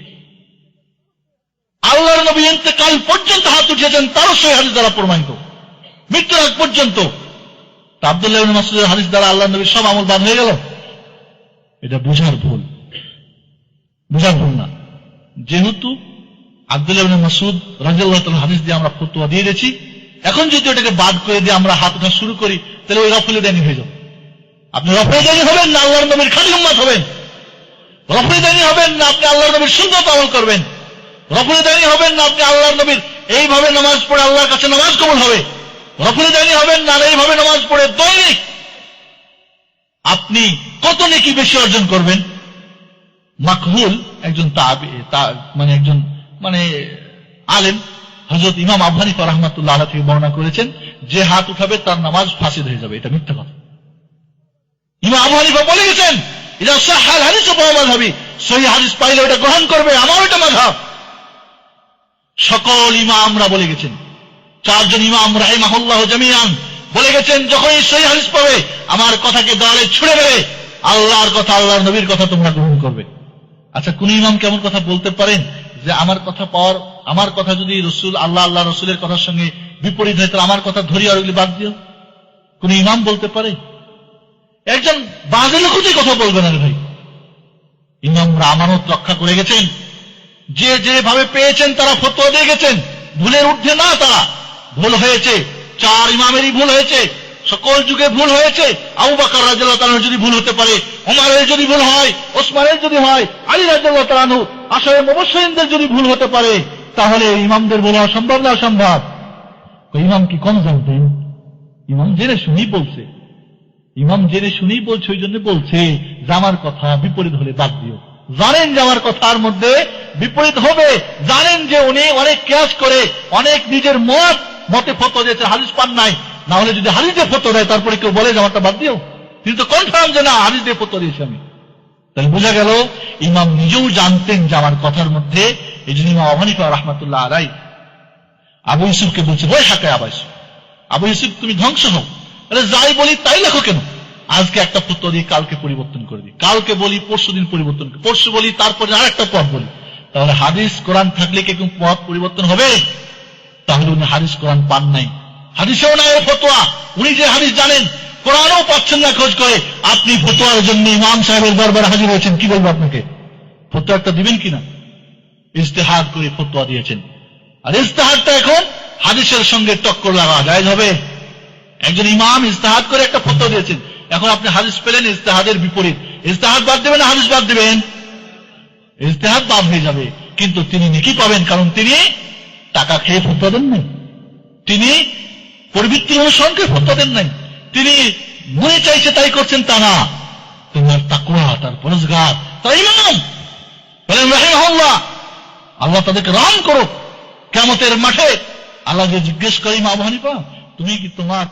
আল্লাহর নবী ইন্তেকাল পর্যন্ত হাত উঠিয়েছেন, তারও সেই হাদিস দ্বারা প্রমাণিত, মৃত্যুর আগ পর্যন্ত। আব্দুল্লাহ ইবনে মাসউদের হাদিস দ্বারা আল্লাহর নবীর সব আমল বাদ হয়ে গেল? এটা বুঝার ভুল, বুঝার ভুল না। যেহেতু আব্দুল্লাহ ইবনে মাসউদ রাদিয়াল্লাহু তাআলা হাদিস দিয়ে আমরা ফতোয়া দিয়ে দিয়েছি, এখন যদি ওটাকে বাদ করে দিয়ে আমরা হাত উঠা শুরু করি তাহলে ওই রফলে দানি হয়ে যাবে। আপনি রফলে দানি হবেন না আল্লাহর নবীর খাঁটি উম্মত হবেন? রফলে দানি হবেন না আপনি আল্লাহর নবীর সুন্নাত আমল করবেন? রফলে দানি হবেন না আপনি আল্লাহর নবীর এইভাবে নামাজ পড়ে আল্লাহর কাছে নামাজ কবুল হবে? রফলে দানি হবেন না এইভাবে নামাজ পড়ে দৈনিক আপনি কত নেকি বেশি অর্জন করবেন? মাকহুল একজন একজন আলেম হযরত ইমাম আবু হানিফা রাহমাতুল্লাহ আলাইহি থেকে বর্ণনা করেছেন যে হাত উঠাবে তার নামাজ ফাসিদ হয়ে যাবে। এটা মিথ্যা কথা। ইমাম আবু হানিফা বলে গেছেন ইদা সাহাল হাদিস ফাহুয়া মাযহাবি, সহিহ হাদিস পাইলে ওটা গ্রহণ করবে, আমার ওটা মাযহাব। সকল ইমামরা বলে গেছেন, 4 জন ইমাম রাহিমাহুল্লাহ জামিআন বলে গেছেন যখনই সহিহ হাদিস পাবে আমার কথাকে দেওয়ালে ছুঁড়ে দেবে, আল্লাহর কথা আল্লাহর নবীর কথা তোমরা গ্রহণ করবে। আচ্ছা কোন ইমাম কেমন কথা বলতে পারেন যে আমার কথা যদি আল্লাহ রসুলের কথার সঙ্গে বিপরীত হয় তাহলে আমার কথা ধরি আর ওগুলি বাদ দিও? কোন ইমাম বলতে পারে? একজন বাজে লোকই কথা বলবে না ভাই। ইমামরা আমানত রক্ষা করে গেছেন, যে যেভাবে পেয়েছেন তারা ফতোয়া দিয়ে গেছেন, ভুলের ঊর্ধ্বে না তারা। ভুল হয়েছে, 4 ইমামেরই ভুল হয়েছে, সকল যুগে ভুল হয়েছে। আবু বকর রাদিয়াল্লাহু তাআলা যদি ভুল হতে পারে ওমরের যদি ভুল হয়, ওসমানের যদি হয়, আলী রাদিয়াল্লাহু তাআলা আনহু আশায়ে মুবাশশিরিনদের যদি ভুল হতে পারে, তাহলে ইমামদের বলা সম্ভব না অসম্ভব? ইমাম কি কম জানতেন? ইমাম জেনে শুনেই বলছে, ইমাম জেনে শুনেই বলছে, ওই জন্য বলছে যে আমার কথা বিপরীত হলে বাদ দিও। জানেন যে আমার কথার মধ্যে বিপরীত হবে, জানেন যে উনি অনেক কিয়াস করে, অনেক নিজের মতে ফতোয়া দিয়েছে, হাদিস পান নাই। না হলে যদি হাদিস দিয়ে ফতোয়া দেয়, তারপরে কেউ বলে যে আমারটা বাদ দিও, তিনি তো কনফার্ম যে না, হাদিস দিয়ে ফতোয়া দিয়েছি আমি। তাই বোঝা গেল ইমাম নিজেও জানতেন যে আমার কথার মধ্যে। এই জন্য ইমাম আবু হানিফা রাহমাতুল্লাহ আলাইহি আবু ইউসুফকে বলছে, ওই হাকে আবু ইউসুফ তুমি ধ্বংস হও। আরে যাই বলি তাই লেখো কেন? আজকে একটা ফতোয়া দিয়ে কালকে পরিবর্তন করে দিই, কালকে বলি পরশু দিন পরিবর্তন, পরশু বলি তারপরে আরেকটা পথ বলি। তাহলে হাদিস কোরআন থাকলে কি কোনো পথ পরিবর্তন হবে? তাহলে উনি হাদিস কোরআন পান নাই, হাদিসেও নাই ফতোয়া। উনি যে হাদিস জানেন, কোরআনও পাচ্ছেন না খোঁজ করে, আপনি ফতোয়ার জন্য ইমাম সাহেবের দরবারে হাজির হয়েছেন, কি বলবো আপনাকে? ফতোয়া একটা দিবেন কিনা? ইজতিহাদ করে ফতোয়া দিয়েছেন, আর ইজতিহাদটা এখন হাদিসের সঙ্গে টক্কর লাগা যায় হবে? একজন ইমাম ইজতিহাদ করে একটা ফতোয়া দিয়েছেন, এখন আপনি হাদিস পেলেন ইজতিহাদের বিপরীত, ইজতিহাদ বাদ দেবেন না হাদিস বাদ দিবেন? ইজতিহাদ বাদ হয়ে যাবে, কিন্তু তিনি নেকি পাবেন, কারণ তিনি টাকা খেয়ে ফতোয়া দেন নাই, তিনি পরিবৃত্তি অনুসরণ করে ফতোয়া দেন নাই, তিনি মনে চাইছে তাই করছেন তা না, তোমার তাকওয়া, তার পরহেজগার, তার ইমাম বলেন রাহিমাহুল্লাহ, আল্লাহ তাদেরকে রহম করুক। কিয়ামতের মাঠে আল্লাহ যে জিজ্ঞেস করে, ইমাম আবু হানিফা তুমি কি তোমার